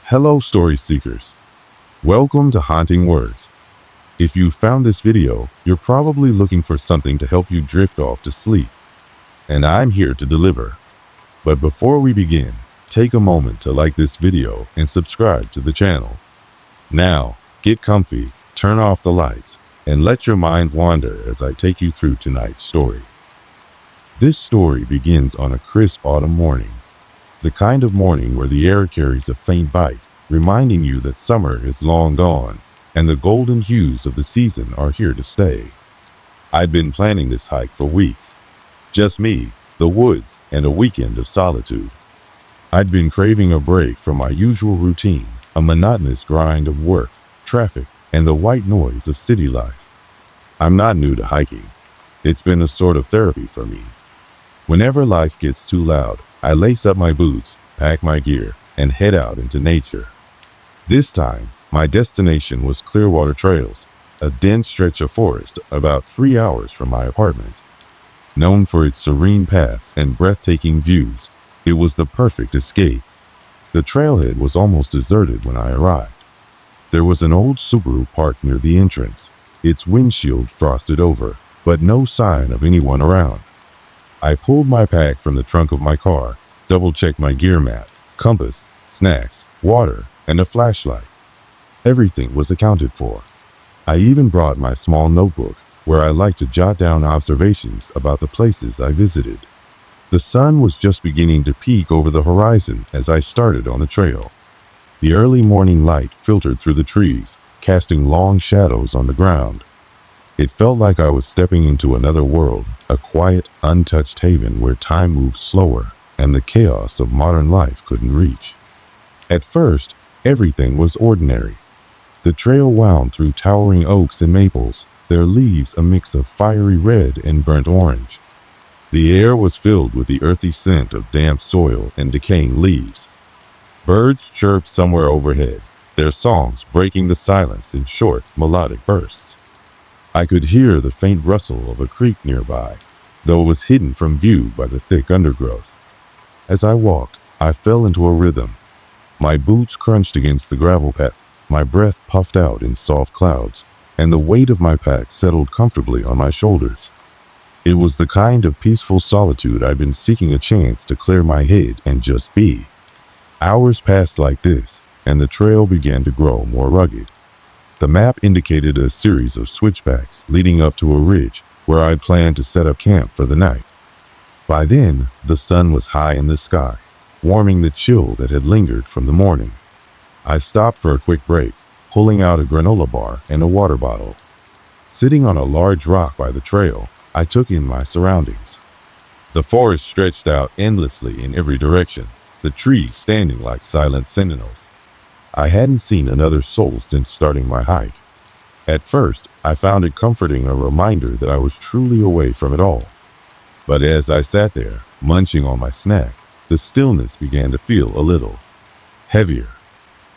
Hello story seekers. Welcome to Haunting Words. If you found this video, you're probably looking for something to help you drift off to sleep. And I'm here to deliver. But before we begin, take a moment to like this video and subscribe to the channel. Now, get comfy, turn off the lights, and let your mind wander as I take you through tonight's story. This story begins on a crisp autumn morning. The kind of morning where the air carries a faint bite, reminding you that summer is long gone, and the golden hues of the season are here to stay. I'd been planning this hike for weeks. Just me, the woods, and a weekend of solitude. I'd been craving a break from my usual routine, a monotonous grind of work, traffic, and the white noise of city life. I'm not new to hiking. It's been a sort of therapy for me. Whenever life gets too loud, I lace up my boots, pack my gear, and head out into nature. This time, my destination was Clearwater Trails, a dense stretch of forest about 3 hours from my apartment. Known for its serene paths and breathtaking views, it was the perfect escape. The trailhead was almost deserted when I arrived. There was an old Subaru parked near the entrance, its windshield frosted over, but no sign of anyone around. I pulled my pack from the trunk of my car, double-checked my gear map, compass, snacks, water, and a flashlight. Everything was accounted for. I even brought my small notebook, where I like to jot down observations about the places I visited. The sun was just beginning to peek over the horizon as I started on the trail. The early morning light filtered through the trees, casting long shadows on the ground. It felt like I was stepping into another world, a quiet, untouched haven where time moved slower and the chaos of modern life couldn't reach. At first, everything was ordinary. The trail wound through towering oaks and maples, their leaves a mix of fiery red and burnt orange. The air was filled with the earthy scent of damp soil and decaying leaves. Birds chirped somewhere overhead, their songs breaking the silence in short, melodic bursts. I could hear the faint rustle of a creek nearby, though it was hidden from view by the thick undergrowth. As I walked, I fell into a rhythm. My boots crunched against the gravel path, my breath puffed out in soft clouds, and the weight of my pack settled comfortably on my shoulders. It was the kind of peaceful solitude I'd been seeking, a chance to clear my head and just be. Hours passed like this, and the trail began to grow more rugged. The map indicated a series of switchbacks leading up to a ridge where I'd planned to set up camp for the night. By then, the sun was high in the sky, warming the chill that had lingered from the morning. I stopped for a quick break, pulling out a granola bar and a water bottle. Sitting on a large rock by the trail, I took in my surroundings. The forest stretched out endlessly in every direction, the trees standing like silent sentinels. I hadn't seen another soul since starting my hike. At first, I found it comforting, a reminder that I was truly away from it all. But as I sat there, munching on my snack, the stillness began to feel a little heavier.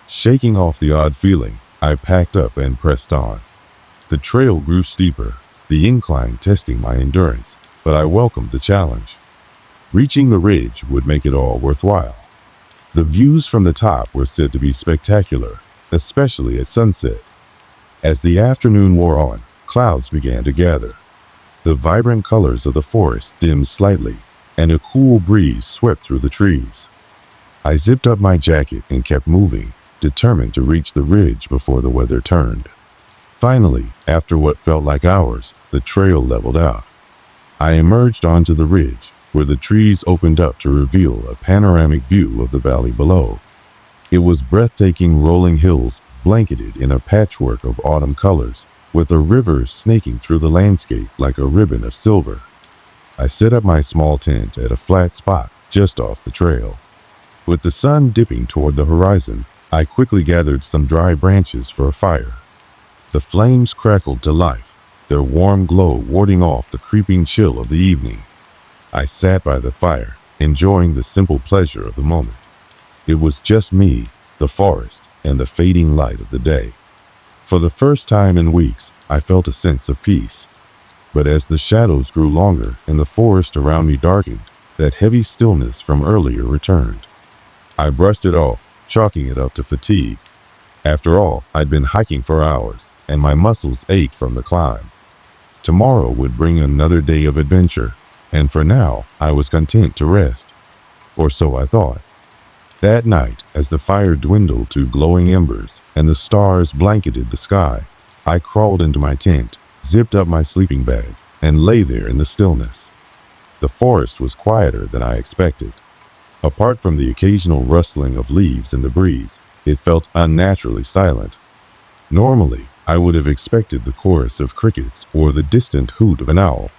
Shaking off the odd feeling, I packed up and pressed on. The trail grew steeper, the incline testing my endurance, but I welcomed the challenge. Reaching the ridge would make it all worthwhile. The views from the top were said to be spectacular, especially at sunset. As the afternoon wore on, clouds began to gather. The vibrant colors of the forest dimmed slightly, and a cool breeze swept through the trees. I zipped up my jacket and kept moving, determined to reach the ridge before the weather turned. Finally, after what felt like hours, the trail leveled out. I emerged onto the ridge, where the trees opened up to reveal a panoramic view of the valley below. It was breathtaking, rolling hills blanketed in a patchwork of autumn colors, with a river snaking through the landscape like a ribbon of silver. I set up my small tent at a flat spot just off the trail. With the sun dipping toward the horizon, I quickly gathered some dry branches for a fire. The flames crackled to life, their warm glow warding off the creeping chill of the evening. I sat by the fire, enjoying the simple pleasure of the moment. It was just me, the forest, and the fading light of the day. For the first time in weeks, I felt a sense of peace. But as the shadows grew longer and the forest around me darkened, that heavy stillness from earlier returned. I brushed it off, chalking it up to fatigue. After all, I'd been hiking for hours, and my muscles ached from the climb. Tomorrow would bring another day of adventure, and for now, I was content to rest. Or so I thought. That night, as the fire dwindled to glowing embers and the stars blanketed the sky, I crawled into my tent, zipped up my sleeping bag, and lay there in the stillness. The forest was quieter than I expected. Apart from the occasional rustling of leaves in the breeze, it felt unnaturally silent. Normally, I would have expected the chorus of crickets or the distant hoot of an owl.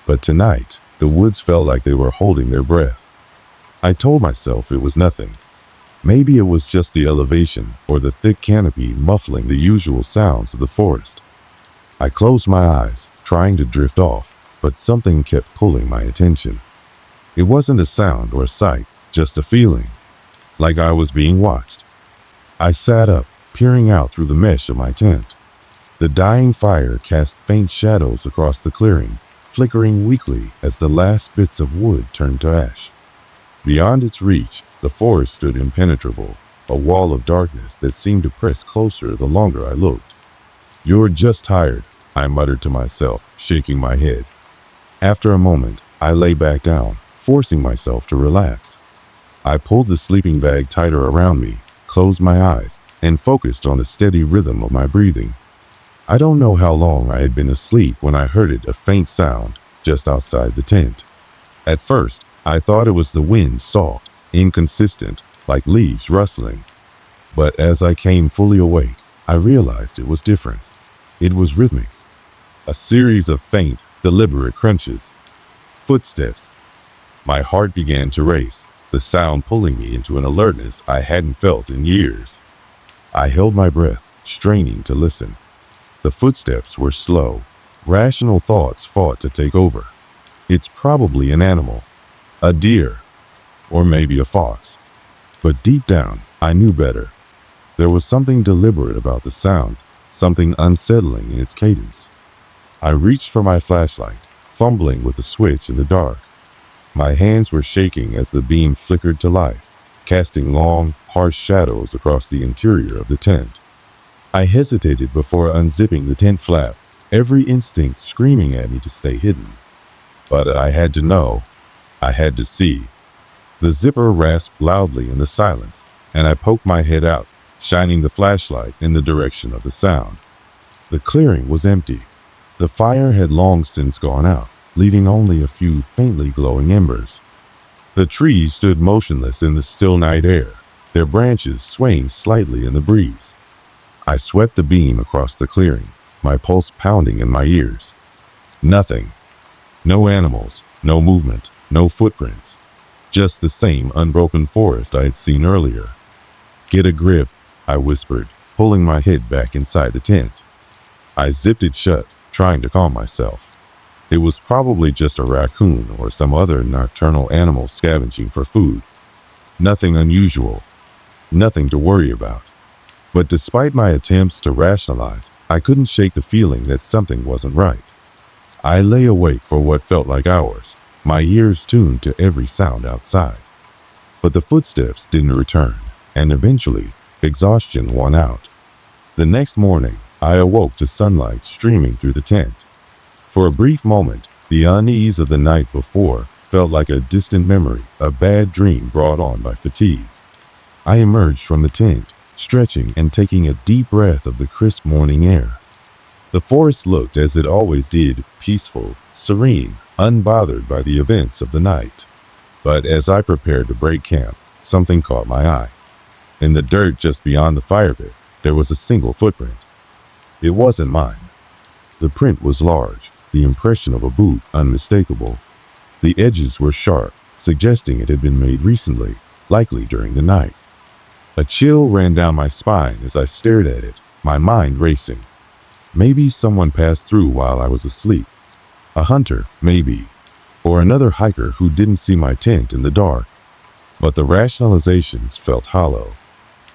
But tonight, the woods felt like they were holding their breath. I told myself it was nothing. Maybe it was just the elevation or the thick canopy muffling the usual sounds of the forest. I closed my eyes, trying to drift off, but something kept pulling my attention. It wasn't a sound or a sight, just a feeling, like I was being watched. I sat up, peering out through the mesh of my tent. The dying fire cast faint shadows across the clearing, flickering weakly as the last bits of wood turned to ash. Beyond its reach, the forest stood impenetrable, a wall of darkness that seemed to press closer the longer I looked. "You're just tired," I muttered to myself, shaking my head. After a moment, I lay back down, forcing myself to relax. I pulled the sleeping bag tighter around me, closed my eyes, and focused on the steady rhythm of my breathing. I don't know how long I had been asleep when I heard it, a faint sound just outside the tent. At first, I thought it was the wind, soft, inconsistent, like leaves rustling. But as I came fully awake, I realized it was different. It was rhythmic. A series of faint, deliberate crunches. Footsteps. My heart began to race, the sound pulling me into an alertness I hadn't felt in years. I held my breath, straining to listen. The footsteps were slow. Rational thoughts fought to take over. It's probably an animal. A deer. Or maybe a fox. But deep down, I knew better. There was something deliberate about the sound, something unsettling in its cadence. I reached for my flashlight, fumbling with the switch in the dark. My hands were shaking as the beam flickered to life, casting long, harsh shadows across the interior of the tent. I hesitated before unzipping the tent flap, every instinct screaming at me to stay hidden. But I had to know. I had to see. The zipper rasped loudly in the silence, and I poked my head out, shining the flashlight in the direction of the sound. The clearing was empty. The fire had long since gone out, leaving only a few faintly glowing embers. The trees stood motionless in the still night air, their branches swaying slightly in the breeze. I swept the beam across the clearing, my pulse pounding in my ears. Nothing. No animals, no movement, no footprints. Just the same unbroken forest I had seen earlier. "Get a grip," I whispered, pulling my head back inside the tent. I zipped it shut, trying to calm myself. It was probably just a raccoon or some other nocturnal animal scavenging for food. Nothing unusual. Nothing to worry about. But despite my attempts to rationalize, I couldn't shake the feeling that something wasn't right. I lay awake for what felt like hours, my ears tuned to every sound outside. But the footsteps didn't return, and eventually, exhaustion won out. The next morning, I awoke to sunlight streaming through the tent. For a brief moment, the unease of the night before felt like a distant memory, a bad dream brought on by fatigue. I emerged from the tent, stretching and taking a deep breath of the crisp morning air. The forest looked as it always did, peaceful, serene, unbothered by the events of the night. But as I prepared to break camp, something caught my eye. In the dirt just beyond the fire pit, there was a single footprint. It wasn't mine. The print was large, the impression of a boot unmistakable. The edges were sharp, suggesting it had been made recently, likely during the night. A chill ran down my spine as I stared at it, my mind racing. Maybe someone passed through while I was asleep. A hunter, maybe. Or another hiker who didn't see my tent in the dark. But the rationalizations felt hollow.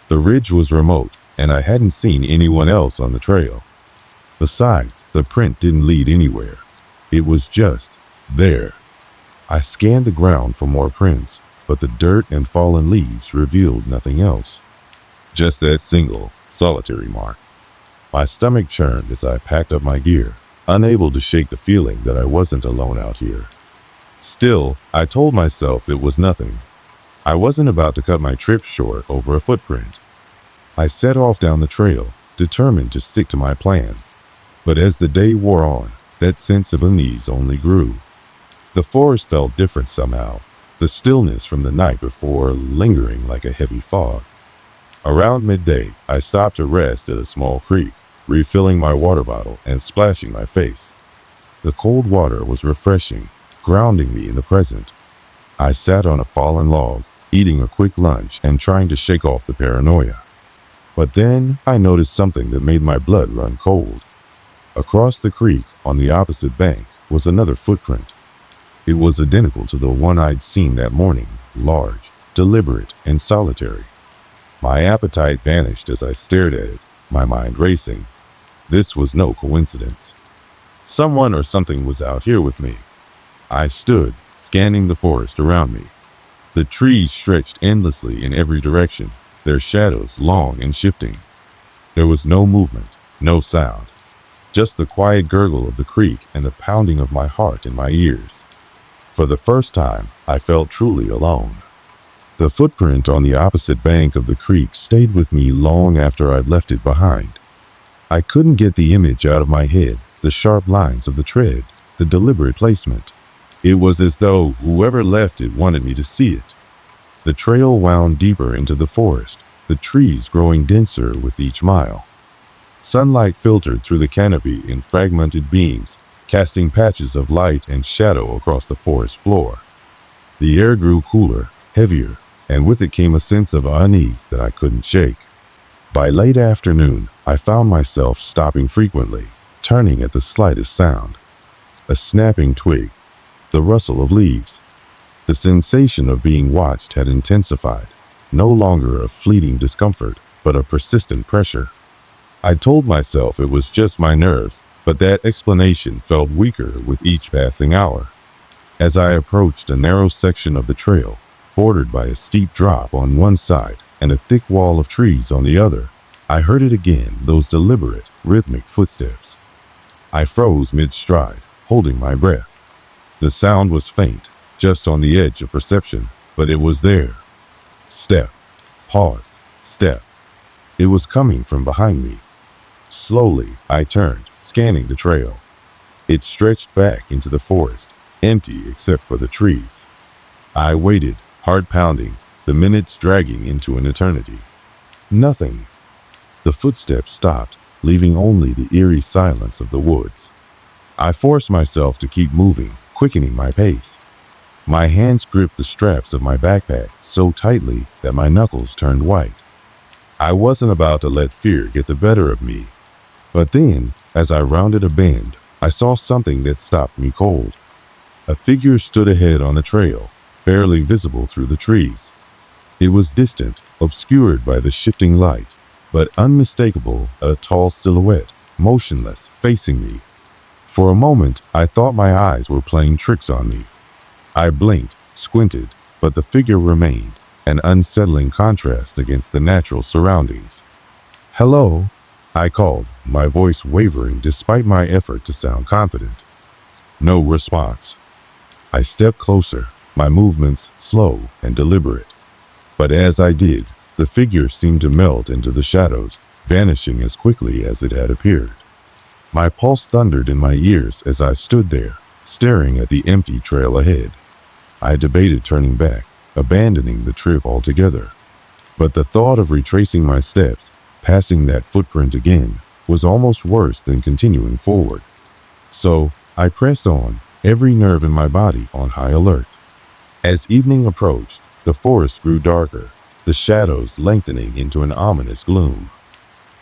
The ridge was remote, and I hadn't seen anyone else on the trail. Besides, the print didn't lead anywhere. It was just there. I scanned the ground for more prints, but the dirt and fallen leaves revealed nothing else. Just that single, solitary mark. My stomach churned as I packed up my gear, unable to shake the feeling that I wasn't alone out here. Still, I told myself it was nothing. I wasn't about to cut my trip short over a footprint. I set off down the trail, determined to stick to my plan. But as the day wore on, that sense of unease only grew. The forest felt different somehow, the stillness from the night before lingering like a heavy fog. Around midday, I stopped to rest at a small creek, refilling my water bottle and splashing my face. The cold water was refreshing, grounding me in the present. I sat on a fallen log, eating a quick lunch and trying to shake off the paranoia. But then I noticed something that made my blood run cold. Across the creek, on the opposite bank, was another footprint. It was identical to the one I'd seen that morning, large, deliberate, and solitary. My appetite vanished as I stared at it, my mind racing. This was no coincidence. Someone or something was out here with me. I stood, scanning the forest around me. The trees stretched endlessly in every direction, their shadows long and shifting. There was no movement, no sound, just the quiet gurgle of the creek and the pounding of my heart in my ears. For the first time, I felt truly alone. The footprint on the opposite bank of the creek stayed with me long after I'd left it behind. I couldn't get the image out of my head, the sharp lines of the tread, the deliberate placement. It was as though whoever left it wanted me to see it. The trail wound deeper into the forest, the trees growing denser with each mile. Sunlight filtered through the canopy in fragmented beams, casting patches of light and shadow across the forest floor. The air grew cooler, heavier, and with it came a sense of unease that I couldn't shake. By late afternoon, I found myself stopping frequently, turning at the slightest sound. A snapping twig, the rustle of leaves. The sensation of being watched had intensified, no longer a fleeting discomfort, but a persistent pressure. I told myself it was just my nerves, but that explanation felt weaker with each passing hour. As I approached a narrow section of the trail, bordered by a steep drop on one side and a thick wall of trees on the other, I heard it again, those deliberate, rhythmic footsteps. I froze mid-stride, holding my breath. The sound was faint, just on the edge of perception, but it was there. Step, pause, step. It was coming from behind me. Slowly, I turned, scanning the trail. It stretched back into the forest, empty except for the trees. I waited, heart pounding, the minutes dragging into an eternity. Nothing. The footsteps stopped, leaving only the eerie silence of the woods. I forced myself to keep moving, quickening my pace. My hands gripped the straps of my backpack so tightly that my knuckles turned white. I wasn't about to let fear get the better of me. But then, as I rounded a bend, I saw something that stopped me cold. A figure stood ahead on the trail, barely visible through the trees. It was distant, obscured by the shifting light, but unmistakable, a tall silhouette, motionless, facing me. For a moment, I thought my eyes were playing tricks on me. I blinked, squinted, but the figure remained, an unsettling contrast against the natural surroundings. "Hello," I called, my voice wavering despite my effort to sound confident. No response. I stepped closer, my movements slow and deliberate. But as I did, the figure seemed to melt into the shadows, vanishing as quickly as it had appeared. My pulse thundered in my ears as I stood there, staring at the empty trail ahead. I debated turning back, abandoning the trip altogether. But the thought of retracing my steps, passing that footprint again, was almost worse than continuing forward. So I pressed on, every nerve in my body on high alert. As evening approached, the forest grew darker, the shadows lengthening into an ominous gloom.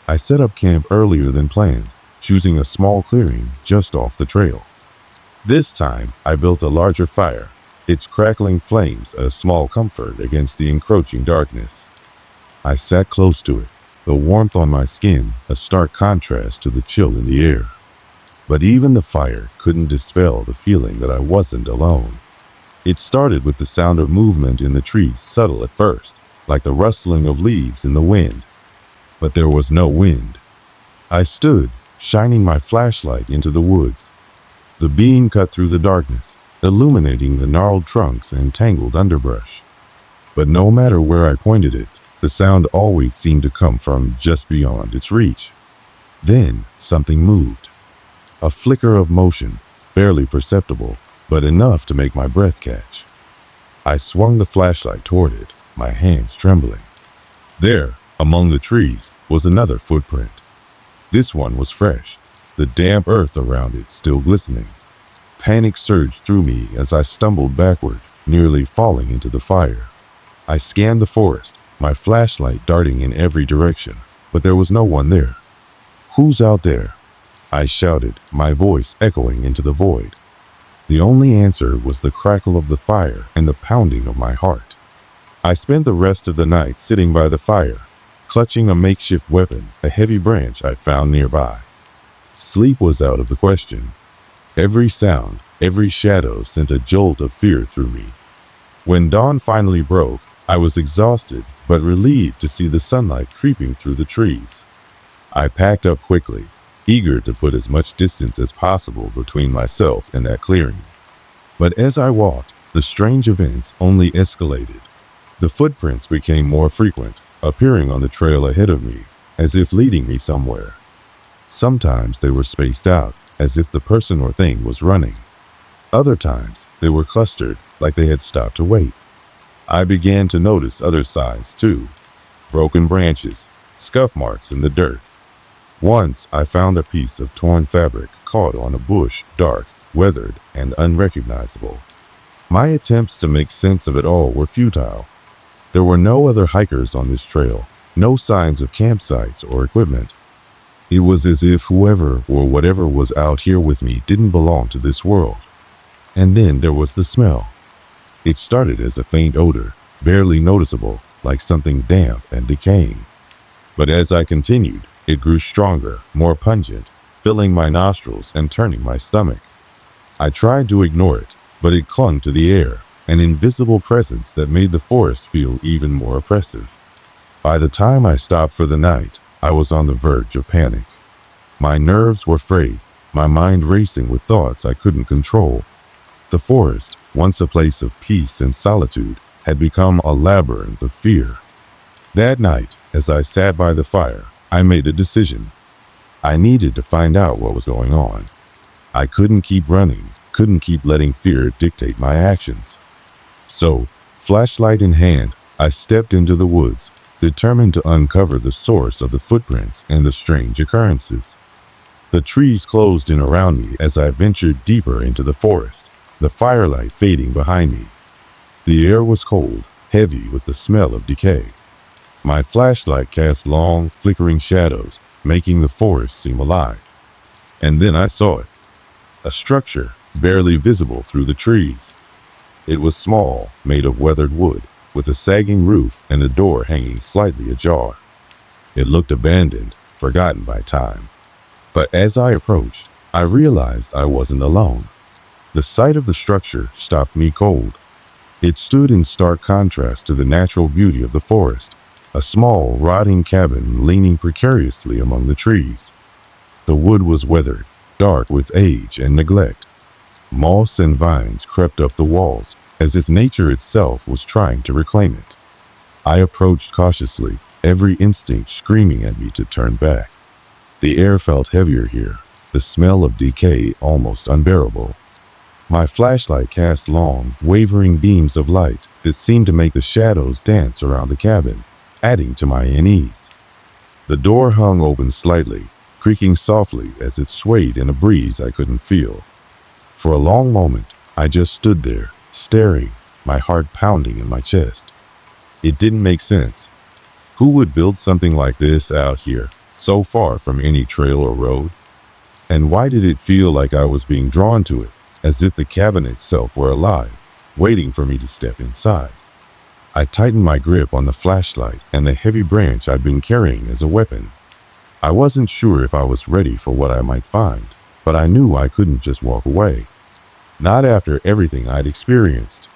I set up camp earlier than planned, choosing a small clearing just off the trail. This time, I built a larger fire, its crackling flames a small comfort against the encroaching darkness. I sat close to it, the warmth on my skin a stark contrast to the chill in the air. But even the fire couldn't dispel the feeling that I wasn't alone. It started with the sound of movement in the trees, subtle at first, like the rustling of leaves in the wind. but there was no wind. I stood, shining my flashlight into the woods. The beam cut through the darkness, illuminating the gnarled trunks and tangled underbrush. But no matter where I pointed it, the sound always seemed to come from just beyond its reach. Then something moved. A flicker of motion, barely perceptible, but enough to make my breath catch. I swung the flashlight toward it, my hands trembling. There, among the trees, was another footprint. This one was fresh, the damp earth around it still glistening. Panic surged through me as I stumbled backward, nearly falling into the fire. I scanned the forest, my flashlight darting in every direction, but there was no one there. "Who's out there?" I shouted, my voice echoing into the void. The only answer was the crackle of the fire and the pounding of my heart. I spent the rest of the night sitting by the fire, clutching a makeshift weapon, a heavy branch I found nearby. Sleep was out of the question. Every sound, every shadow sent a jolt of fear through me. When dawn finally broke, I was exhausted but relieved to see the sunlight creeping through the trees. I packed up quickly, eager to put as much distance as possible between myself and that clearing. But as I walked, the strange events only escalated. The footprints became more frequent, appearing on the trail ahead of me, as if leading me somewhere. Sometimes they were spaced out, as if the person or thing was running. Other times, they were clustered, like they had stopped to wait. I began to notice other signs, too. Broken branches, scuff marks in the dirt. Once, I found a piece of torn fabric caught on a bush, dark, weathered, and unrecognizable. My attempts to make sense of it all were futile. There were no other hikers on this trail, no signs of campsites or equipment. It was as if whoever or whatever was out here with me didn't belong to this world. And then there was the smell. It started as a faint odor, barely noticeable, like something damp and decaying. But as I continued, it grew stronger, more pungent, filling my nostrils and turning my stomach. I tried to ignore it, but it clung to the air, an invisible presence that made the forest feel even more oppressive. By the time I stopped for the night, I was on the verge of panic. My nerves were frayed, my mind racing with thoughts I couldn't control. The forest, once a place of peace and solitude, had become a labyrinth of fear. That night, as I sat by the fire, I made a decision. I needed to find out what was going on. I couldn't keep running, couldn't keep letting fear dictate my actions. So, flashlight in hand, I stepped into the woods, determined to uncover the source of the footprints and the strange occurrences. The trees closed in around me as I ventured deeper into the forest, the firelight fading behind me. The air was cold, heavy with the smell of decay. My flashlight cast long, flickering shadows, making the forest seem alive. And then I saw it. A structure, barely visible through the trees. It was small, made of weathered wood, with a sagging roof and a door hanging slightly ajar. It looked abandoned, forgotten by time. But as I approached, I realized I wasn't alone. The sight of the structure stopped me cold. It stood in stark contrast to the natural beauty of the forest, a small, rotting cabin leaning precariously among the trees. The wood was weathered, dark with age and neglect. Moss and vines crept up the walls, as if nature itself was trying to reclaim it. I approached cautiously, every instinct screaming at me to turn back. The air felt heavier here, the smell of decay almost unbearable. My flashlight cast long, wavering beams of light that seemed to make the shadows dance around the cabin, adding to my unease. The door hung open slightly, creaking softly as it swayed in a breeze I couldn't feel. For a long moment, I just stood there, staring, my heart pounding in my chest. It didn't make sense. Who would build something like this out here, so far from any trail or road? And why did it feel like I was being drawn to it, as if the cabin itself were alive, waiting for me to step inside? I tightened my grip on the flashlight and the heavy branch I'd been carrying as a weapon. I wasn't sure if I was ready for what I might find, but I knew I couldn't just walk away. Not after everything I'd experienced.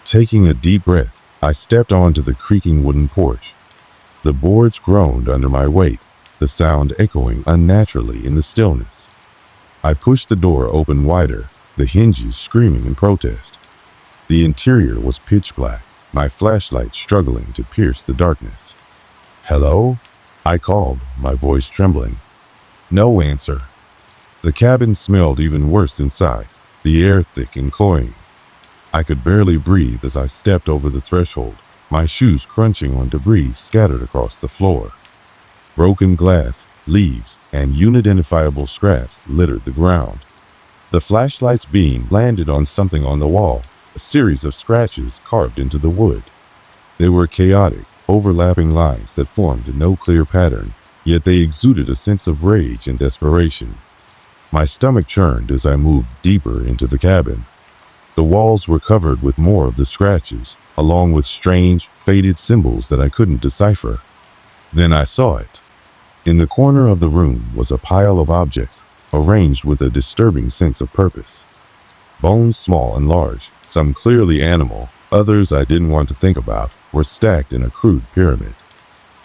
Taking a deep breath, I stepped onto the creaking wooden porch. The boards groaned under my weight, the sound echoing unnaturally in the stillness. I pushed the door open wider, the hinges screaming in protest. The interior was pitch black, my flashlight struggling to pierce the darkness. "Hello?" I called, my voice trembling. No answer. The cabin smelled even worse inside, the air thick and cloying. I could barely breathe as I stepped over the threshold, my shoes crunching on debris scattered across the floor. Broken glass, leaves, and unidentifiable scraps littered the ground. The flashlight's beam landed on something on the wall, a series of scratches carved into the wood. They were chaotic, overlapping lines that formed no clear pattern, yet they exuded a sense of rage and desperation. My stomach churned as I moved deeper into the cabin. The walls were covered with more of the scratches, along with strange, faded symbols that I couldn't decipher. Then I saw it. In the corner of the room was a pile of objects, arranged with a disturbing sense of purpose. Bones small and large, some clearly animal, others I didn't want to think about, were stacked in a crude pyramid.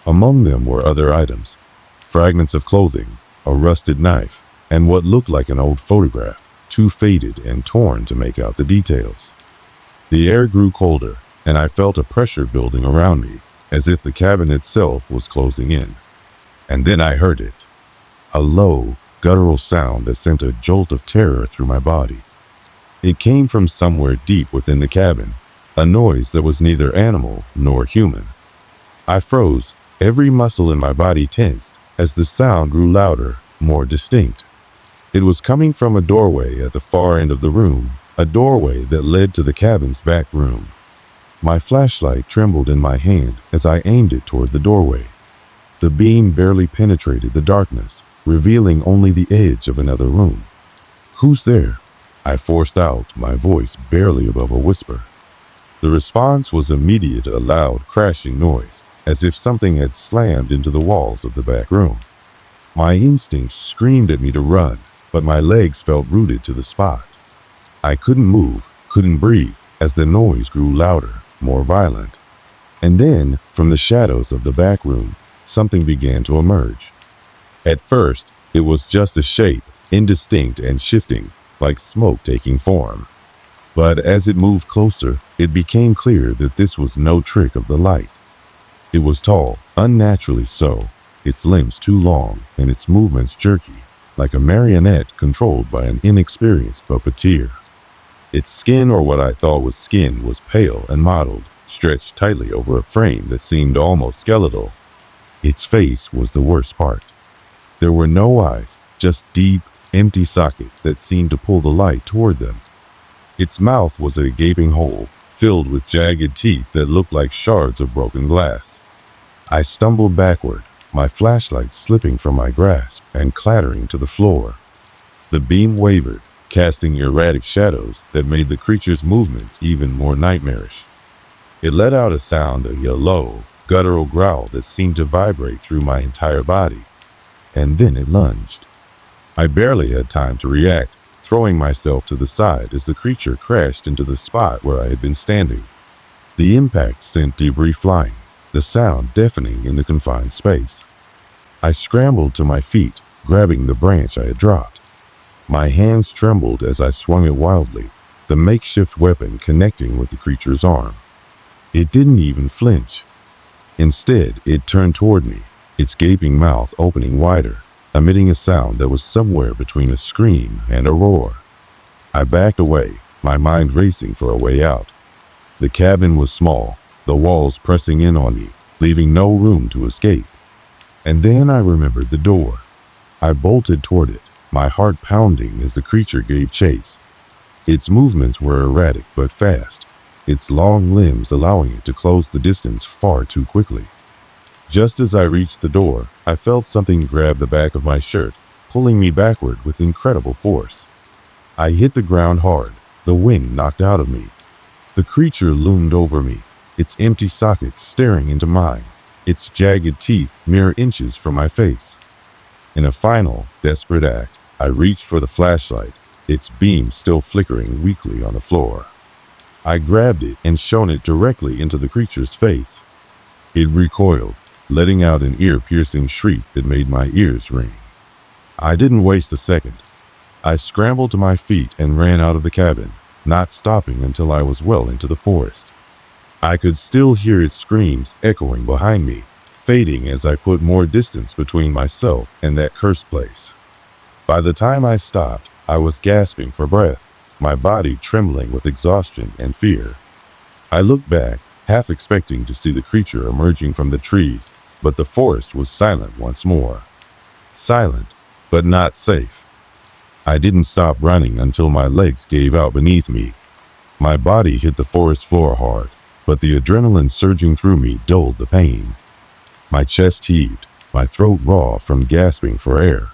Among them were other items, fragments of clothing, a rusted knife, and what looked like an old photograph, too faded and torn to make out the details. The air grew colder, and I felt a pressure building around me, as if the cabin itself was closing in. And then I heard it. A low, guttural sound that sent a jolt of terror through my body. It came from somewhere deep within the cabin, a noise that was neither animal nor human. I froze, every muscle in my body tensed, as the sound grew louder, more distinct. It was coming from a doorway at the far end of the room, a doorway that led to the cabin's back room. My flashlight trembled in my hand as I aimed it toward the doorway. The beam barely penetrated the darkness, revealing only the edge of another room. "Who's there?" I forced out, my voice barely above a whisper. The response was immediate, a loud, crashing noise, as if something had slammed into the walls of the back room. My instincts screamed at me to run, but my legs felt rooted to the spot. I couldn't move, couldn't breathe, as the noise grew louder, more violent. And then, from the shadows of the back room, something began to emerge. At first, it was just a shape, indistinct and shifting, like smoke taking form. But as it moved closer, it became clear that this was no trick of the light. It was tall, unnaturally so, its limbs too long and its movements jerky, like a marionette controlled by an inexperienced puppeteer. Its skin, or what I thought was skin, was pale and mottled, stretched tightly over a frame that seemed almost skeletal. Its face was the worst part. There were no eyes, just deep, empty sockets that seemed to pull the light toward them. Its mouth was a gaping hole, filled with jagged teeth that looked like shards of broken glass. I stumbled backward, my flashlight slipping from my grasp and clattering to the floor. The beam wavered, casting erratic shadows that made the creature's movements even more nightmarish. It let out a sound, a low, guttural growl that seemed to vibrate through my entire body. And then it lunged. I barely had time to react, throwing myself to the side as the creature crashed into the spot where I had been standing. The impact sent debris flying, the sound deafening in the confined space. I scrambled to my feet, grabbing the branch I had dropped. My hands trembled as I swung it wildly, the makeshift weapon connecting with the creature's arm. It didn't even flinch. Instead, it turned toward me, its gaping mouth opening wider, emitting a sound that was somewhere between a scream and a roar. I backed away, my mind racing for a way out. The cabin was small, the walls pressing in on me, leaving no room to escape. And then I remembered the door. I bolted toward it, my heart pounding as the creature gave chase. Its movements were erratic but fast, its long limbs allowing it to close the distance far too quickly. Just as I reached the door, I felt something grab the back of my shirt, pulling me backward with incredible force. I hit the ground hard, the wind knocked out of me. The creature loomed over me, its empty sockets staring into mine, its jagged teeth mere inches from my face. In a final, desperate act, I reached for the flashlight, its beam still flickering weakly on the floor. I grabbed it and shone it directly into the creature's face. It recoiled, letting out an ear-piercing shriek that made my ears ring. I didn't waste a second. I scrambled to my feet and ran out of the cabin, not stopping until I was well into the forest. I could still hear its screams echoing behind me, fading as I put more distance between myself and that cursed place. By the time I stopped, I was gasping for breath, my body trembling with exhaustion and fear. I looked back, half expecting to see the creature emerging from the trees, but the forest was silent once more. Silent, but not safe. I didn't stop running until my legs gave out beneath me. My body hit the forest floor hard, but the adrenaline surging through me dulled the pain. My chest heaved, my throat raw from gasping for air.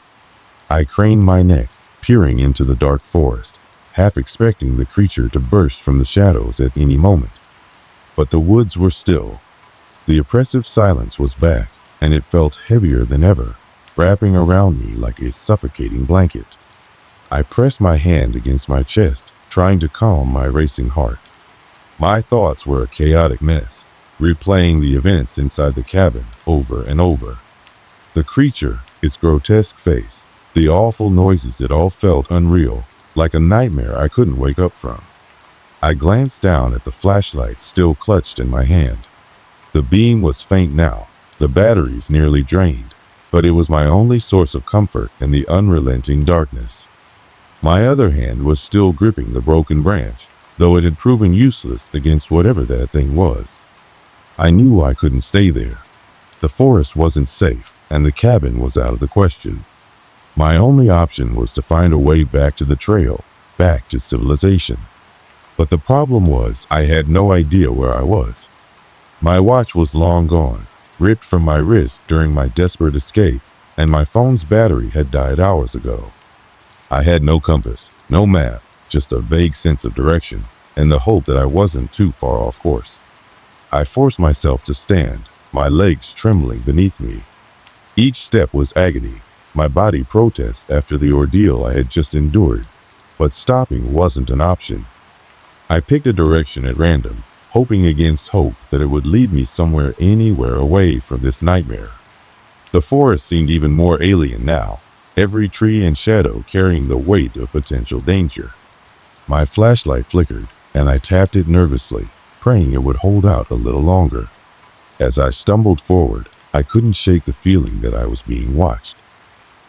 I craned my neck, peering into the dark forest, half expecting the creature to burst from the shadows at any moment. But the woods were still. The oppressive silence was back, and it felt heavier than ever, wrapping around me like a suffocating blanket. I pressed my hand against my chest, trying to calm my racing heart. My thoughts were a chaotic mess, replaying the events inside the cabin over and over. The creature, its grotesque face, the awful noises, it all felt unreal, like a nightmare I couldn't wake up from. I glanced down at the flashlight still clutched in my hand. The beam was faint now, the batteries nearly drained, but it was my only source of comfort in the unrelenting darkness. My other hand was still gripping the broken branch, though it had proven useless against whatever that thing was. I knew I couldn't stay there. The forest wasn't safe, and the cabin was out of the question. My only option was to find a way back to the trail, back to civilization. But the problem was I had no idea where I was. My watch was long gone, ripped from my wrist during my desperate escape, and my phone's battery had died hours ago. I had no compass, no map, just a vague sense of direction, and the hope that I wasn't too far off course. I forced myself to stand, my legs trembling beneath me. Each step was agony, my body protest after the ordeal I had just endured, but stopping wasn't an option. I picked a direction at random, hoping against hope that it would lead me somewhere anywhere away from this nightmare. The forest seemed even more alien now, every tree and shadow carrying the weight of potential danger. My flashlight flickered, and I tapped it nervously, praying it would hold out a little longer. As I stumbled forward, I couldn't shake the feeling that I was being watched.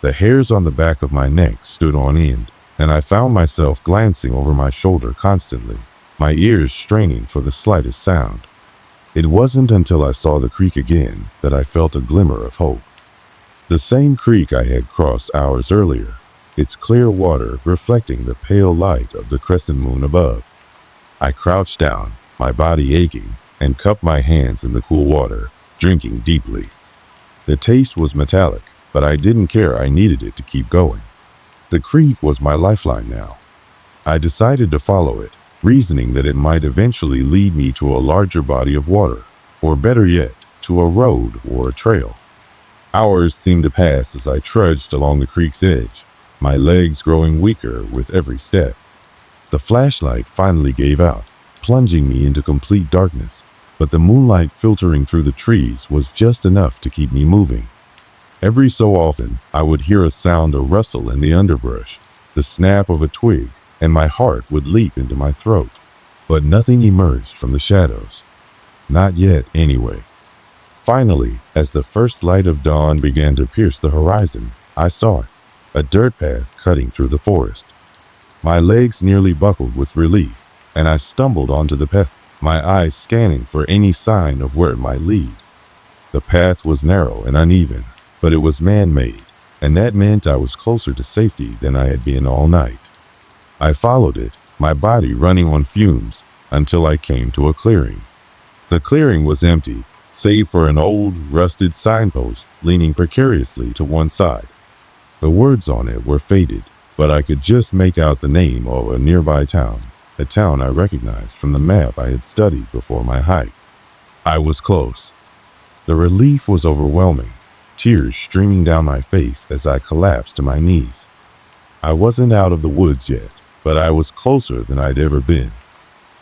The hairs on the back of my neck stood on end, and I found myself glancing over my shoulder constantly, my ears straining for the slightest sound. It wasn't until I saw the creek again that I felt a glimmer of hope. The same creek I had crossed hours earlier, its clear water reflecting the pale light of the crescent moon above. I crouched down, my body aching, and cupped my hands in the cool water, drinking deeply. The taste was metallic, but I didn't care. I needed it to keep going. The creek was my lifeline now. I decided to follow it, reasoning that it might eventually lead me to a larger body of water, or better yet, to a road or a trail. Hours seemed to pass as I trudged along the creek's edge, my legs growing weaker with every step. The flashlight finally gave out, plunging me into complete darkness, but the moonlight filtering through the trees was just enough to keep me moving. Every so often, I would hear a sound, a rustle in the underbrush, the snap of a twig, and my heart would leap into my throat. But nothing emerged from the shadows. Not yet, anyway. Finally, as the first light of dawn began to pierce the horizon, I saw it, a dirt path cutting through the forest. My legs nearly buckled with relief, and I stumbled onto the path, my eyes scanning for any sign of where it might lead. The path was narrow and uneven, but it was man-made, and that meant I was closer to safety than I had been all night. I followed it, my body running on fumes, until I came to a clearing. The clearing was empty, save for an old, rusted signpost leaning precariously to one side. The words on it were faded, but I could just make out the name of a nearby town, a town I recognized from the map I had studied before my hike. I was close. The relief was overwhelming, tears streaming down my face as I collapsed to my knees. I wasn't out of the woods yet, but I was closer than I'd ever been.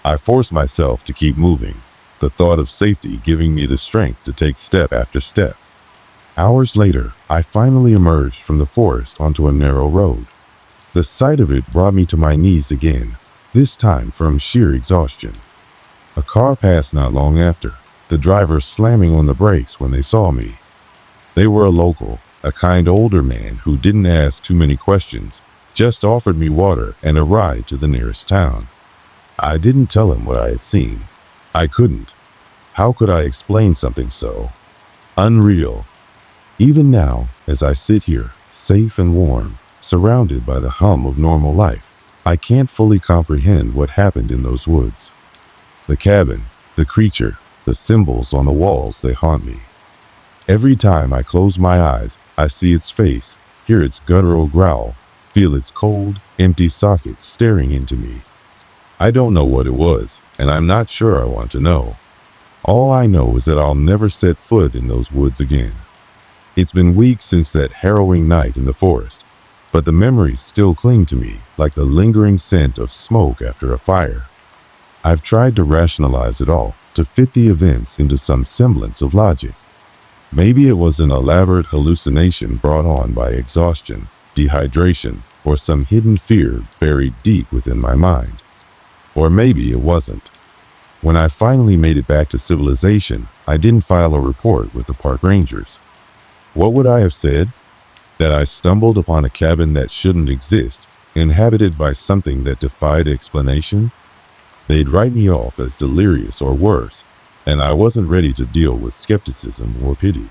I forced myself to keep moving. the thought of safety giving me the strength to take step after step. Hours later, I finally emerged from the forest onto a narrow road. The sight of it brought me to my knees again, this time from sheer exhaustion. A car passed not long after, the driver slamming on the brakes when they saw me. They were a local, a kind older man who didn't ask too many questions, just offered me water and a ride to the nearest town. I didn't tell him what I had seen. I couldn't. How could I explain something so unreal? Even now, as I sit here, safe and warm, surrounded by the hum of normal life, I can't fully comprehend what happened in those woods. The cabin, the creature, the symbols on the walls, they haunt me. Every time I close my eyes, I see its face, hear its guttural growl, feel its cold, empty sockets staring into me. I don't know what it was, and I'm not sure I want to know. All I know is that I'll never set foot in those woods again. It's been weeks since that harrowing night in the forest, but the memories still cling to me like the lingering scent of smoke after a fire. I've tried to rationalize it all, to fit the events into some semblance of logic. Maybe it was an elaborate hallucination brought on by exhaustion, dehydration, or some hidden fear buried deep within my mind. Or maybe it wasn't. When I finally made it back to civilization, I didn't file a report with the park rangers. What would I have said? That I stumbled upon a cabin that shouldn't exist, inhabited by something that defied explanation? They'd write me off as delirious or worse, and I wasn't ready to deal with skepticism or pity.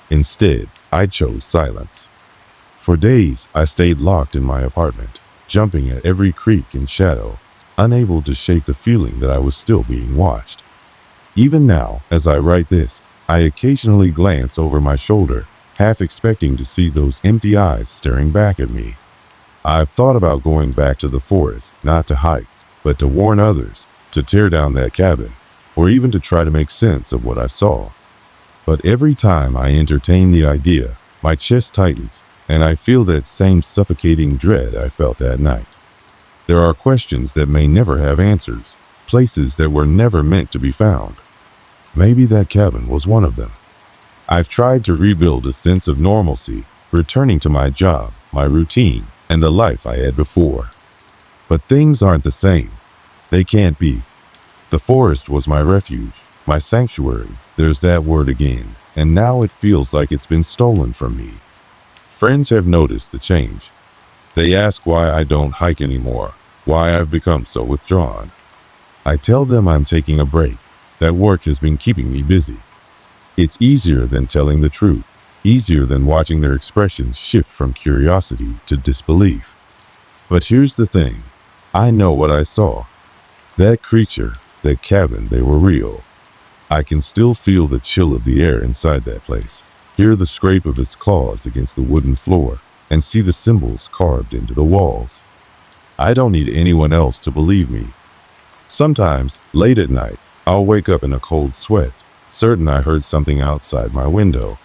Instead, I chose silence. For days, I stayed locked in my apartment, jumping at every creak and shadow, unable to shake the feeling that I was still being watched. Even now, as I write this, I occasionally glance over my shoulder, half expecting to see those empty eyes staring back at me. I've thought about going back to the forest, not to hike, but to warn others, to tear down that cabin, or even to try to make sense of what I saw. But every time I entertain the idea, my chest tightens, and I feel that same suffocating dread I felt that night. There are questions that may never have answers, places that were never meant to be found. Maybe that cabin was one of them. I've tried to rebuild a sense of normalcy, returning to my job, my routine, and the life I had before. But things aren't the same. They can't be. The forest was my refuge, my sanctuary, there's that word again, and now it feels like it's been stolen from me. Friends have noticed the change. They ask why I don't hike anymore, why I've become so withdrawn. I tell them I'm taking a break, that work has been keeping me busy. It's easier than telling the truth, easier than watching their expressions shift from curiosity to disbelief. But here's the thing, I know what I saw. That creature, that cabin, they were real. I can still feel the chill of the air inside that place, hear the scrape of its claws against the wooden floor, and see the symbols carved into the walls. I don't need anyone else to believe me. Sometimes, late at night, I'll wake up in a cold sweat, certain I heard something outside my window.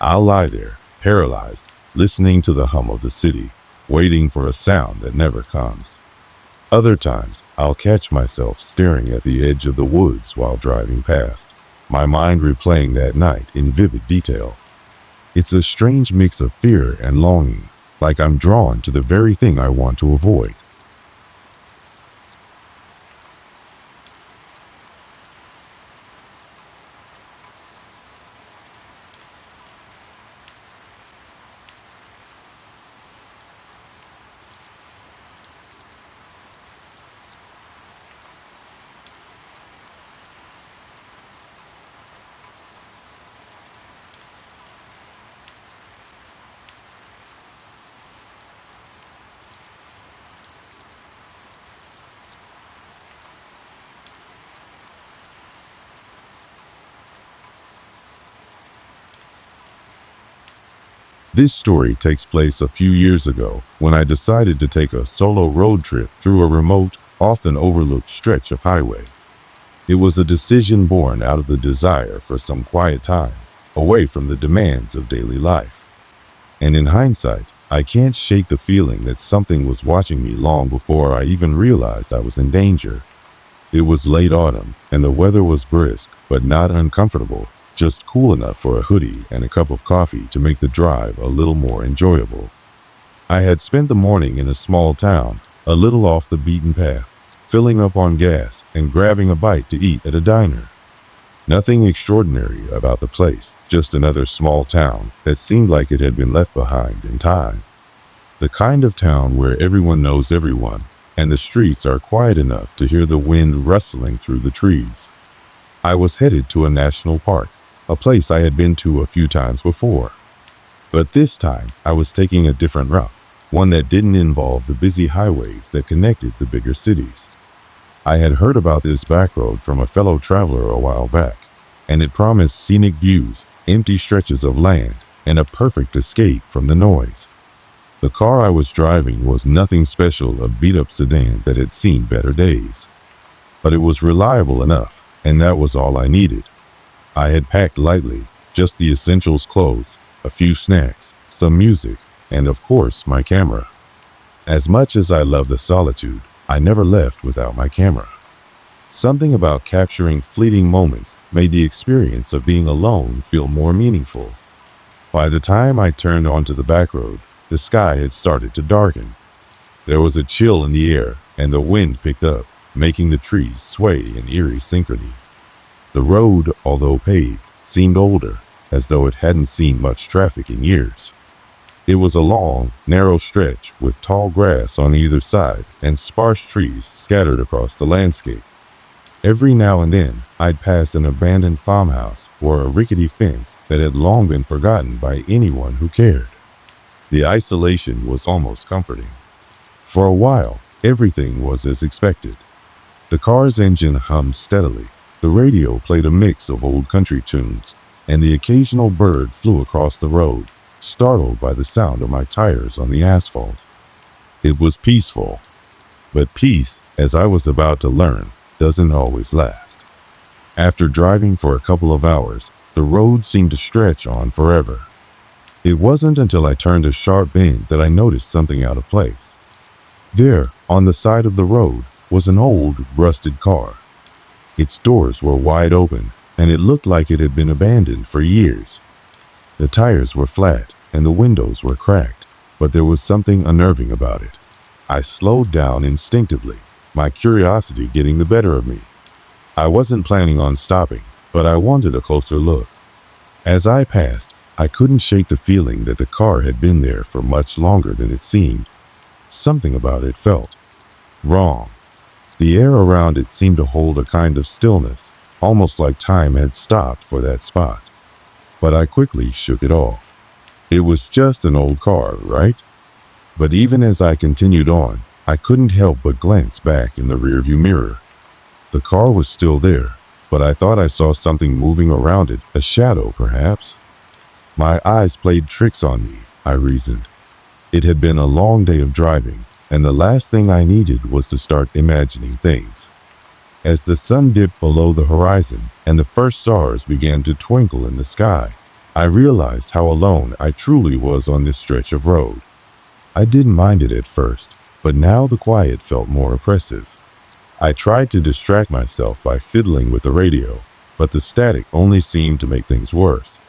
I'll lie there, paralyzed, listening to the hum of the city, waiting for a sound that never comes. Other times, I'll catch myself staring at the edge of the woods while driving past, my mind replaying that night in vivid detail. It's a strange mix of fear and longing, like I'm drawn to the very thing I want to avoid. This story takes place a few years ago when I decided to take a solo road trip through a remote, often overlooked stretch of highway. It was a decision born out of the desire for some quiet time, away from the demands of daily life. And in hindsight, I can't shake the feeling that something was watching me long before I even realized I was in danger. It was late autumn, and the weather was brisk, but not uncomfortable, just cool enough for a hoodie and a cup of coffee to make the drive a little more enjoyable. I had spent the morning in a small town, a little off the beaten path, filling up on gas and grabbing a bite to eat at a diner. Nothing extraordinary about the place, just another small town that seemed like it had been left behind in time. The kind of town where everyone knows everyone, and the streets are quiet enough to hear the wind rustling through the trees. I was headed to a national park, a place I had been to a few times before. But this time, I was taking a different route, one that didn't involve the busy highways that connected the bigger cities. I had heard about this back road from a fellow traveler a while back, and it promised scenic views, empty stretches of land, and a perfect escape from the noise. The car I was driving was nothing special, a beat-up sedan that had seen better days. But it was reliable enough, and that was all I needed. I had packed lightly, just the essentials: clothes, a few snacks, some music, and of course my camera. As much as I love the solitude, I never left without my camera. Something about capturing fleeting moments made the experience of being alone feel more meaningful. By the time I turned onto the back road, the sky had started to darken. There was a chill in the air, and the wind picked up, making the trees sway in eerie synchrony. The road, although paved, seemed older, as though it hadn't seen much traffic in years. It was a long, narrow stretch with tall grass on either side and sparse trees scattered across the landscape. Every now and then, I'd pass an abandoned farmhouse or a rickety fence that had long been forgotten by anyone who cared. The isolation was almost comforting. For a while, everything was as expected. The car's engine hummed steadily, the radio played a mix of old country tunes, and the occasional bird flew across the road, startled by the sound of my tires on the asphalt. It was peaceful. But peace, as I was about to learn, doesn't always last. After driving for a couple of hours, the road seemed to stretch on forever. It wasn't until I turned a sharp bend that I noticed something out of place. There, on the side of the road, was an old, rusted car. Its doors were wide open, and it looked like it had been abandoned for years. The tires were flat, and the windows were cracked, but there was something unnerving about it. I slowed down instinctively, my curiosity getting the better of me. I wasn't planning on stopping, but I wanted a closer look. As I passed, I couldn't shake the feeling that the car had been there for much longer than it seemed. Something about it felt wrong. The air around it seemed to hold a kind of stillness, almost like time had stopped for that spot. But I quickly shook it off. It was just an old car, right? But even as I continued on, I couldn't help but glance back in the rearview mirror. The car was still there, but I thought I saw something moving around it, a shadow perhaps. My eyes played tricks on me, I reasoned. It had been a long day of driving, and the last thing I needed was to start imagining things. As the sun dipped below the horizon and the first stars began to twinkle in the sky, I realized how alone I truly was on this stretch of road. I didn't mind it at first, but now the quiet felt more oppressive. I tried to distract myself by fiddling with the radio, but the static only seemed to make things worse.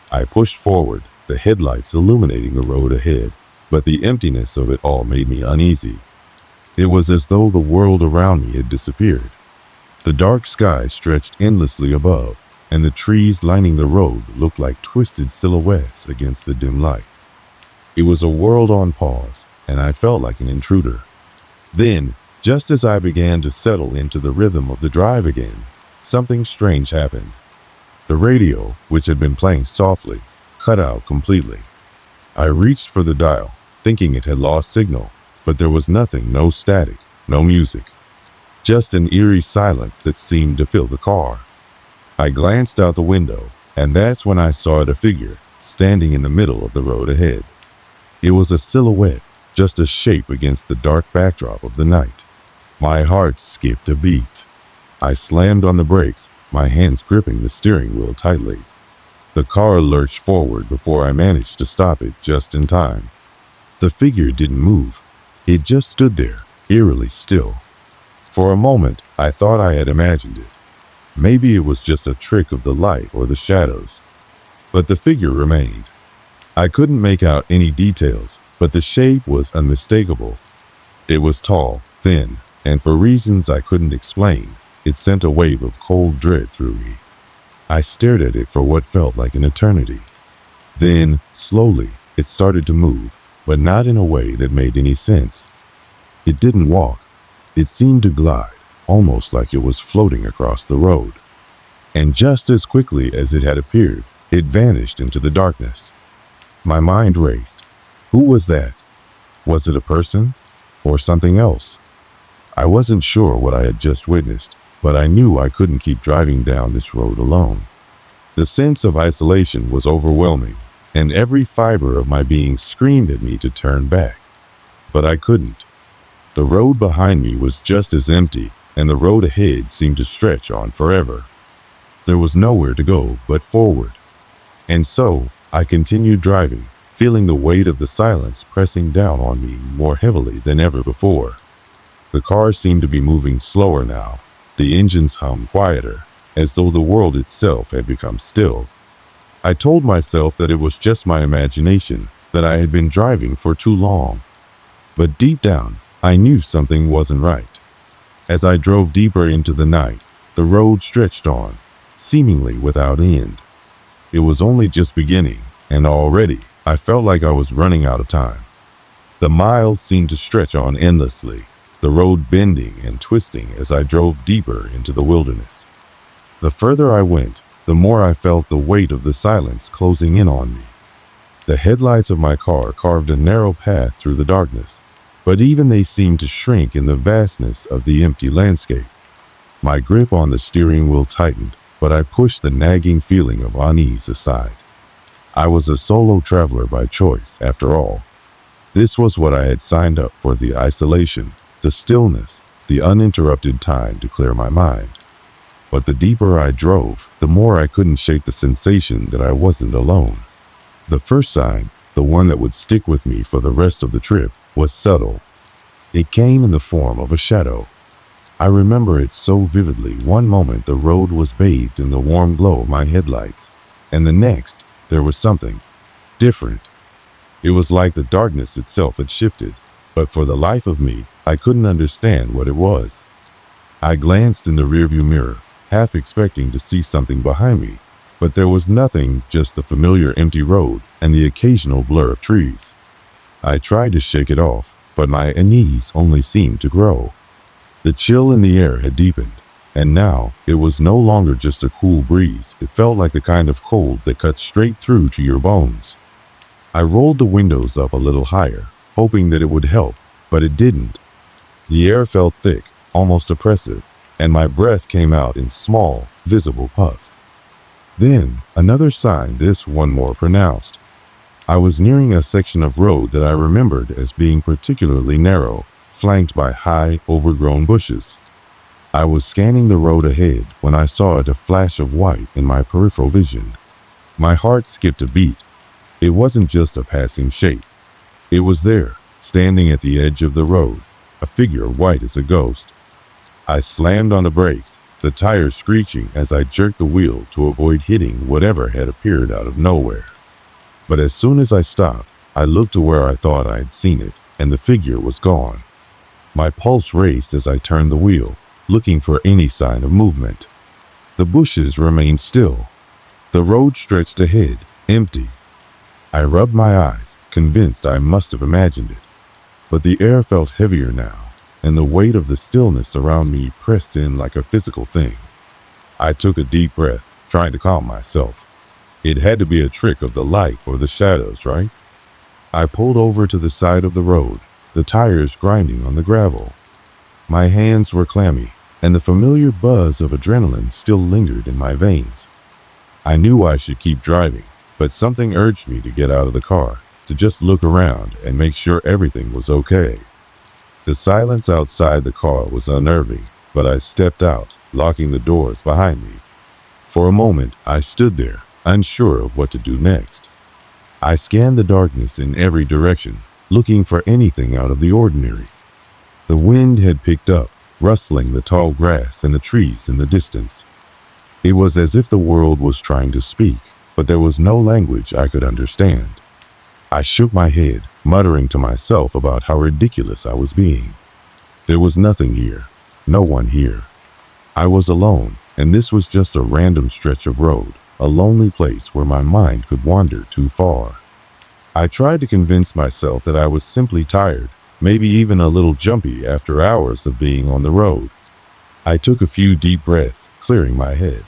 I pushed forward, the headlights illuminating the road ahead, but the emptiness of it all made me uneasy. It was as though the world around me had disappeared. The dark sky stretched endlessly above, and the trees lining the road looked like twisted silhouettes against the dim light. It was a world on pause, and I felt like an intruder. Then, just as I began to settle into the rhythm of the drive again, something strange happened. The radio, which had been playing softly, cut out completely. I reached for the dial, thinking it had lost signal, but there was nothing, no static, no music. Just an eerie silence that seemed to fill the car. I glanced out the window, and that's when I saw a figure standing in the middle of the road ahead. It was a silhouette, just a shape against the dark backdrop of the night. My heart skipped a beat. I slammed on the brakes, my hands gripping the steering wheel tightly. The car lurched forward before I managed to stop it just in time. The figure didn't move. It just stood there, eerily still. For a moment, I thought I had imagined it. Maybe it was just a trick of the light or the shadows. But the figure remained. I couldn't make out any details, but the shape was unmistakable. It was tall, thin, and for reasons I couldn't explain, it sent a wave of cold dread through me. I stared at it for what felt like an eternity. Then, slowly, it started to move, but not in a way that made any sense. It didn't walk. It seemed to glide, almost like it was floating across the road. And just as quickly as it had appeared, it vanished into the darkness. My mind raced. Who was that? Was it a person? Or something else? I wasn't sure what I had just witnessed, but I knew I couldn't keep driving down this road alone. The sense of isolation was overwhelming, and every fiber of my being screamed at me to turn back. But I couldn't. The road behind me was just as empty, and the road ahead seemed to stretch on forever. There was nowhere to go but forward. And so, I continued driving, feeling the weight of the silence pressing down on me more heavily than ever before. The car seemed to be moving slower now, the engines hummed quieter, as though the world itself had become still. I told myself that it was just my imagination, that I had been driving for too long. But deep down, I knew something wasn't right. As I drove deeper into the night, the road stretched on, seemingly without end. It was only just beginning, and already I felt like I was running out of time. The miles seemed to stretch on endlessly, the road bending and twisting as I drove deeper into the wilderness. The further I went, the more I felt the weight of the silence closing in on me. The headlights of my car carved a narrow path through the darkness, but even they seemed to shrink in the vastness of the empty landscape. My grip on the steering wheel tightened, but I pushed the nagging feeling of unease aside. I was a solo traveler by choice, after all. This was what I had signed up for: the isolation, the stillness, the uninterrupted time to clear my mind. But the deeper I drove, the more I couldn't shake the sensation that I wasn't alone. The first sign, the one that would stick with me for the rest of the trip, was subtle. It came in the form of a shadow. I remember it so vividly. One moment the road was bathed in the warm glow of my headlights, and the next there was something different. It was like the darkness itself had shifted, but for the life of me, I couldn't understand what it was. I glanced in the rearview mirror, half expecting to see something behind me, but there was nothing, just the familiar empty road and the occasional blur of trees. I tried to shake it off, but my unease only seemed to grow. The chill in the air had deepened, and now it was no longer just a cool breeze. It felt like the kind of cold that cuts straight through to your bones. I rolled the windows up a little higher, hoping that it would help, but it didn't. The air felt thick, almost oppressive, and my breath came out in small, visible puffs. Then, another sign, this one more pronounced. I was nearing a section of road that I remembered as being particularly narrow, flanked by high, overgrown bushes. I was scanning the road ahead when I saw a flash of white in my peripheral vision. My heart skipped a beat. It wasn't just a passing shape. It was there, standing at the edge of the road, a figure white as a ghost. I slammed on the brakes, the tires screeching as I jerked the wheel to avoid hitting whatever had appeared out of nowhere. But as soon as I stopped, I looked to where I thought I had seen it, and the figure was gone. My pulse raced as I turned the wheel, looking for any sign of movement. The bushes remained still. The road stretched ahead, empty. I rubbed my eyes, convinced I must have imagined it. But the air felt heavier now, and the weight of the stillness around me pressed in like a physical thing. I took a deep breath, trying to calm myself. It had to be a trick of the light or the shadows, right? I pulled over to the side of the road, the tires grinding on the gravel. My hands were clammy, and the familiar buzz of adrenaline still lingered in my veins. I knew I should keep driving, but something urged me to get out of the car, to just look around and make sure everything was okay. The silence outside the car was unnerving, but I stepped out, locking the doors behind me. For a moment, I stood there, unsure of what to do next. I scanned the darkness in every direction, looking for anything out of the ordinary. The wind had picked up, rustling the tall grass and the trees in the distance. It was as if the world was trying to speak, but there was no language I could understand. I shook my head, muttering to myself about how ridiculous I was being. There was nothing here, no one here. I was alone, and this was just a random stretch of road, a lonely place where my mind could wander too far. I tried to convince myself that I was simply tired, maybe even a little jumpy after hours of being on the road. I took a few deep breaths, clearing my head.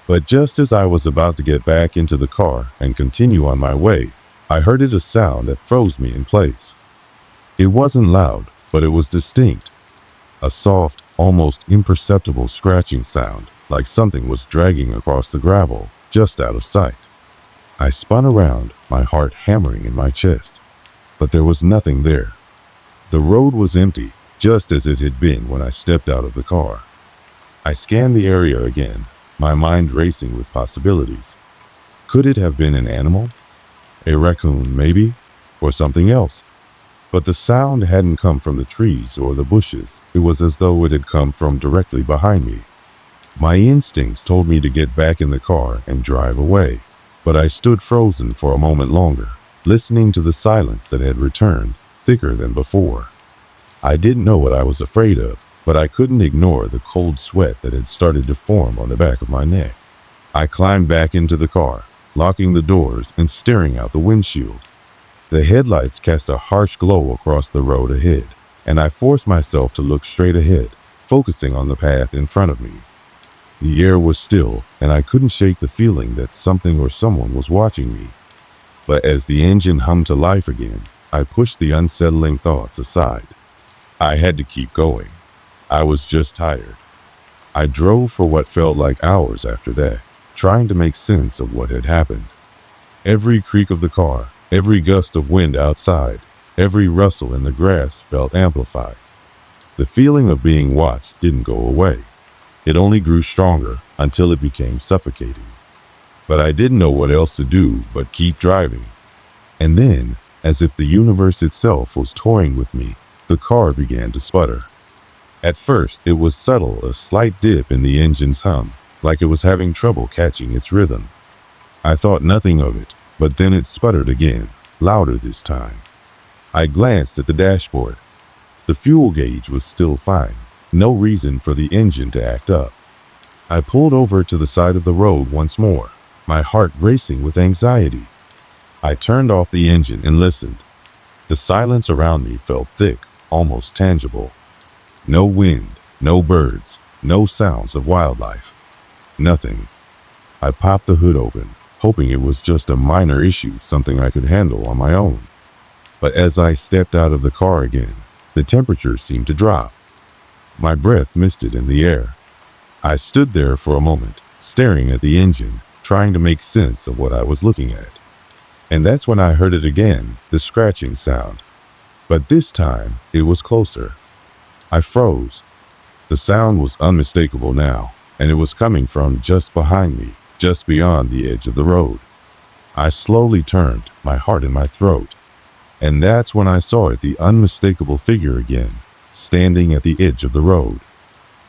But just as I was about to get back into the car and continue on my way, I heard a sound that froze me in place. It wasn't loud, but it was distinct. A soft, almost imperceptible scratching sound, like something was dragging across the gravel, just out of sight. I spun around, my heart hammering in my chest. But there was nothing there. The road was empty, just as it had been when I stepped out of the car. I scanned the area again, my mind racing with possibilities. Could it have been an animal? A raccoon, maybe? Or something else? But the sound hadn't come from the trees or the bushes. It was as though it had come from directly behind me. My instincts told me to get back in the car and drive away, but I stood frozen for a moment longer, listening to the silence that had returned, thicker than before. I didn't know what I was afraid of, but I couldn't ignore the cold sweat that had started to form on the back of my neck. I climbed back into the car, locking the doors and staring out the windshield. The headlights cast a harsh glow across the road ahead, and I forced myself to look straight ahead, focusing on the path in front of me. The air was still, and I couldn't shake the feeling that something or someone was watching me. But as the engine hummed to life again, I pushed the unsettling thoughts aside. I had to keep going. I was just tired. I drove for what felt like hours after that, trying to make sense of what had happened. Every creak of the car, every gust of wind outside, every rustle in the grass felt amplified. The feeling of being watched didn't go away. It only grew stronger until it became suffocating. But I didn't know what else to do but keep driving. And then, as if the universe itself was toying with me, the car began to sputter. At first, it was subtle, a slight dip in the engine's hum, like it was having trouble catching its rhythm. I thought nothing of it, but then it sputtered again, louder this time. I glanced at the dashboard. The fuel gauge was still fine, no reason for the engine to act up. I pulled over to the side of the road once more, my heart racing with anxiety. I turned off the engine and listened. The silence around me felt thick, almost tangible. No wind, no birds, no sounds of wildlife. Nothing. I popped the hood open, hoping it was just a minor issue, something I could handle on my own. But as I stepped out of the car again, the temperature seemed to drop. My breath misted in the air. I stood there for a moment, staring at the engine, trying to make sense of what I was looking at. And that's when I heard it again, the scratching sound. But this time, it was closer. I froze. The sound was unmistakable now, and it was coming from just behind me, just beyond the edge of the road. I slowly turned, my heart in my throat. And that's when I saw it, the unmistakable figure again, standing at the edge of the road.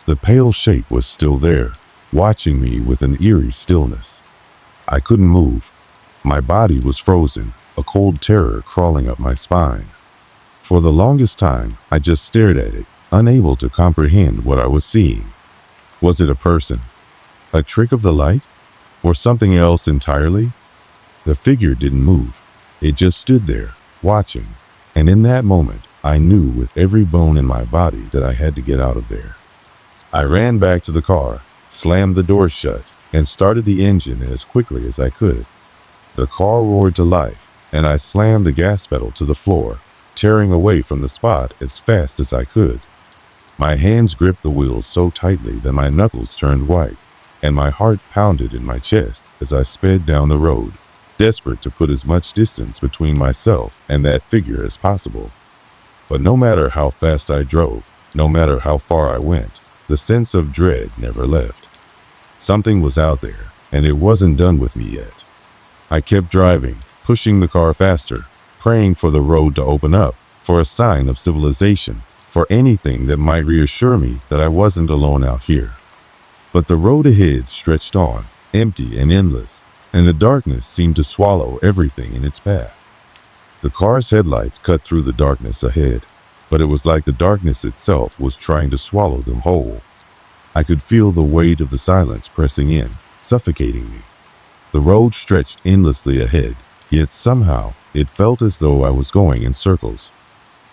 The pale shape was still there, watching me with an eerie stillness. I couldn't move. My body was frozen, a cold terror crawling up my spine. For the longest time, I just stared at it, unable to comprehend what I was seeing. Was it a person? A trick of the light? Or something else entirely? The figure didn't move. It just stood there, watching. And in that moment, I knew with every bone in my body that I had to get out of there. I ran back to the car, slammed the door shut, and started the engine as quickly as I could. The car roared to life, and I slammed the gas pedal to the floor, tearing away from the spot as fast as I could. My hands gripped the wheel so tightly that my knuckles turned white, and my heart pounded in my chest as I sped down the road, desperate to put as much distance between myself and that figure as possible. But no matter how fast I drove, no matter how far I went, the sense of dread never left. Something was out there, and it wasn't done with me yet. I kept driving, pushing the car faster, praying for the road to open up, for a sign of civilization. for anything that might reassure me that I wasn't alone out here. But the road ahead stretched on, empty and endless, and the darkness seemed to swallow everything in its path. The car's headlights cut through the darkness ahead, but it was like the darkness itself was trying to swallow them whole. I could feel the weight of the silence pressing in, suffocating me. The road stretched endlessly ahead, yet somehow it felt as though I was going in circles.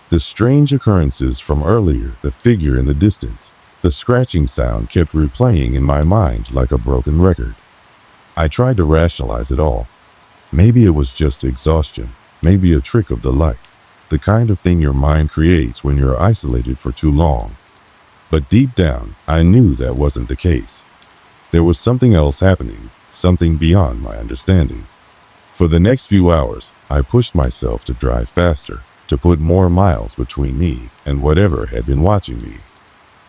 The strange occurrences from earlier, the figure in the distance, the scratching sound kept replaying in my mind like a broken record. I tried to rationalize it all. Maybe it was just exhaustion, maybe a trick of the light, the kind of thing your mind creates when you're isolated for too long. But deep down, I knew that wasn't the case. There was something else happening, something beyond my understanding. For the next few hours, I pushed myself to drive faster, to put more miles between me and whatever had been watching me.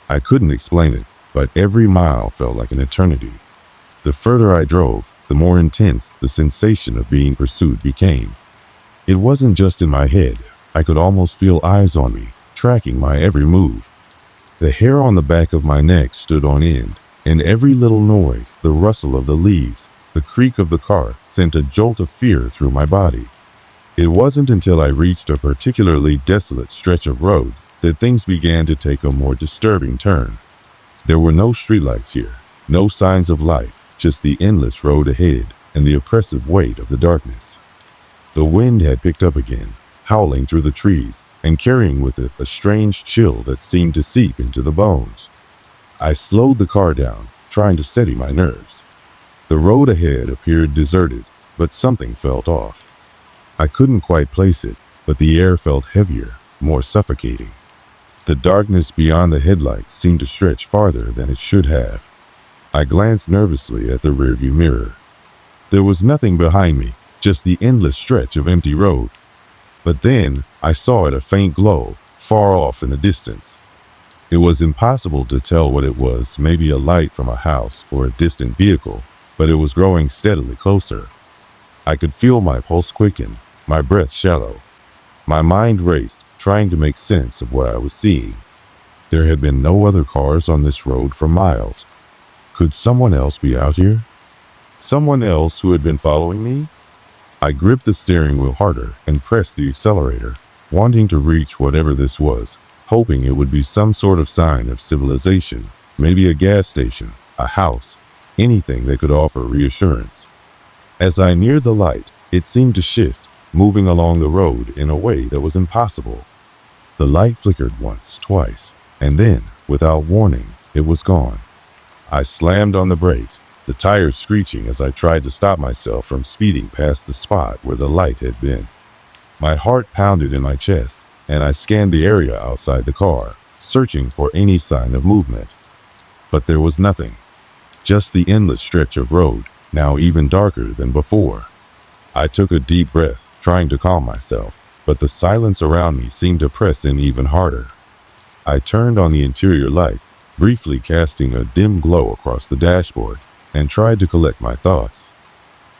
I couldn't explain it, but every mile felt like an eternity. The further I drove, the more intense the sensation of being pursued became. It wasn't just in my head. I could almost feel eyes on me, tracking my every move. The hair on the back of my neck stood on end, and every little noise, the rustle of the leaves, the creak of the car, sent a jolt of fear through my body. It wasn't until I reached a particularly desolate stretch of road that things began to take a more disturbing turn. There were no streetlights here, no signs of life, just the endless road ahead and the oppressive weight of the darkness. The wind had picked up again, howling through the trees and carrying with it a strange chill that seemed to seep into the bones. I slowed the car down, trying to steady my nerves. The road ahead appeared deserted, but something felt off. I couldn't quite place it, but the air felt heavier, more suffocating. The darkness beyond the headlights seemed to stretch farther than it should have. I glanced nervously at the rearview mirror. There was nothing behind me, just the endless stretch of empty road. But then I saw it, a faint glow, far off in the distance. It was impossible to tell what it was, maybe a light from a house or a distant vehicle, but it was growing steadily closer. I could feel my pulse quicken, my breath shallow. My mind raced, trying to make sense of what I was seeing. There had been no other cars on this road for miles. Could someone else be out here? Someone else who had been following me? I gripped the steering wheel harder and pressed the accelerator, wanting to reach whatever this was, hoping it would be some sort of sign of civilization, maybe a gas station, a house, anything that could offer reassurance. As I neared the light, it seemed to shift, moving along the road in a way that was impossible. The light flickered once, twice, and then, without warning, it was gone. I slammed on the brakes, the tires screeching as I tried to stop myself from speeding past the spot where the light had been. My heart pounded in my chest, and I scanned the area outside the car, searching for any sign of movement. But there was nothing. Just the endless stretch of road, now even darker than before. I took a deep breath, trying to calm myself, but the silence around me seemed to press in even harder. I turned on the interior light, briefly casting a dim glow across the dashboard, and tried to collect my thoughts.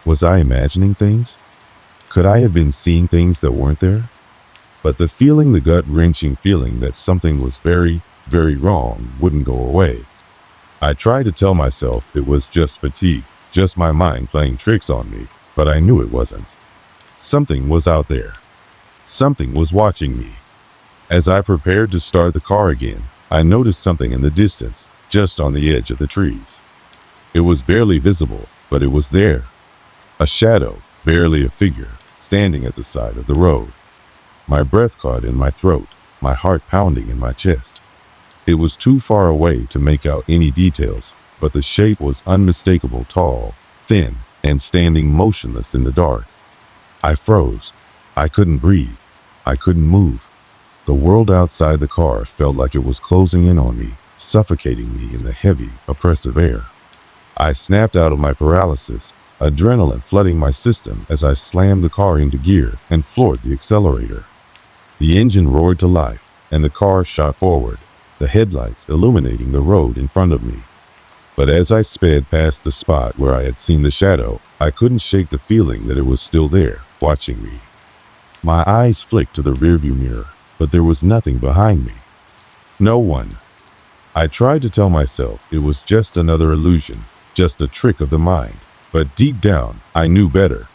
Was I imagining things? Could I have been seeing things that weren't there? But the feeling, the gut-wrenching feeling that something was very, very wrong, wouldn't go away. I tried to tell myself it was just fatigue, just my mind playing tricks on me, but I knew it wasn't. Something was out there. Something was watching me. As I prepared to start the car again, I noticed something in the distance, just on the edge of the trees. It was barely visible, but it was there. A shadow, barely a figure, standing at the side of the road. My breath caught in my throat, my heart pounding in my chest. It was too far away to make out any details, but the shape was unmistakable, tall, thin, and standing motionless in the dark. I froze. I couldn't breathe. I couldn't move. The world outside the car felt like it was closing in on me, suffocating me in the heavy, oppressive air. I snapped out of my paralysis, adrenaline flooding my system as I slammed the car into gear and floored the accelerator. The engine roared to life, and the car shot forward, the headlights illuminating the road in front of me. But as I sped past the spot where I had seen the shadow, I couldn't shake the feeling that it was still there, watching me. My eyes flicked to the rearview mirror, but there was nothing behind me. No one. I tried to tell myself it was just another illusion, just a trick of the mind, but deep down, I knew better.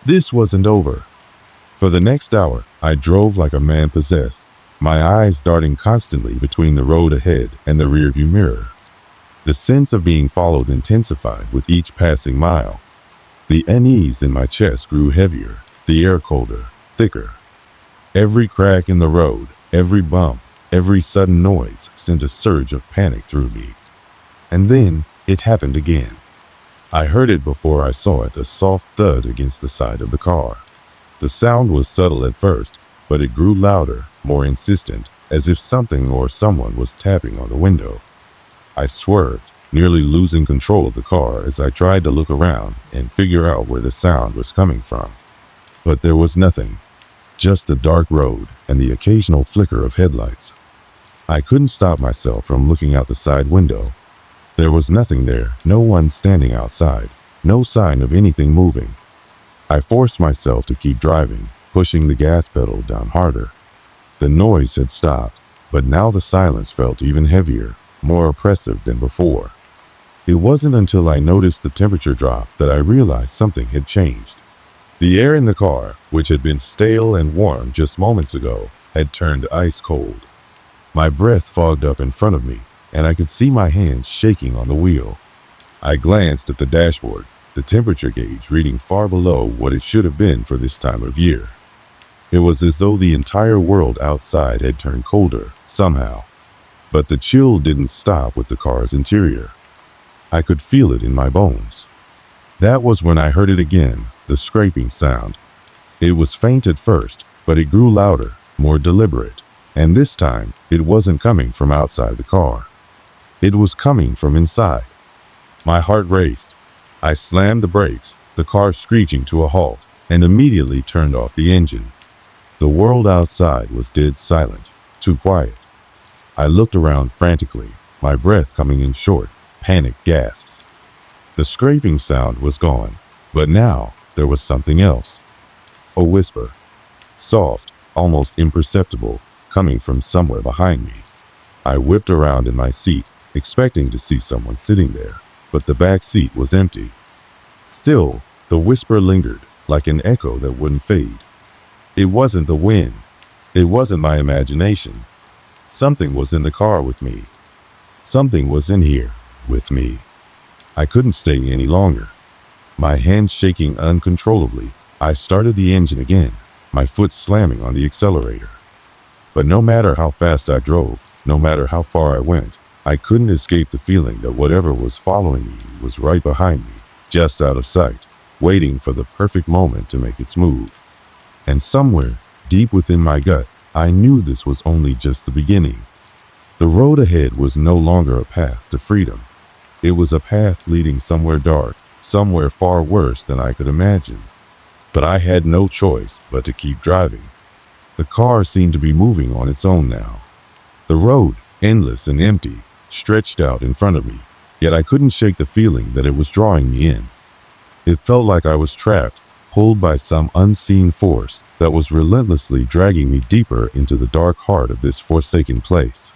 This wasn't over. For the next hour, I drove like a man possessed, my eyes darting constantly between the road ahead and the rearview mirror. The sense of being followed intensified with each passing mile. The unease in my chest grew heavier, the air colder, thicker. Every crack in the road, every bump, every sudden noise sent a surge of panic through me. And then it happened again. I heard it before I saw it, a soft thud against the side of the car. The sound was subtle at first, but it grew louder, more insistent, as if something or someone was tapping on the window. I swerved, nearly losing control of the car as I tried to look around and figure out where the sound was coming from. But there was nothing, just the dark road and the occasional flicker of headlights. I couldn't stop myself from looking out the side window. There was nothing there, no one standing outside, no sign of anything moving. I forced myself to keep driving, pushing the gas pedal down harder. The noise had stopped, but now the silence felt even heavier, more oppressive than before. It wasn't until I noticed the temperature drop that I realized something had changed. The air in the car, which had been stale and warm just moments ago, had turned ice cold. My breath fogged up in front of me, and I could see my hands shaking on the wheel. I glanced at the dashboard, the temperature gauge reading far below what it should have been for this time of year. It was as though the entire world outside had turned colder, somehow. But the chill didn't stop with the car's interior. I could feel it in my bones. That was when I heard it again, the scraping sound. It was faint at first, but it grew louder, more deliberate. And this time, it wasn't coming from outside the car. It was coming from inside. My heart raced. I slammed the brakes, the car screeching to a halt, and immediately turned off the engine. The world outside was dead silent, too quiet. I looked around frantically, my breath coming in short, panicked gasps. The scraping sound was gone, but now there was something else. A whisper, soft, almost imperceptible, coming from somewhere behind me. I whipped around in my seat, expecting to see someone sitting there, but the back seat was empty. Still, the whisper lingered, like an echo that wouldn't fade. It wasn't the wind. It wasn't my imagination. Something was in the car with me. Something was in here with me. I couldn't stay any longer. My hands shaking uncontrollably, I started the engine again, my foot slamming on the accelerator. But no matter how fast I drove, no matter how far I went, I couldn't escape the feeling that whatever was following me was right behind me, just out of sight, waiting for the perfect moment to make its move. And somewhere, deep within my gut, I knew this was only just the beginning. The road ahead was no longer a path to freedom. It was a path leading somewhere dark, somewhere far worse than I could imagine. But I had no choice but to keep driving. The car seemed to be moving on its own now. The road, endless and empty, stretched out in front of me, yet I couldn't shake the feeling that it was drawing me in. It felt like I was trapped, pulled by some unseen force that was relentlessly dragging me deeper into the dark heart of this forsaken place.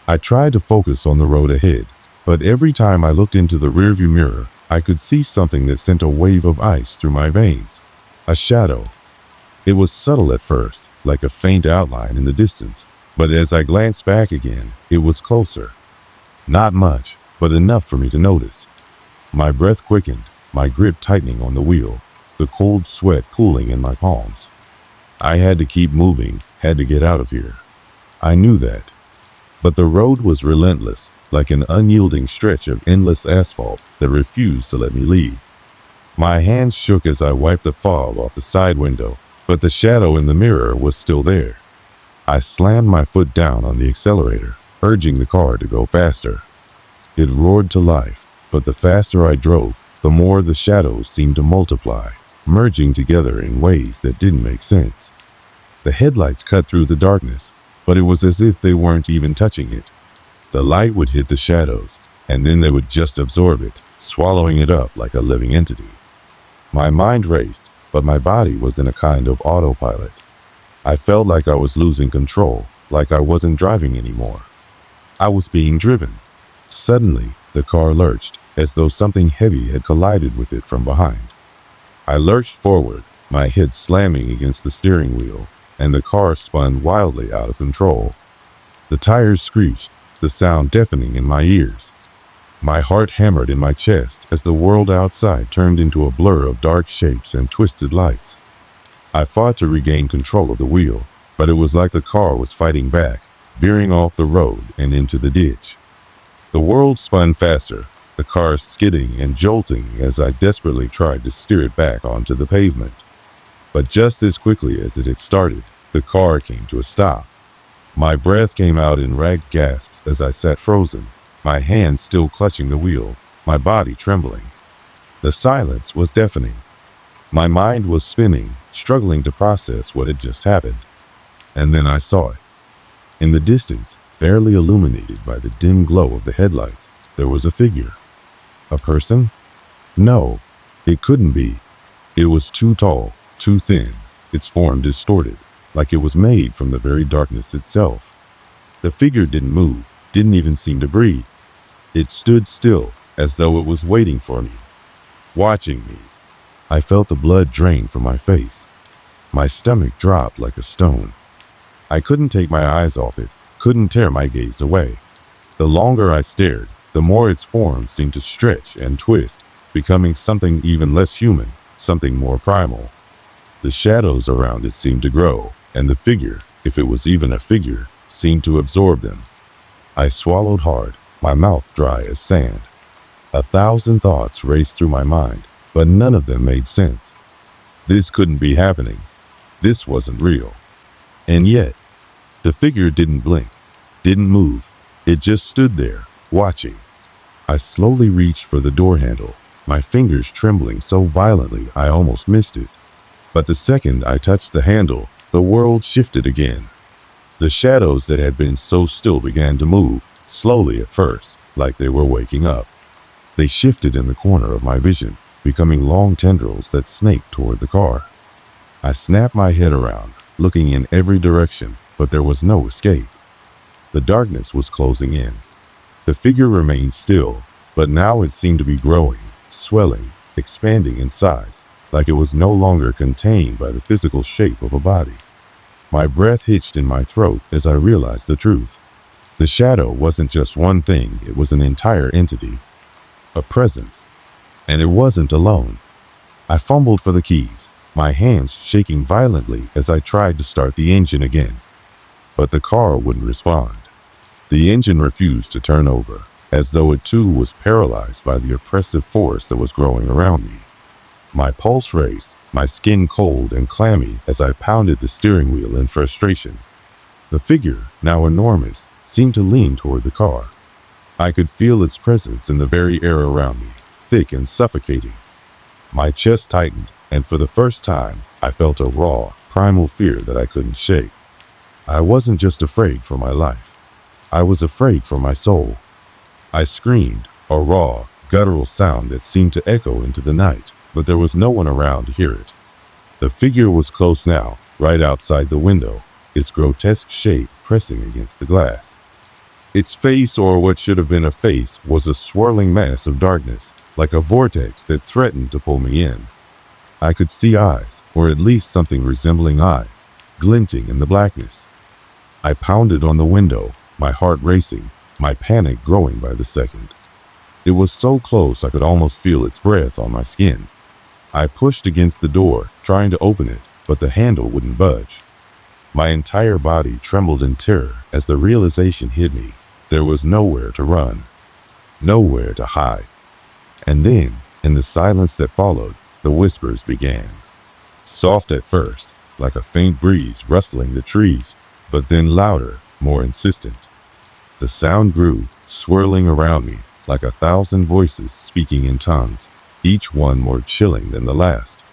I tried to focus on the road ahead, but every time I looked into the rearview mirror, I could see something that sent a wave of ice through my veins. A shadow. It was subtle at first, like a faint outline in the distance, but as I glanced back again, it was closer. Not much, but enough for me to notice. My breath quickened, my grip tightening on the wheel, the cold sweat pooling in my palms. I had to keep moving, had to get out of here. I knew that. But the road was relentless, like an unyielding stretch of endless asphalt that refused to let me leave. My hands shook as I wiped the fog off the side window, but the shadow in the mirror was still there. I slammed my foot down on the accelerator, urging the car to go faster. It roared to life, but the faster I drove, the more the shadows seemed to multiply, merging together in ways that didn't make sense. The headlights cut through the darkness, but it was as if they weren't even touching it. The light would hit the shadows, and then they would just absorb it, swallowing it up like a living entity. My mind raced, but my body was in a kind of autopilot. I felt like I was losing control, like I wasn't driving anymore, I was being driven. Suddenly, the car lurched, as though something heavy had collided with it from behind. I lurched forward, my head slamming against the steering wheel, and the car spun wildly out of control. The tires screeched, the sound deafening in my ears. My heart hammered in my chest as the world outside turned into a blur of dark shapes and twisted lights. I fought to regain control of the wheel, but it was like the car was fighting back, veering off the road and into the ditch. The world spun faster, the car skidding and jolting as I desperately tried to steer it back onto the pavement. But just as quickly as it had started, the car came to a stop. My breath came out in ragged gasps as I sat frozen, my hands still clutching the wheel, my body trembling. The silence was deafening. My mind was spinning, struggling to process what had just happened. And then I saw it. In the distance, barely illuminated by the dim glow of the headlights, there was a figure. A person? No, it couldn't be. It was too tall, too thin, its form distorted, like it was made from the very darkness itself. The figure didn't move, didn't even seem to breathe. It stood still, as though it was waiting for me, watching me. I felt the blood drain from my face. My stomach dropped like a stone. I couldn't take my eyes off it, couldn't tear my gaze away. The longer I stared, the more its form seemed to stretch and twist, becoming something even less human, something more primal. The shadows around it seemed to grow, and the figure, if it was even a figure, seemed to absorb them. I swallowed hard, my mouth dry as sand. 1,000 thoughts raced through my mind, but none of them made sense. This couldn't be happening. This wasn't real. And yet, the figure didn't blink, didn't move. It just stood there, watching. I slowly reached for the door handle, my fingers trembling so violently I almost missed it. But the second I touched the handle, the world shifted again. The shadows that had been so still began to move, slowly at first, like they were waking up. They shifted in the corner of my vision, becoming long tendrils that snaked toward the car. I snapped my head around, looking in every direction, but there was no escape. The darkness was closing in. The figure remained still, but now it seemed to be growing, swelling, expanding in size, like it was no longer contained by the physical shape of a body. My breath hitched in my throat as I realized the truth. The shadow wasn't just one thing, it was an entire entity, a presence. And it wasn't alone. I fumbled for the keys, my hands shaking violently as I tried to start the engine again. But the car wouldn't respond. The engine refused to turn over, as though it too was paralyzed by the oppressive force that was growing around me. My pulse raced, my skin cold and clammy as I pounded the steering wheel in frustration. The figure, now enormous, seemed to lean toward the car. I could feel its presence in the very air around me, thick and suffocating. My chest tightened, and for the first time, I felt a raw, primal fear that I couldn't shake. I wasn't just afraid for my life. I was afraid for my soul. I screamed, a raw, guttural sound that seemed to echo into the night, but there was no one around to hear it. The figure was close now, right outside the window, its grotesque shape pressing against the glass. Its face, or what should have been a face, was a swirling mass of darkness, like a vortex that threatened to pull me in. I could see eyes, or at least something resembling eyes, glinting in the blackness. I pounded on the window, my heart racing, my panic growing by the second. It was so close I could almost feel its breath on my skin. I pushed against the door, trying to open it, but the handle wouldn't budge. My entire body trembled in terror as the realization hit me. There was nowhere to run, nowhere to hide. And then, in the silence that followed, the whispers began. Soft at first, like a faint breeze rustling the trees, but then louder, more insistent. The sound grew, swirling around me, like 1,000 voices speaking in tongues, each one more chilling than the last.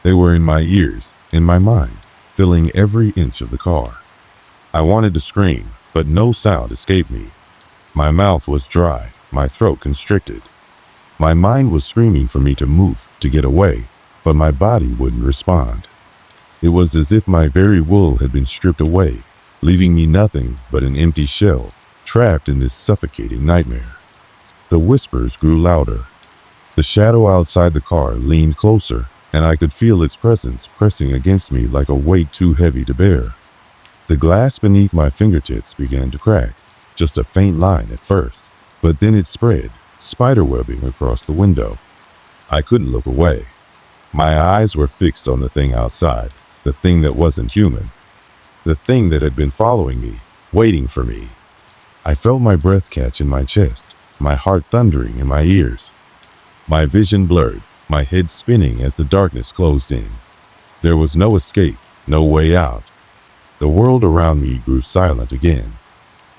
They were in my ears, in my mind, filling every inch of the car. I wanted to scream, but no sound escaped me. My mouth was dry, my throat constricted. My mind was screaming for me to move, to get away, but my body wouldn't respond. It was as if my very will had been stripped away, leaving me nothing but an empty shell, trapped in this suffocating nightmare. The whispers grew louder. The shadow outside the car leaned closer, and I could feel its presence pressing against me like a weight too heavy to bear. The glass beneath my fingertips began to crack, just a faint line at first, but then it spread, spiderwebbing across the window. I couldn't look away. My eyes were fixed on the thing outside, the thing that wasn't human, the thing that had been following me, waiting for me. I felt my breath catch in my chest, my heart thundering in my ears. My vision blurred, my head spinning as the darkness closed in. There was no escape, no way out. The world around me grew silent again.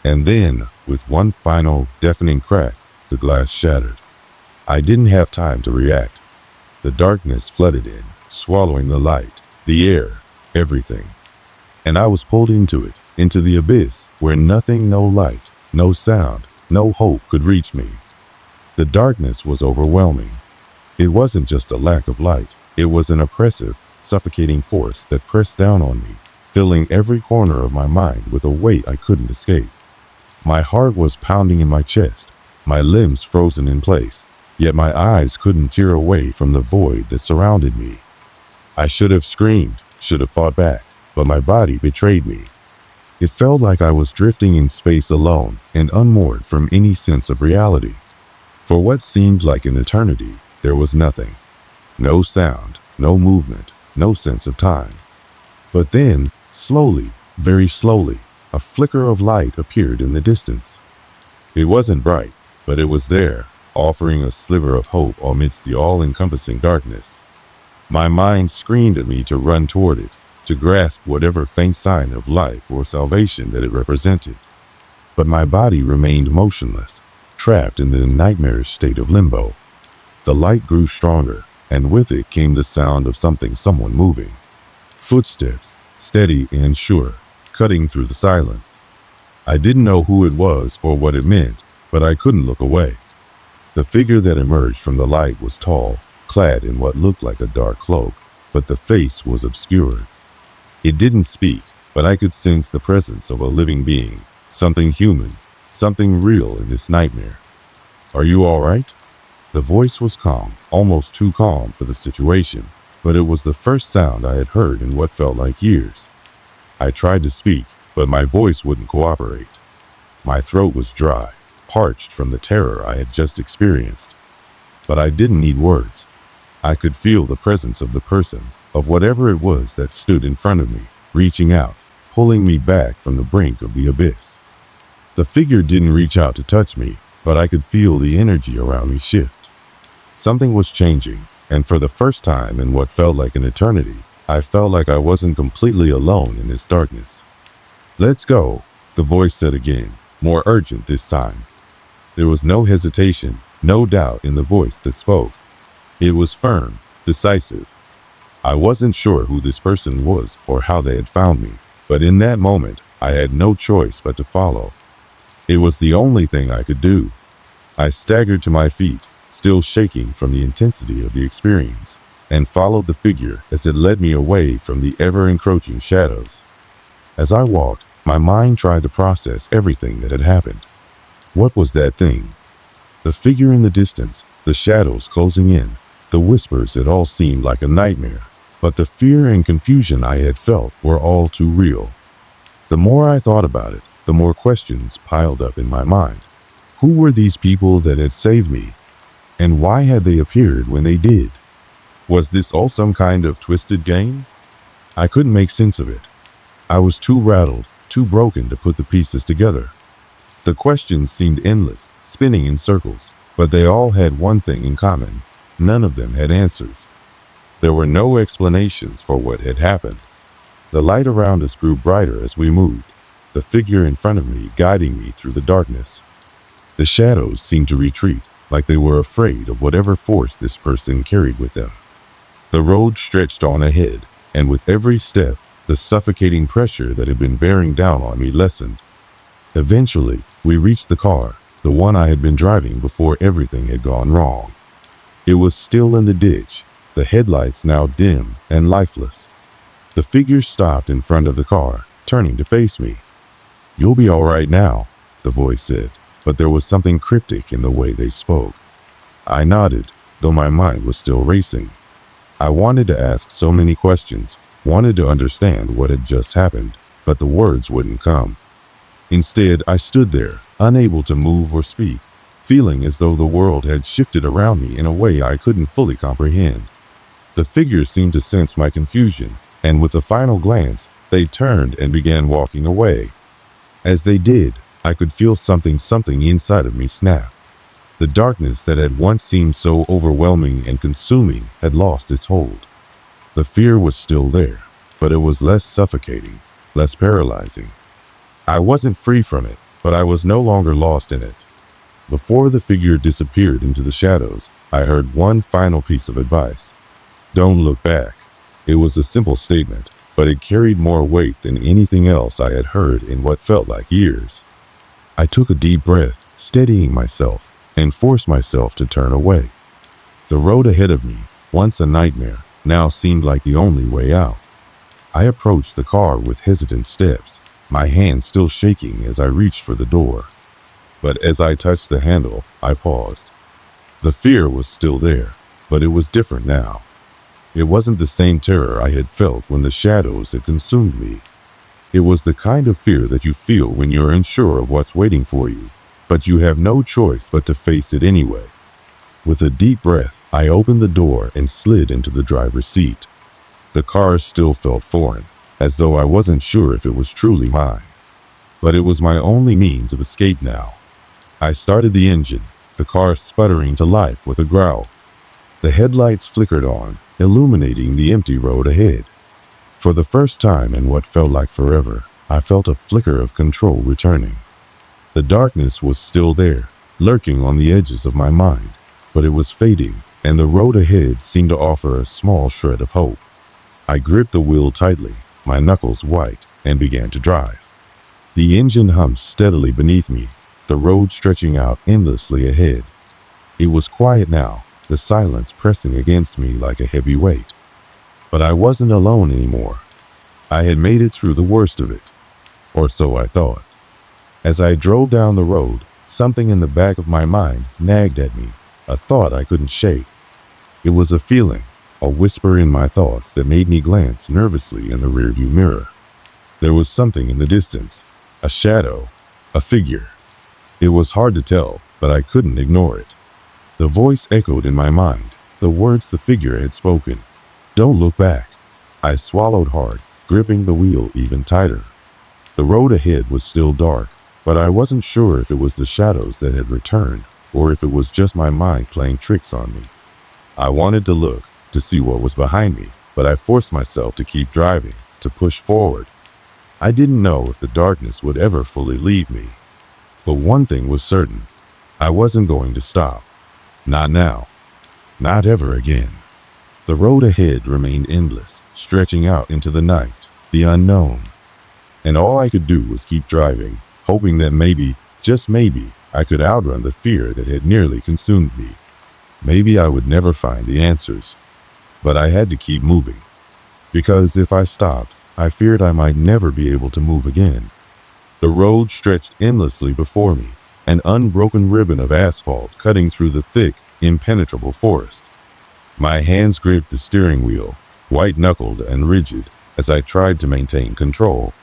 And then, with one final, deafening crack, the glass shattered. I didn't have time to react. The darkness flooded in, swallowing the light, the air, everything. And I was pulled into it, into the abyss, where nothing, no light, no sound, no hope could reach me. The darkness was overwhelming. It wasn't just a lack of light. It was an oppressive, suffocating force that pressed down on me, filling every corner of my mind with a weight I couldn't escape. My heart was pounding in my chest, my limbs frozen in place, yet my eyes couldn't tear away from the void that surrounded me. I should have screamed, should have fought back, but my body betrayed me. It felt like I was drifting in space alone and unmoored from any sense of reality. For what seemed like an eternity, there was nothing. No sound, no movement, no sense of time. But then, slowly, very slowly, a flicker of light appeared in the distance. It wasn't bright, but it was there, offering a sliver of hope amidst the all-encompassing darkness. My mind screamed at me to run toward it, to grasp whatever faint sign of life or salvation that it represented. But my body remained motionless, trapped in the nightmarish state of limbo. The light grew stronger, and with it came the sound of someone moving. Footsteps, steady and sure, cutting through the silence. I didn't know who it was or what it meant, but I couldn't look away. The figure that emerged from the light was tall, clad in what looked like a dark cloak, but the face was obscured. It didn't speak, but I could sense the presence of a living being, something human, something real in this nightmare. "Are you all right?" The voice was calm, almost too calm for the situation, but it was the first sound I had heard in what felt like years. I tried to speak, but my voice wouldn't cooperate. My throat was dry, parched from the terror I had just experienced. But I didn't need words. I could feel the presence of the person, of whatever it was that stood in front of me, reaching out, pulling me back from the brink of the abyss. The figure didn't reach out to touch me, but I could feel the energy around me shift. Something was changing, and for the first time in what felt like an eternity, I felt like I wasn't completely alone in this darkness. "Let's go," the voice said again, more urgent this time. There was no hesitation, no doubt in the voice that spoke. It was firm, decisive. I wasn't sure who this person was or how they had found me, but in that moment, I had no choice but to follow. It was the only thing I could do. I staggered to my feet, still shaking from the intensity of the experience, and followed the figure as it led me away from the ever-encroaching shadows. As I walked, my mind tried to process everything that had happened. What was that thing? The figure in the distance, the shadows closing in, the whispers that all seemed like a nightmare, but the fear and confusion I had felt were all too real. The more I thought about it, the more questions piled up in my mind. Who were these people that had saved me? And why had they appeared when they did? Was this all some kind of twisted game? I couldn't make sense of it. I was too rattled, too broken to put the pieces together. The questions seemed endless, spinning in circles, but they all had one thing in common. None of them had answers. There were no explanations for what had happened. The light around us grew brighter as we moved, the figure in front of me guiding me through the darkness. The shadows seemed to retreat, like they were afraid of whatever force this person carried with them. The road stretched on ahead, and with every step, the suffocating pressure that had been bearing down on me lessened. Eventually, we reached the car, the one I had been driving before everything had gone wrong. It was still in the ditch, the headlights now dim and lifeless. The figure stopped in front of the car, turning to face me. "You'll be all right now," the voice said, but there was something cryptic in the way they spoke. I nodded, though my mind was still racing. I wanted to ask so many questions, wanted to understand what had just happened, but the words wouldn't come. Instead, I stood there, unable to move or speak, feeling as though the world had shifted around me in a way I couldn't fully comprehend. The figures seemed to sense my confusion, and with a final glance, they turned and began walking away. As they did, I could feel something inside of me snap. The darkness that had once seemed so overwhelming and consuming had lost its hold. The fear was still there, but it was less suffocating, less paralyzing. I wasn't free from it, but I was no longer lost in it. Before the figure disappeared into the shadows, I heard one final piece of advice. Don't look back. It was a simple statement, but it carried more weight than anything else I had heard in what felt like years. I took a deep breath, steadying myself, and forced myself to turn away. The road ahead of me, once a nightmare, now seemed like the only way out. I approached the car with hesitant steps, my hand still shaking as I reached for the door. But as I touched the handle, I paused. The fear was still there, but it was different now. It wasn't the same terror I had felt when the shadows had consumed me. It was the kind of fear that you feel when you're unsure of what's waiting for you, but you have no choice but to face it anyway. With a deep breath, I opened the door and slid into the driver's seat. The car still felt foreign, as though I wasn't sure if it was truly mine. But it was my only means of escape now. I started the engine, the car sputtering to life with a growl. The headlights flickered on, illuminating the empty road ahead. For the first time in what felt like forever, I felt a flicker of control returning. The darkness was still there, lurking on the edges of my mind, but it was fading, and the road ahead seemed to offer a small shred of hope. I gripped the wheel tightly, my knuckles white, and began to drive. The engine hummed steadily beneath me, the road stretching out endlessly ahead. It was quiet now, the silence pressing against me like a heavy weight. But I wasn't alone anymore. I had made it through the worst of it, or so I thought. As I drove down the road, something in the back of my mind nagged at me, a thought I couldn't shake. It was a feeling, a whisper in my thoughts that made me glance nervously in the rearview mirror. There was something in the distance, a shadow, a figure. It was hard to tell, but I couldn't ignore it. The voice echoed in my mind, the words the figure had spoken. Don't look back. I swallowed hard, gripping the wheel even tighter. The road ahead was still dark, but I wasn't sure if it was the shadows that had returned, or if it was just my mind playing tricks on me. I wanted to look, to see what was behind me, but I forced myself to keep driving, to push forward. I didn't know if the darkness would ever fully leave me. But one thing was certain. I wasn't going to stop. Not now. Not ever again. The road ahead remained endless, stretching out into the night, the unknown. And all I could do was keep driving, hoping that maybe, just maybe, I could outrun the fear that had nearly consumed me. Maybe I would never find the answers. But I had to keep moving. Because if I stopped, I feared I might never be able to move again. The road stretched endlessly before me, an unbroken ribbon of asphalt cutting through the thick, impenetrable forest. My hands gripped the steering wheel, white-knuckled and rigid, as I tried to maintain control.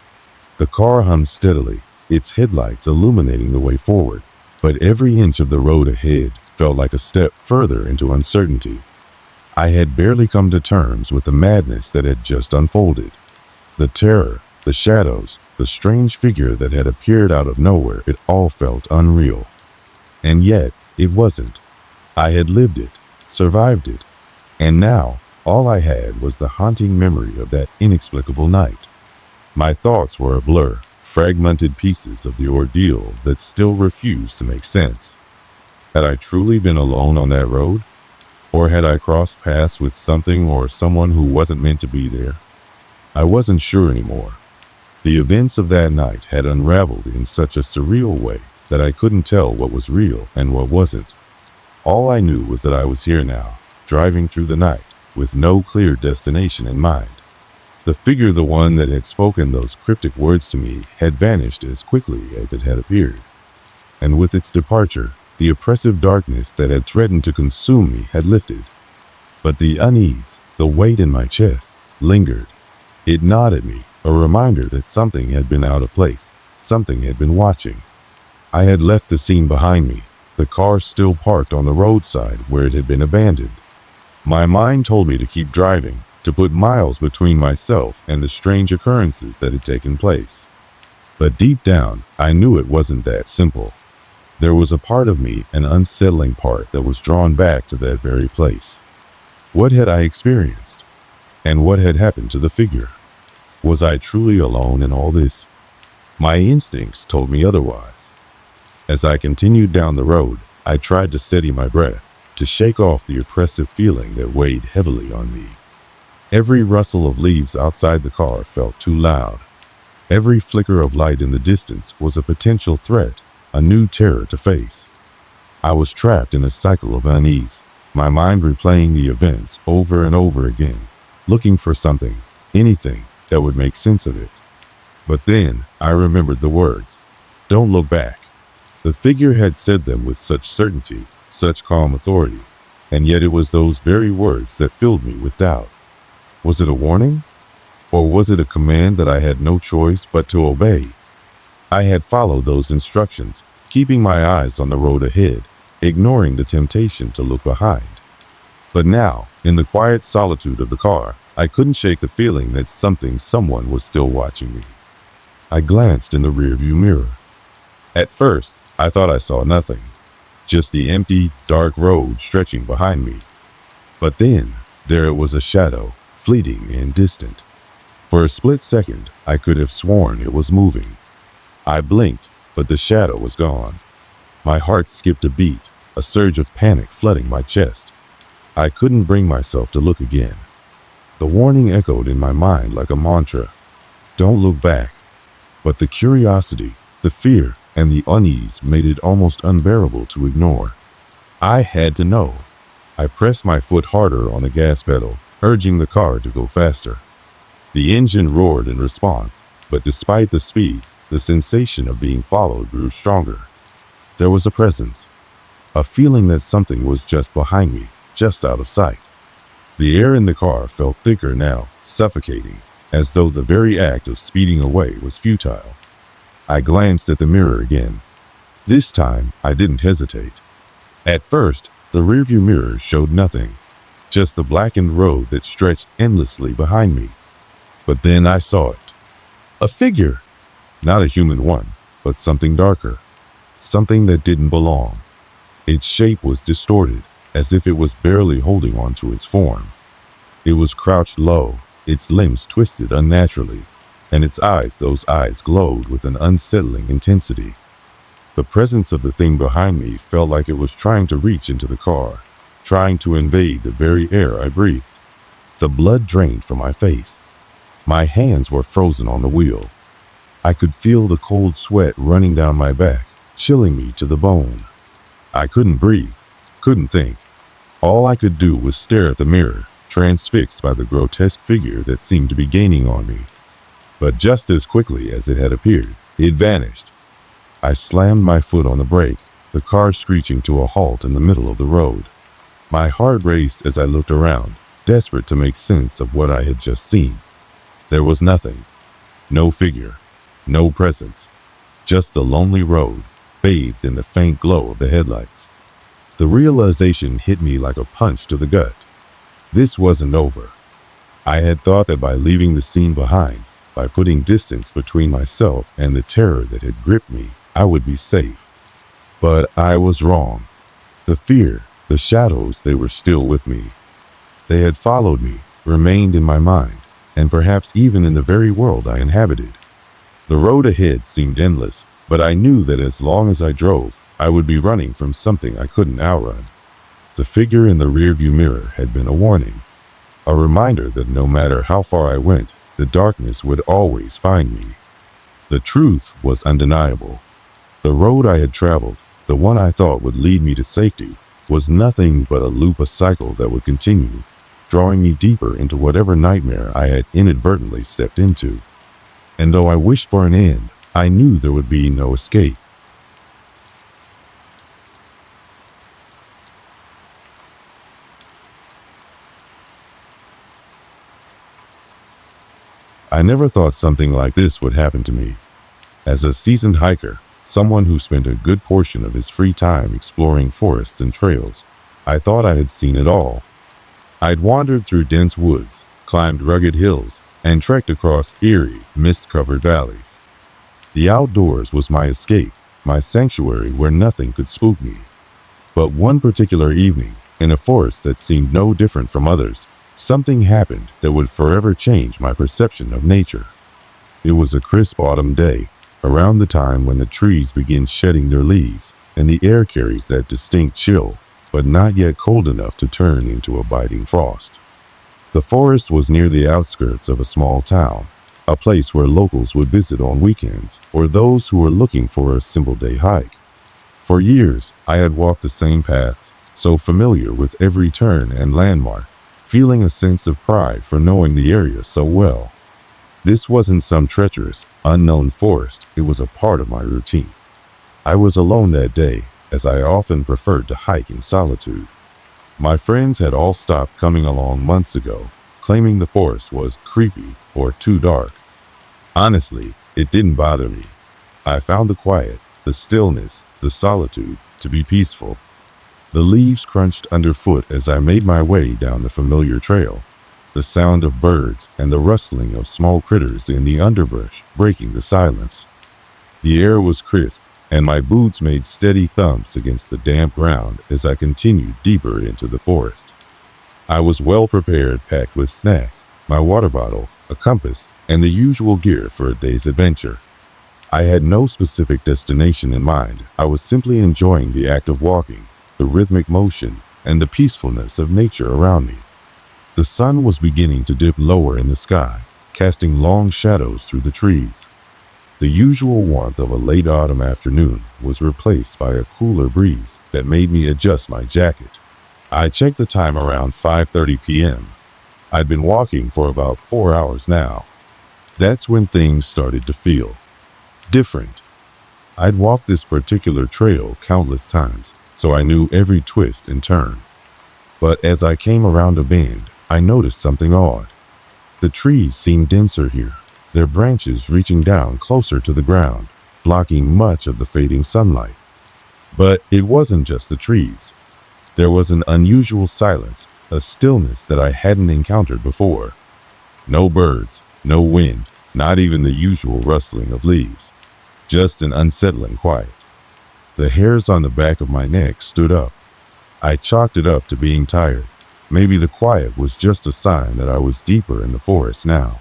The car hummed steadily, its headlights illuminating the way forward, but every inch of the road ahead felt like a step further into uncertainty. I had barely come to terms with the madness that had just unfolded. The terror, the shadows, the strange figure that had appeared out of nowhere, it all felt unreal. And yet, it wasn't. I had lived it, survived it, and now, all I had was the haunting memory of that inexplicable night. My thoughts were a blur, fragmented pieces of the ordeal that still refused to make sense. Had I truly been alone on that road? Or had I crossed paths with something or someone who wasn't meant to be there? I wasn't sure anymore. The events of that night had unraveled in such a surreal way that I couldn't tell what was real and what wasn't. All I knew was that I was here now, driving through the night, with no clear destination in mind. The figure, the one that had spoken those cryptic words to me, had vanished as quickly as it had appeared. and with its departure, the oppressive darkness that had threatened to consume me had lifted. But the unease, the weight in my chest, lingered. It gnawed at me, a reminder that something had been out of place, something had been watching. I had left the scene behind me, the car still parked on the roadside where it had been abandoned. My mind told me to keep driving, to put miles between myself and the strange occurrences that had taken place. But deep down, I knew it wasn't that simple. There was a part of me, an unsettling part, that was drawn back to that very place. What had I experienced? And what had happened to the figure? Was I truly alone in all this? My instincts told me otherwise. As I continued down the road, I tried to steady my breath, to shake off the oppressive feeling that weighed heavily on me. Every rustle of leaves outside the car felt too loud. Every flicker of light in the distance was a potential threat, a new terror to face. I was trapped in a cycle of unease, my mind replaying the events over and over again, looking for something, anything, that would make sense of it. But then I remembered the words, "Don't look back." The figure had said them with such certainty, such calm authority, and yet it was those very words that filled me with doubt. Was it a warning? Or was it a command that I had no choice but to obey? I had followed those instructions, keeping my eyes on the road ahead, ignoring the temptation to look behind. But now, in the quiet solitude of the car, I couldn't shake the feeling that someone was still watching me. I glanced in the rearview mirror. At first, I thought I saw nothing, just the empty, dark road stretching behind me. But then, there it was, a shadow, fleeting and distant. For a split second, I could have sworn it was moving. I blinked, but the shadow was gone. My heart skipped a beat, a surge of panic flooding my chest. I couldn't bring myself to look again. The warning echoed in my mind like a mantra. Don't look back. But the curiosity, the fear, and the unease made it almost unbearable to ignore. I had to know. I pressed my foot harder on the gas pedal, urging the car to go faster. The engine roared in response, but despite the speed, the sensation of being followed grew stronger. There was a presence, a feeling that something was just behind me, just out of sight. The air in the car felt thicker now, suffocating, as though the very act of speeding away was futile. I glanced at the mirror again. This time, I didn't hesitate. At first, the rearview mirror showed nothing, just the blackened road that stretched endlessly behind me. But then I saw it. A figure. Not a human one, but something darker. Something that didn't belong. Its shape was distorted, as if it was barely holding on to its form. It was crouched low, its limbs twisted unnaturally, and its eyes, those eyes, glowed with an unsettling intensity. The presence of the thing behind me felt like it was trying to reach into the car, trying to invade the very air I breathed. The blood drained from my face. My hands were frozen on the wheel. I could feel the cold sweat running down my back, chilling me to the bone. I couldn't breathe, couldn't think. All I could do was stare at the mirror, transfixed by the grotesque figure that seemed to be gaining on me. But just as quickly as it had appeared, it vanished. I slammed my foot on the brake, the car screeching to a halt in the middle of the road. My heart raced as I looked around, desperate to make sense of what I had just seen. There was nothing. No figure. No presence. Just the lonely road, bathed in the faint glow of the headlights. The realization hit me like a punch to the gut. This wasn't over. I had thought that by leaving the scene behind, by putting distance between myself and the terror that had gripped me, I would be safe. But I was wrong. The fear, the shadows, they were still with me. They had followed me, remained in my mind, and perhaps even in the very world I inhabited. The road ahead seemed endless, but I knew that as long as I drove, I would be running from something I couldn't outrun. The figure in the rearview mirror had been a warning, a reminder that no matter how far I went, the darkness would always find me. The truth was undeniable. The road I had traveled, the one I thought would lead me to safety, was nothing but a loop, a cycle that would continue, drawing me deeper into whatever nightmare I had inadvertently stepped into. And though I wished for an end, I knew there would be no escape. I never thought something like this would happen to me. As a seasoned hiker, someone who spent a good portion of his free time exploring forests and trails, I thought I had seen it all. I'd wandered through dense woods, climbed rugged hills, and trekked across eerie, mist-covered valleys. The outdoors was my escape, my sanctuary where nothing could spook me. But one particular evening, in a forest that seemed no different from others, something happened that would forever change my perception of nature. It was a crisp autumn day, around the time when the trees begin shedding their leaves, and the air carries that distinct chill, but not yet cold enough to turn into a biting frost. The forest was near the outskirts of a small town, a place where locals would visit on weekends, or those who were looking for a simple day hike. For years, I had walked the same paths, so familiar with every turn and landmark, feeling a sense of pride for knowing the area so well. This wasn't some treacherous, unknown forest, it was a part of my routine. I was alone that day, as I often preferred to hike in solitude. My friends had all stopped coming along months ago, claiming the forest was creepy or too dark. Honestly, it didn't bother me. I found the quiet, the stillness, the solitude to be peaceful. The leaves crunched underfoot as I made my way down the familiar trail, the sound of birds and the rustling of small critters in the underbrush breaking the silence. The air was crisp, and my boots made steady thumps against the damp ground as I continued deeper into the forest. I was well prepared, packed with snacks, my water bottle, a compass, and the usual gear for a day's adventure. I had no specific destination in mind. I was simply enjoying the act of walking, the rhythmic motion, and the peacefulness of nature around me. The sun was beginning to dip lower in the sky, casting long shadows through the trees. The usual warmth of a late autumn afternoon was replaced by a cooler breeze that made me adjust my jacket. I checked the time around 5:30 p.m. I'd been walking for about 4 hours now. That's when things started to feel different. I'd walked this particular trail countless times, so I knew every twist and turn. But as I came around a bend, I noticed something odd. The trees seemed denser here, their branches reaching down closer to the ground, blocking much of the fading sunlight. But it wasn't just the trees. There was an unusual silence, a stillness that I hadn't encountered before. No birds, no wind, not even the usual rustling of leaves. Just an unsettling quiet. The hairs on the back of my neck stood up. I chalked it up to being tired. Maybe the quiet was just a sign that I was deeper in the forest now.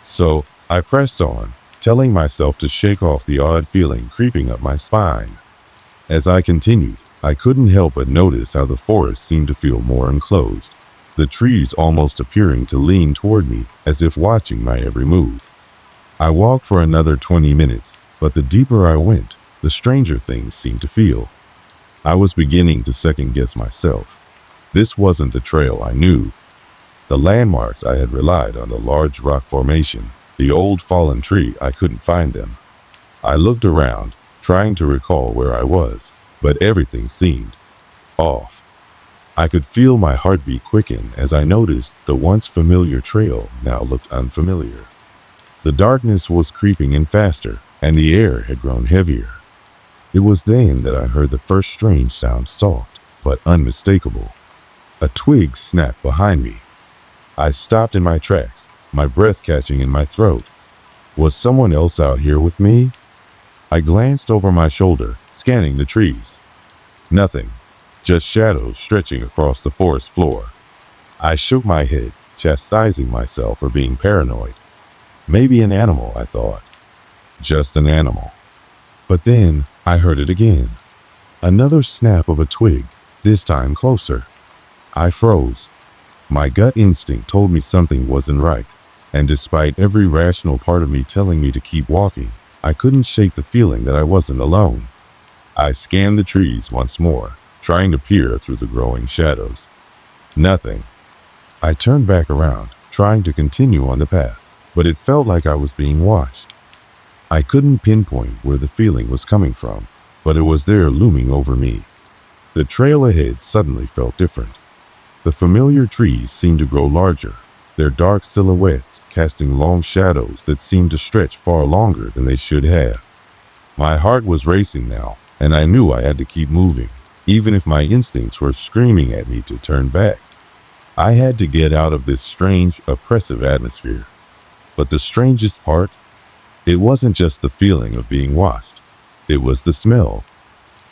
So I pressed on, telling myself to shake off the odd feeling creeping up my spine. As I continued, I couldn't help but notice how the forest seemed to feel more enclosed, the trees almost appearing to lean toward me as if watching my every move. I walked for another 20 minutes, but the deeper I went, the stranger things seemed to feel. I was beginning to second-guess myself. This wasn't the trail I knew. The landmarks I had relied on, the large rock formation, the old fallen tree, I couldn't find them. I looked around, trying to recall where I was, but everything seemed off. I could feel my heartbeat quicken as I noticed the once familiar trail now looked unfamiliar. The darkness was creeping in faster, and the air had grown heavier. It was then that I heard the first strange sound, soft but unmistakable. A twig snapped behind me. I stopped in my tracks, my breath catching in my throat. Was someone else out here with me? I glanced over my shoulder, scanning the trees. Nothing, just shadows stretching across the forest floor. I shook my head, chastising myself for being paranoid. Maybe an animal, I thought. Just an animal. But then I heard it again. Another snap of a twig, this time closer. I froze. My gut instinct told me something wasn't right, and despite every rational part of me telling me to keep walking, I couldn't shake the feeling that I wasn't alone. I scanned the trees once more, trying to peer through the growing shadows. Nothing. I turned back around, trying to continue on the path, but it felt like I was being watched. I couldn't pinpoint where the feeling was coming from, but it was there looming over me. The trail ahead suddenly felt different. The familiar trees seemed to grow larger, their dark silhouettes casting long shadows that seemed to stretch far longer than they should have. My heart was racing now, and I knew I had to keep moving, even if my instincts were screaming at me to turn back. I had to get out of this strange, oppressive atmosphere. But the strangest part, it wasn't just the feeling of being watched. It was the smell.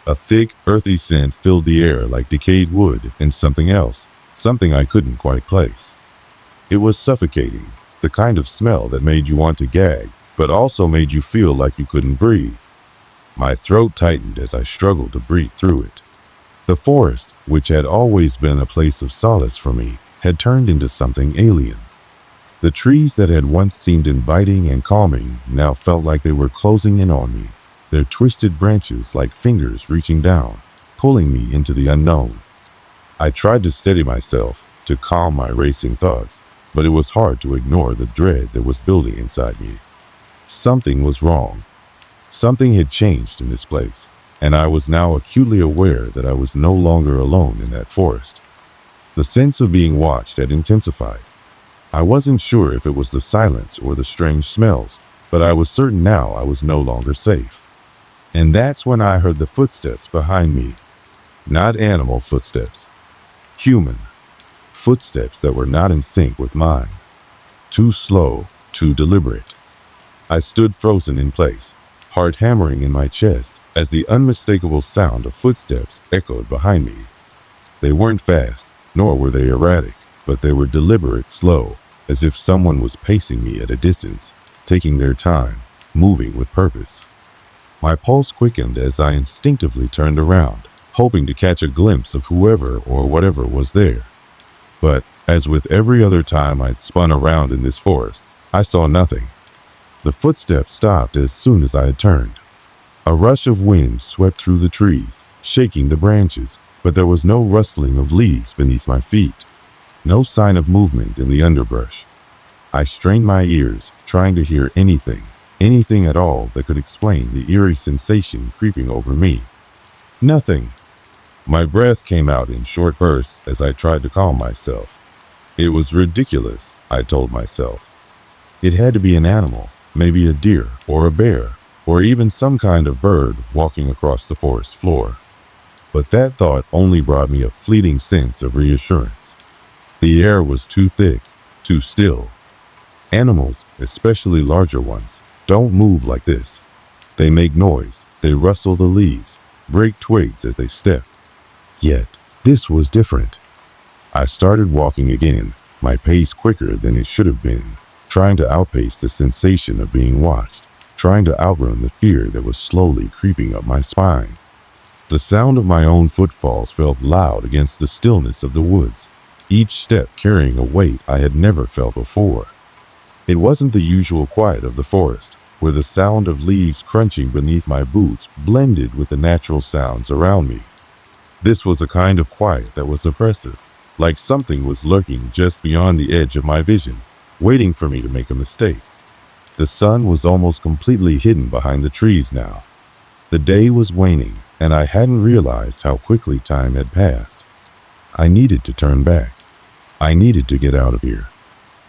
A thick, earthy scent filled the air like decayed wood and something else, something I couldn't quite place. It was suffocating, the kind of smell that made you want to gag, but also made you feel like you couldn't breathe. My throat tightened as I struggled to breathe through it. The forest, which had always been a place of solace for me, had turned into something alien. The trees that had once seemed inviting and calming now felt like they were closing in on me, their twisted branches like fingers reaching down, pulling me into the unknown. I tried to steady myself, to calm my racing thoughts, but it was hard to ignore the dread that was building inside me. Something was wrong. Something had changed in this place, and I was now acutely aware that I was no longer alone in that forest. The sense of being watched had intensified. I wasn't sure if it was the silence or the strange smells, but I was certain now I was no longer safe. And that's when I heard the footsteps behind me. Not animal footsteps. Human. Footsteps that were not in sync with mine. Too slow, too deliberate. I stood frozen in place, heart hammering in my chest as the unmistakable sound of footsteps echoed behind me. They weren't fast, nor were they erratic, but they were deliberate, slow, as if someone was pacing me at a distance, taking their time, moving with purpose. My pulse quickened as I instinctively turned around, hoping to catch a glimpse of whoever or whatever was there. But, as with every other time I'd spun around in this forest, I saw nothing. The footsteps stopped as soon as I had turned. A rush of wind swept through the trees, shaking the branches, but there was no rustling of leaves beneath my feet. No sign of movement in the underbrush. I strained my ears, trying to hear anything at all that could explain the eerie sensation creeping over me. Nothing. My breath came out in short bursts as I tried to calm myself. It was ridiculous, I told myself. It had to be an animal, maybe a deer or a bear, or even some kind of bird walking across the forest floor. But that thought only brought me a fleeting sense of reassurance. The air was too thick, too still. Animals, especially larger ones, don't move like this. They make noise, they rustle the leaves, break twigs as they step. Yet, this was different. I started walking again, my pace quicker than it should have been, trying to outpace the sensation of being watched, trying to outrun the fear that was slowly creeping up my spine. The sound of my own footfalls felt loud against the stillness of the woods, each step carrying a weight I had never felt before. It wasn't the usual quiet of the forest, where the sound of leaves crunching beneath my boots blended with the natural sounds around me. This was a kind of quiet that was oppressive, like something was lurking just beyond the edge of my vision, waiting for me to make a mistake. The sun was almost completely hidden behind the trees now. The day was waning, and I hadn't realized how quickly time had passed. I needed to turn back. I needed to get out of here.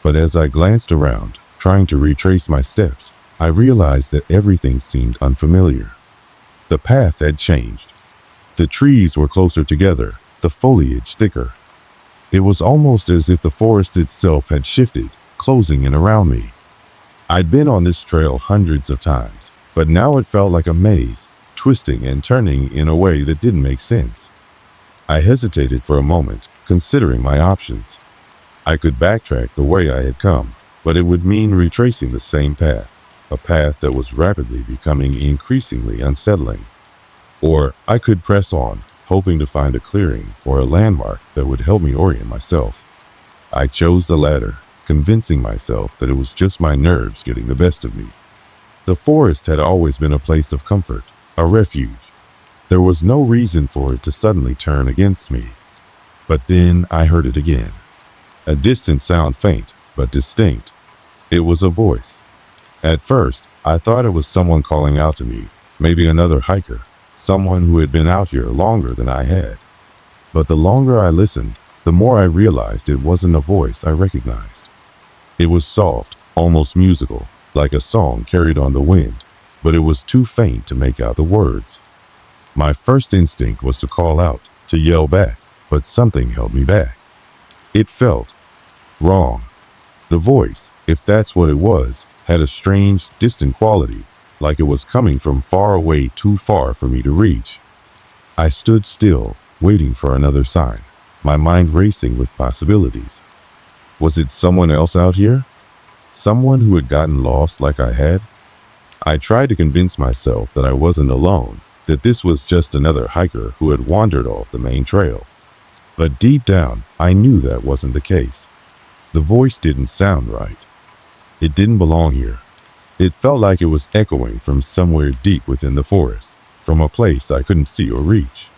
But as I glanced around, trying to retrace my steps, I realized that everything seemed unfamiliar. The path had changed. The trees were closer together, the foliage thicker. It was almost as if the forest itself had shifted, closing in around me. I'd been on this trail hundreds of times, but now it felt like a maze, twisting and turning in a way that didn't make sense. I hesitated for a moment, considering my options. I could backtrack the way I had come, but it would mean retracing the same path, a path that was rapidly becoming increasingly unsettling. Or I could press on, hoping to find a clearing or a landmark that would help me orient myself. I chose the latter, convincing myself that it was just my nerves getting the best of me. The forest had always been a place of comfort, a refuge. There was no reason for it to suddenly turn against me. But then I heard it again. A distant sound, faint but distinct. It was a voice. At first, I thought it was someone calling out to me, maybe another hiker, someone who had been out here longer than I had. But the longer I listened, the more I realized it wasn't a voice I recognized. It was soft, almost musical, like a song carried on the wind, but it was too faint to make out the words. My first instinct was to call out, to yell back, but something held me back. It felt wrong. The voice, if that's what it was, had a strange, distant quality, like it was coming from far away, too far for me to reach. I stood still, waiting for another sign, my mind racing with possibilities. Was it someone else out here? Someone who had gotten lost like I had? I tried to convince myself that I wasn't alone, that this was just another hiker who had wandered off the main trail. But deep down, I knew that wasn't the case. The voice didn't sound right. It didn't belong here. It felt like it was echoing from somewhere deep within the forest, from a place I couldn't see or reach.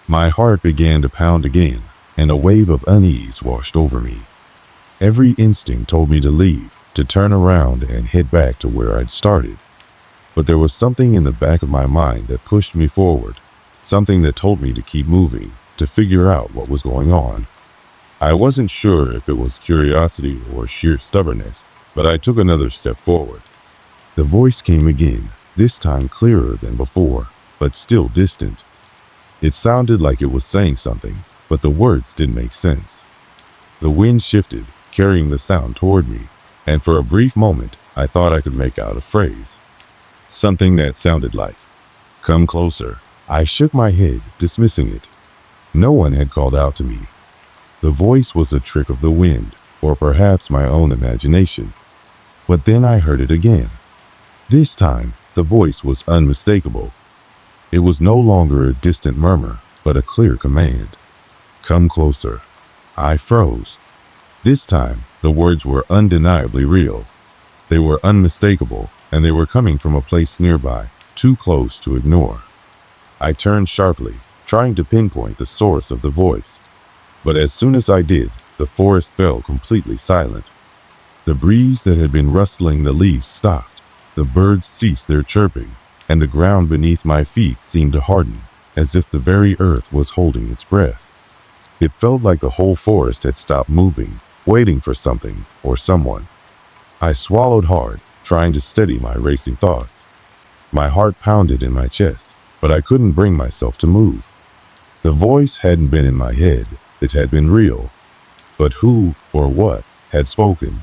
My heart began to pound again, and a wave of unease washed over me. Every instinct told me to leave, to turn around and head back to where I'd started. But there was something in the back of my mind that pushed me forward, something that told me to keep moving, to figure out what was going on. I wasn't sure if it was curiosity or sheer stubbornness, but I took another step forward. The voice came again, this time clearer than before, but still distant. It sounded like it was saying something, but the words didn't make sense. The wind shifted, carrying the sound toward me, and for a brief moment, I thought I could make out a phrase. Something that sounded like, "Come closer." I shook my head, dismissing it. No one had called out to me. The voice was a trick of the wind, or perhaps my own imagination. But then I heard it again. This time, the voice was unmistakable. It was no longer a distant murmur, but a clear command. "Come closer." I froze. This time, the words were undeniably real. They were unmistakable, and they were coming from a place nearby, too close to ignore. I turned sharply, trying to pinpoint the source of the voice. But as soon as I did, the forest fell completely silent. The breeze that had been rustling the leaves stopped. The birds ceased their chirping, and the ground beneath my feet seemed to harden, as if the very earth was holding its breath. It felt like the whole forest had stopped moving, waiting for something or someone. I swallowed hard, trying to steady my racing thoughts. My heart pounded in my chest, but I couldn't bring myself to move. The voice hadn't been in my head, it had been real. But who or what had spoken?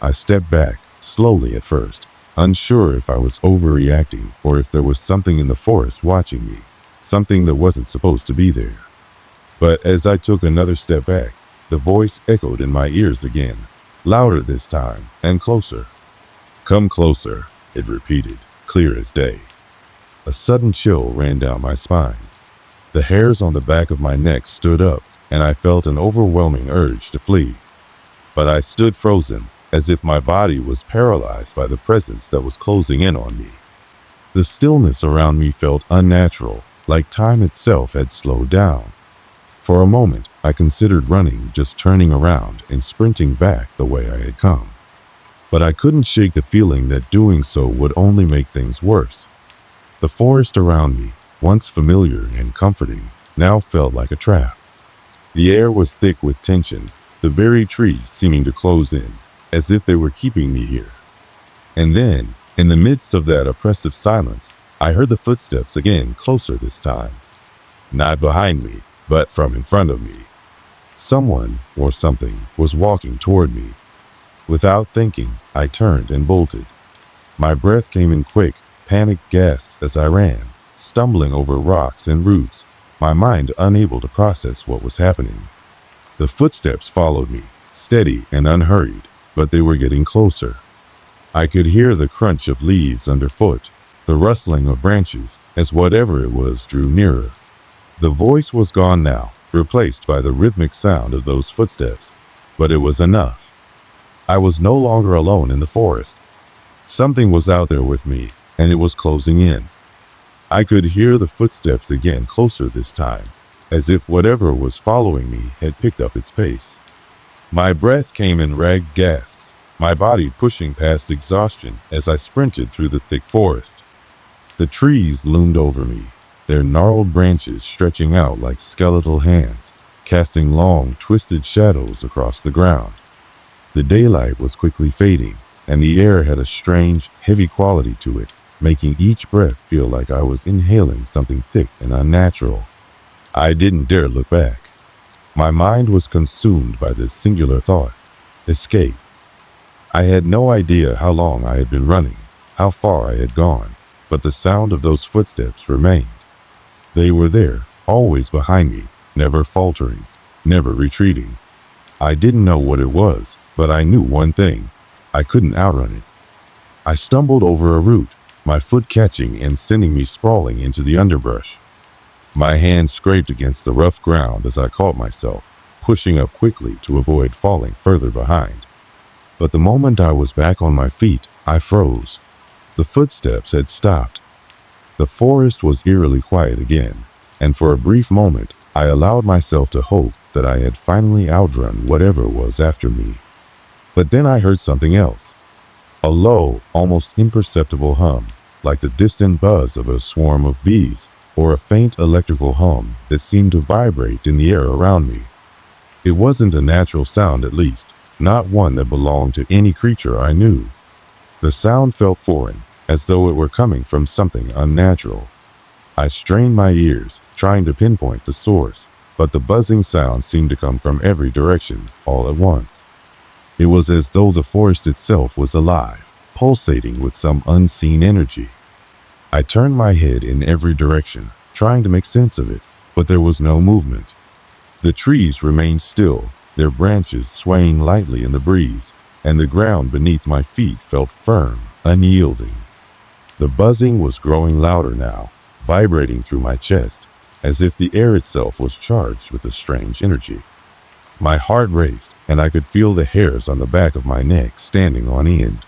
I stepped back, slowly at first, unsure if I was overreacting or if there was something in the forest watching me, something that wasn't supposed to be there. But as I took another step back, the voice echoed in my ears again, louder this time and closer. "Come closer," it repeated, clear as day. A sudden chill ran down my spine. The hairs on the back of my neck stood up, and I felt an overwhelming urge to flee. But I stood frozen, as if my body was paralyzed by the presence that was closing in on me. The stillness around me felt unnatural, like time itself had slowed down. For a moment, I considered running, just turning around and sprinting back the way I had come. But I couldn't shake the feeling that doing so would only make things worse. The forest around me, once familiar and comforting, now felt like a trap. The air was thick with tension, the very trees seeming to close in, as if they were keeping me here. And then, in the midst of that oppressive silence, I heard the footsteps again, closer this time. Not behind me, but from in front of me. Someone, or something, was walking toward me. Without thinking, I turned and bolted. My breath came in quick, panicked gasps as I ran, stumbling over rocks and roots, my mind unable to process what was happening. The footsteps followed me, steady and unhurried, but they were getting closer. I could hear the crunch of leaves underfoot, the rustling of branches, as whatever it was drew nearer. The voice was gone now, replaced by the rhythmic sound of those footsteps, but it was enough. I was no longer alone in the forest. Something was out there with me, and it was closing in. I could hear the footsteps again, closer this time, as if whatever was following me had picked up its pace. My breath came in ragged gasps, my body pushing past exhaustion as I sprinted through the thick forest. The trees loomed over me, their gnarled branches stretching out like skeletal hands, casting long, twisted shadows across the ground. The daylight was quickly fading, and the air had a strange, heavy quality to it, making each breath feel like I was inhaling something thick and unnatural. I didn't dare look back. My mind was consumed by this singular thought: escape. I had no idea how long I had been running, how far I had gone, but the sound of those footsteps remained. They were there, always behind me, never faltering, never retreating. I didn't know what it was, but I knew one thing: I couldn't outrun it. I stumbled over a root, my foot catching and sending me sprawling into the underbrush. My hand scraped against the rough ground as I caught myself, pushing up quickly to avoid falling further behind. But the moment I was back on my feet, I froze. The footsteps had stopped. The forest was eerily quiet again, and for a brief moment, I allowed myself to hope that I had finally outrun whatever was after me. But then I heard something else. A low, almost imperceptible hum, like the distant buzz of a swarm of bees, or a faint electrical hum that seemed to vibrate in the air around me. It wasn't a natural sound, at least, not one that belonged to any creature I knew. The sound felt foreign, as though it were coming from something unnatural. I strained my ears, trying to pinpoint the source, but the buzzing sound seemed to come from every direction, all at once. It was as though the forest itself was alive, pulsating with some unseen energy. I turned my head in every direction, trying to make sense of it, but there was no movement. The trees remained still, their branches swaying lightly in the breeze, and the ground beneath my feet felt firm, unyielding. The buzzing was growing louder now, vibrating through my chest, as if the air itself was charged with a strange energy. My heart raced, and I could feel the hairs on the back of my neck standing on end.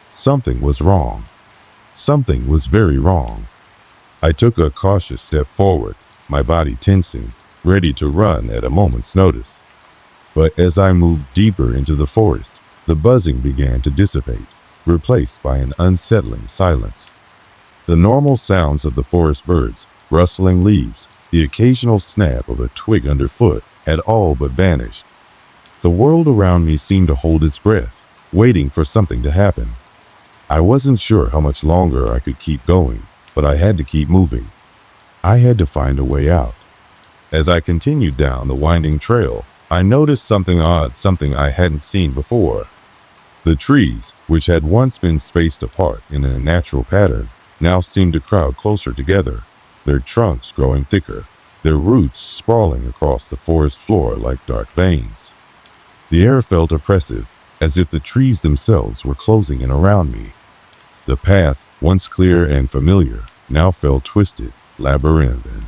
Something was wrong. Something was very wrong. I took a cautious step forward, my body tensing, ready to run at a moment's notice. But as I moved deeper into the forest, the buzzing began to dissipate, replaced by an unsettling silence. The normal sounds of the forest birds, rustling leaves, the occasional snap of a twig underfoot, had all but vanished. The world around me seemed to hold its breath, waiting for something to happen. I wasn't sure how much longer I could keep going, but I had to keep moving. I had to find a way out. As I continued down the winding trail, I noticed something odd, something I hadn't seen before. The trees, which had once been spaced apart in a natural pattern, now seemed to crowd closer together, their trunks growing thicker, their roots sprawling across the forest floor like dark veins. The air felt oppressive, as if the trees themselves were closing in around me. The path, once clear and familiar, now felt twisted, labyrinthine.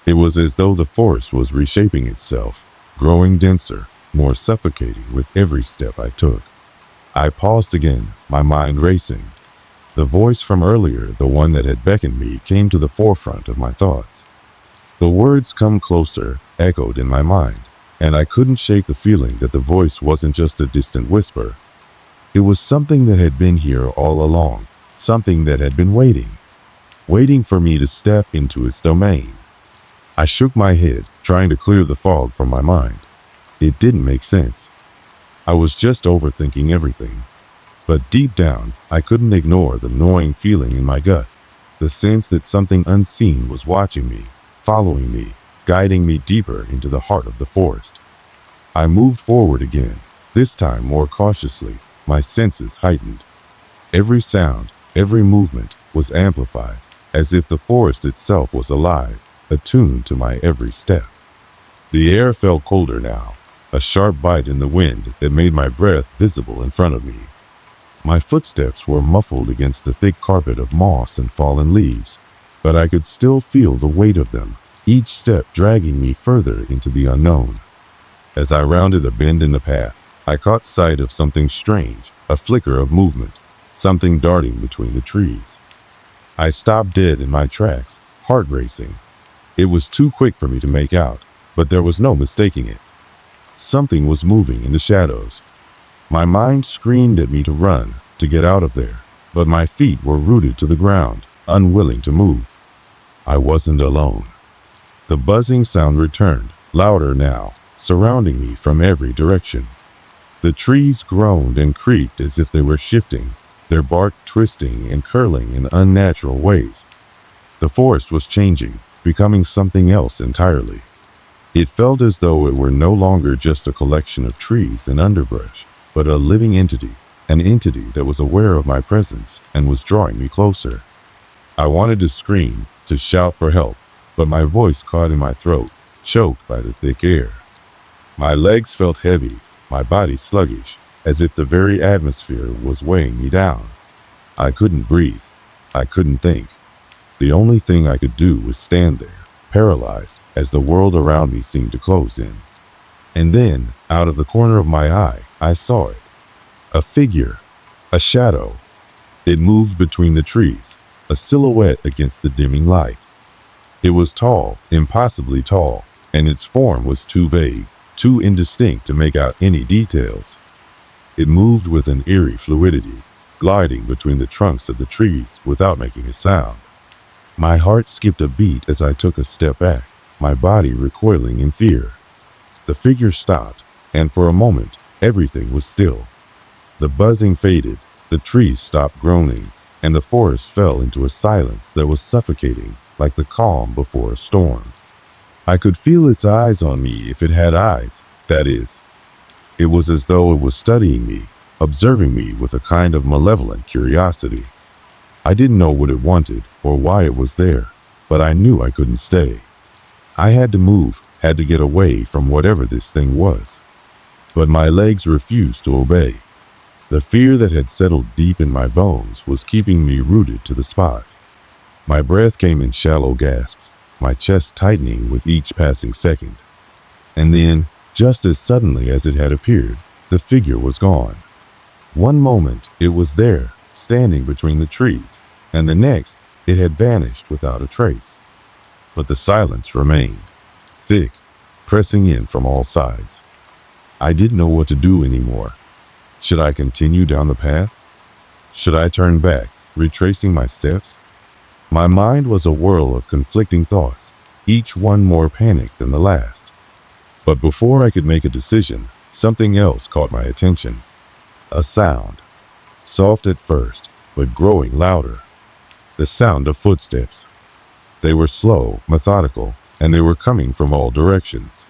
It was as though the forest was reshaping itself, growing denser, more suffocating with every step I took. I paused again, my mind racing. The voice from earlier, the one that had beckoned me, came to the forefront of my thoughts. The words "come closer" echoed in my mind, and I couldn't shake the feeling that the voice wasn't just a distant whisper. It was something that had been here all along, something that had been waiting for me to step into its domain. I shook my head, trying to clear the fog from my mind. It didn't make sense. I was just overthinking everything. But deep down, I couldn't ignore the gnawing feeling in my gut, the sense that something unseen was watching me, following me, guiding me deeper into the heart of the forest. I moved forward again, this time more cautiously, my senses heightened. Every sound, every movement was amplified, as if the forest itself was alive, attuned to my every step. The air felt colder now, a sharp bite in the wind that made my breath visible in front of me. My footsteps were muffled against the thick carpet of moss and fallen leaves, but I could still feel the weight of them, each step dragging me further into the unknown. As I rounded a bend in the path, I caught sight of something strange, a flicker of movement, something darting between the trees. I stopped dead in my tracks, heart racing. It was too quick for me to make out, but there was no mistaking it. Something was moving in the shadows. My mind screamed at me to run, to get out of there, but my feet were rooted to the ground, unwilling to move. I wasn't alone. The buzzing sound returned, louder now, surrounding me from every direction. The trees groaned and creaked as if they were shifting, their bark twisting and curling in unnatural ways. The forest was changing, becoming something else entirely. It felt as though it were no longer just a collection of trees and underbrush, but a living entity, an entity that was aware of my presence and was drawing me closer. I wanted to scream, to shout for help, but my voice caught in my throat, choked by the thick air. My legs felt heavy, my body sluggish, as if the very atmosphere was weighing me down. I couldn't breathe. I couldn't think. The only thing I could do was stand there, paralyzed, as the world around me seemed to close in. And then, out of the corner of my eye, I saw it. A figure. A shadow. It moved between the trees, a silhouette against the dimming light. It was tall, impossibly tall, and its form was too vague, too indistinct to make out any details. It moved with an eerie fluidity, gliding between the trunks of the trees without making a sound. My heart skipped a beat as I took a step back, my body recoiling in fear. The figure stopped, and for a moment, everything was still. The buzzing faded, the trees stopped groaning, and the forest fell into a silence that was suffocating, like the calm before a storm. I could feel its eyes on me if it had eyes, that is. It was as though it was studying me, observing me with a kind of malevolent curiosity. I didn't know what it wanted or why it was there, but I knew I couldn't stay. I had to move, had to get away from whatever this thing was. But my legs refused to obey. The fear that had settled deep in my bones was keeping me rooted to the spot. My breath came in shallow gasps, my chest tightening with each passing second. And then, just as suddenly as it had appeared, the figure was gone. One moment, it was there, standing between the trees, and the next, it had vanished without a trace. But the silence remained, thick, pressing in from all sides. I didn't know what to do anymore. Should I continue down the path? Should I turn back, retracing my steps? My mind was a whirl of conflicting thoughts, each one more panicked than the last. But before I could make a decision, something else caught my attention. A sound. Soft at first, but growing louder. The sound of footsteps. They were slow, methodical, and they were coming from all directions.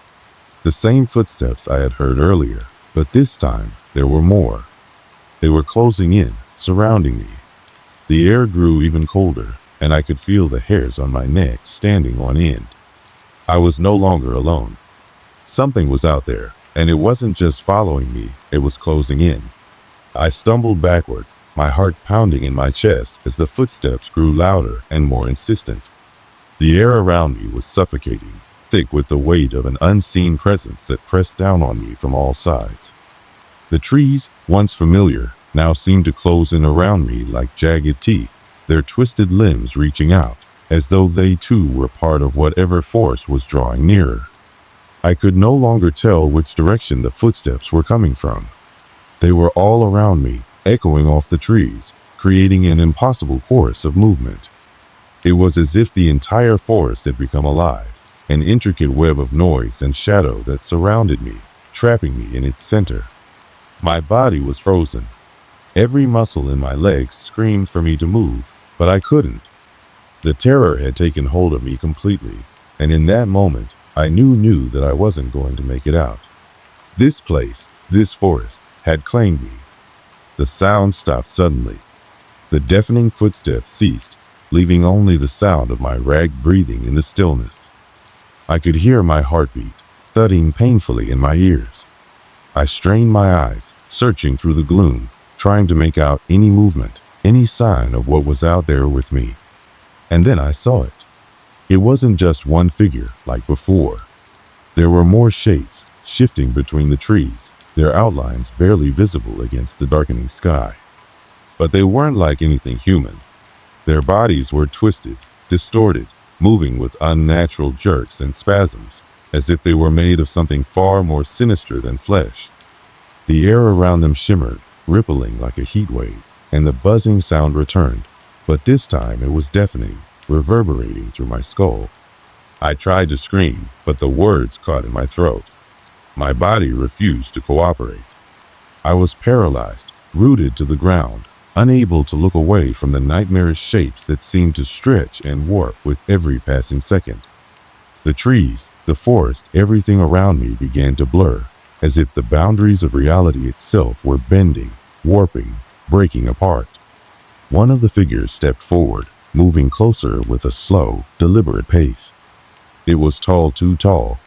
The same footsteps I had heard earlier, but this time there were more. They were closing in, surrounding me. The air grew even colder, and I could feel the hairs on my neck standing on end. I was no longer alone. Something was out there, and it wasn't just following me, it was closing in. I stumbled backward, my heart pounding in my chest as the footsteps grew louder and more insistent. The air around me was suffocating, thick with the weight of an unseen presence that pressed down on me from all sides. The trees, once familiar, now seemed to close in around me like jagged teeth, their twisted limbs reaching out, as though they too were part of whatever force was drawing nearer. I could no longer tell which direction the footsteps were coming from. They were all around me, echoing off the trees, creating an impossible chorus of movement. It was as if the entire forest had become alive, an intricate web of noise and shadow that surrounded me, trapping me in its center. My body was frozen. Every muscle in my legs screamed for me to move, but I couldn't. The terror had taken hold of me completely, and in that moment, I knew that I wasn't going to make it out. This place, this forest, had claimed me. The sound stopped suddenly. The deafening footsteps ceased, leaving only the sound of my ragged breathing in the stillness. I could hear my heartbeat, thudding painfully in my ears. I strained my eyes, searching through the gloom, trying to make out any movement, any sign of what was out there with me. And then I saw it. It wasn't just one figure like before. There were more shapes, shifting between the trees, their outlines barely visible against the darkening sky. But they weren't like anything human. Their bodies were twisted, distorted, moving with unnatural jerks and spasms, as if they were made of something far more sinister than flesh. The air around them shimmered, rippling like a heat wave, and the buzzing sound returned, but this time it was deafening, reverberating through my skull. I tried to scream, but the words caught in my throat. My body refused to cooperate. I was paralyzed, rooted to the ground, unable to look away from the nightmarish shapes that seemed to stretch and warp with every passing second. The trees, the forest, everything around me began to blur, as if the boundaries of reality itself were bending, warping, breaking apart. One of the figures stepped forward, moving closer with a slow, deliberate pace. It was tall, too tall.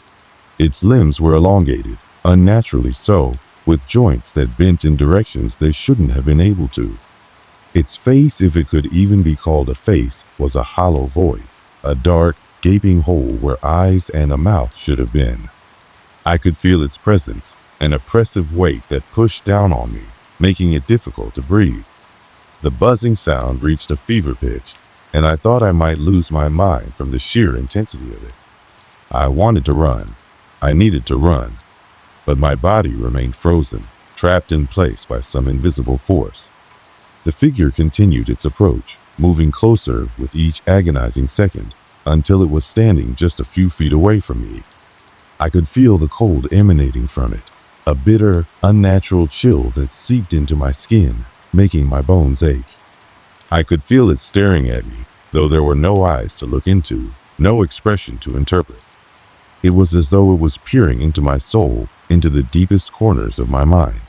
Its limbs were elongated, unnaturally so, with joints that bent in directions they shouldn't have been able to. Its face, if it could even be called a face, was a hollow void, a dark, gaping hole where eyes and a mouth should have been. I could feel its presence, an oppressive weight that pushed down on me, making it difficult to breathe. The buzzing sound reached a fever pitch, and I thought I might lose my mind from the sheer intensity of it. I wanted to run. I needed to run. But my body remained frozen, trapped in place by some invisible force. The figure continued its approach, moving closer with each agonizing second, until it was standing just a few feet away from me. I could feel the cold emanating from it, a bitter, unnatural chill that seeped into my skin, making my bones ache. I could feel it staring at me, though there were no eyes to look into, no expression to interpret. It was as though it was peering into my soul, into the deepest corners of my mind.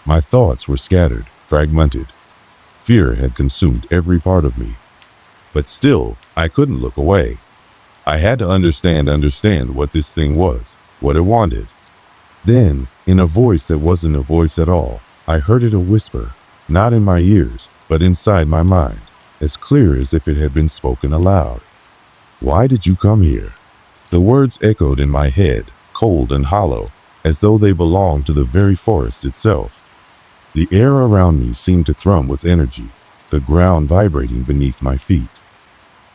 My thoughts were scattered, fragmented. Fear had consumed every part of me. But still, I couldn't look away. I had to understand what this thing was, what it wanted. Then, in a voice that wasn't a voice at all, I heard it a whisper, not in my ears, but inside my mind, as clear as if it had been spoken aloud. "Why did you come here?" The words echoed in my head, cold and hollow, as though they belonged to the very forest itself. The air around me seemed to thrum with energy, the ground vibrating beneath my feet.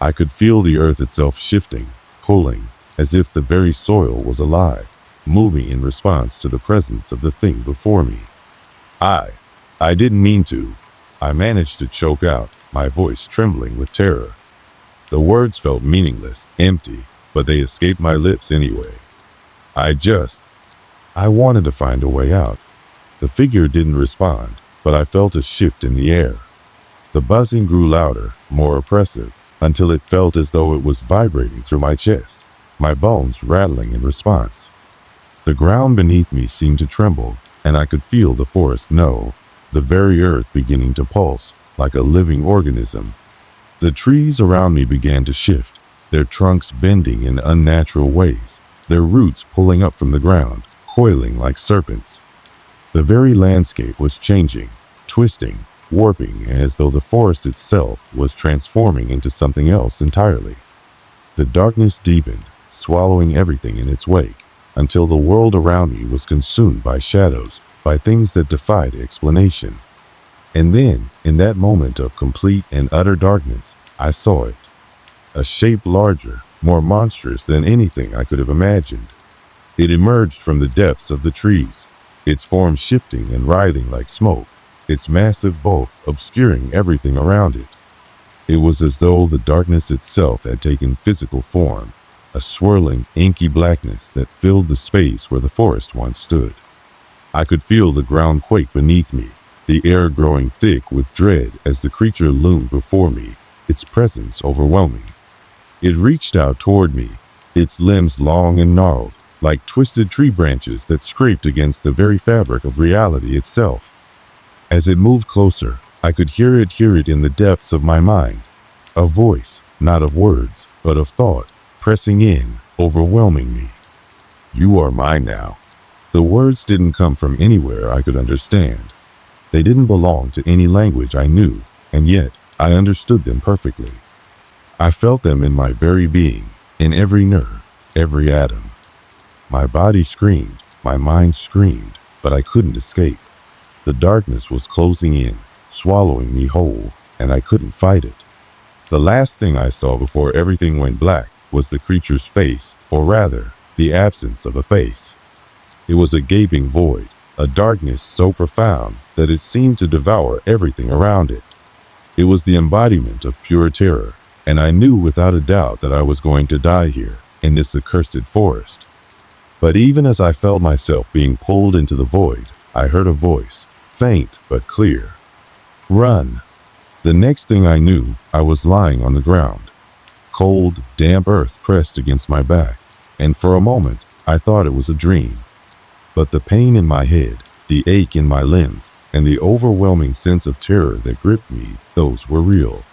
I could feel the earth itself shifting, pulling, as if the very soil was alive, moving in response to the presence of the thing before me. I didn't mean to. I managed to choke out, my voice trembling with terror. The words felt meaningless, empty, but they escaped my lips anyway. I wanted to find a way out. The figure didn't respond, but I felt a shift in the air. The buzzing grew louder, more oppressive, until it felt as though it was vibrating through my chest, my bones rattling in response. The ground beneath me seemed to tremble, and I could feel the forest know, the very earth beginning to pulse, like a living organism. The trees around me began to shift, their trunks bending in unnatural ways, their roots pulling up from the ground, coiling like serpents. The very landscape was changing, twisting, warping, as though the forest itself was transforming into something else entirely. The darkness deepened, swallowing everything in its wake, until the world around me was consumed by shadows, by things that defied explanation. And then, in that moment of complete and utter darkness, I saw it. A shape larger, more monstrous than anything I could have imagined. It emerged from the depths of the trees, its form shifting and writhing like smoke, its massive bulk obscuring everything around it. It was as though the darkness itself had taken physical form, a swirling, inky blackness that filled the space where the forest once stood. I could feel the ground quake beneath me, the air growing thick with dread as the creature loomed before me, its presence overwhelming. It reached out toward me, its limbs long and gnarled, like twisted tree branches that scraped against the very fabric of reality itself. As it moved closer, I could hear it in the depths of my mind. A voice, not of words, but of thought, pressing in, overwhelming me. "You are mine now." The words didn't come from anywhere I could understand. They didn't belong to any language I knew, and yet I understood them perfectly. I felt them in my very being, in every nerve, every atom. My body screamed, my mind screamed, but I couldn't escape. The darkness was closing in, swallowing me whole, and I couldn't fight it. The last thing I saw before everything went black was the creature's face, or rather, the absence of a face. It was a gaping void, a darkness so profound that it seemed to devour everything around it. It was the embodiment of pure terror, and I knew without a doubt that I was going to die here, in this accursed forest. But even as I felt myself being pulled into the void, I heard a voice, faint but clear. Run! The next thing I knew, I was lying on the ground. Cold, damp earth pressed against my back, and for a moment, I thought it was a dream. But the pain in my head, the ache in my limbs, and the overwhelming sense of terror that gripped me, those were real.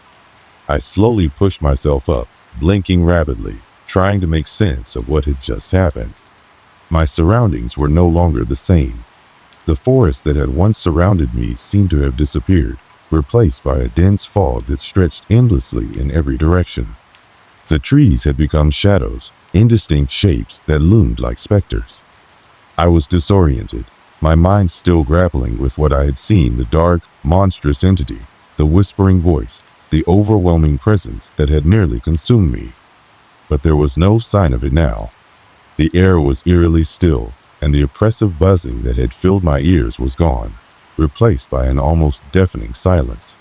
I slowly pushed myself up, blinking rapidly, trying to make sense of what had just happened. My surroundings were no longer the same. The forest that had once surrounded me seemed to have disappeared, replaced by a dense fog that stretched endlessly in every direction. The trees had become shadows, indistinct shapes that loomed like specters. I was disoriented, my mind still grappling with what I had seen, the dark, monstrous entity, the whispering voice, the overwhelming presence that had nearly consumed me. But there was no sign of it now. The air was eerily still, and the oppressive buzzing that had filled my ears was gone, replaced by an almost deafening silence.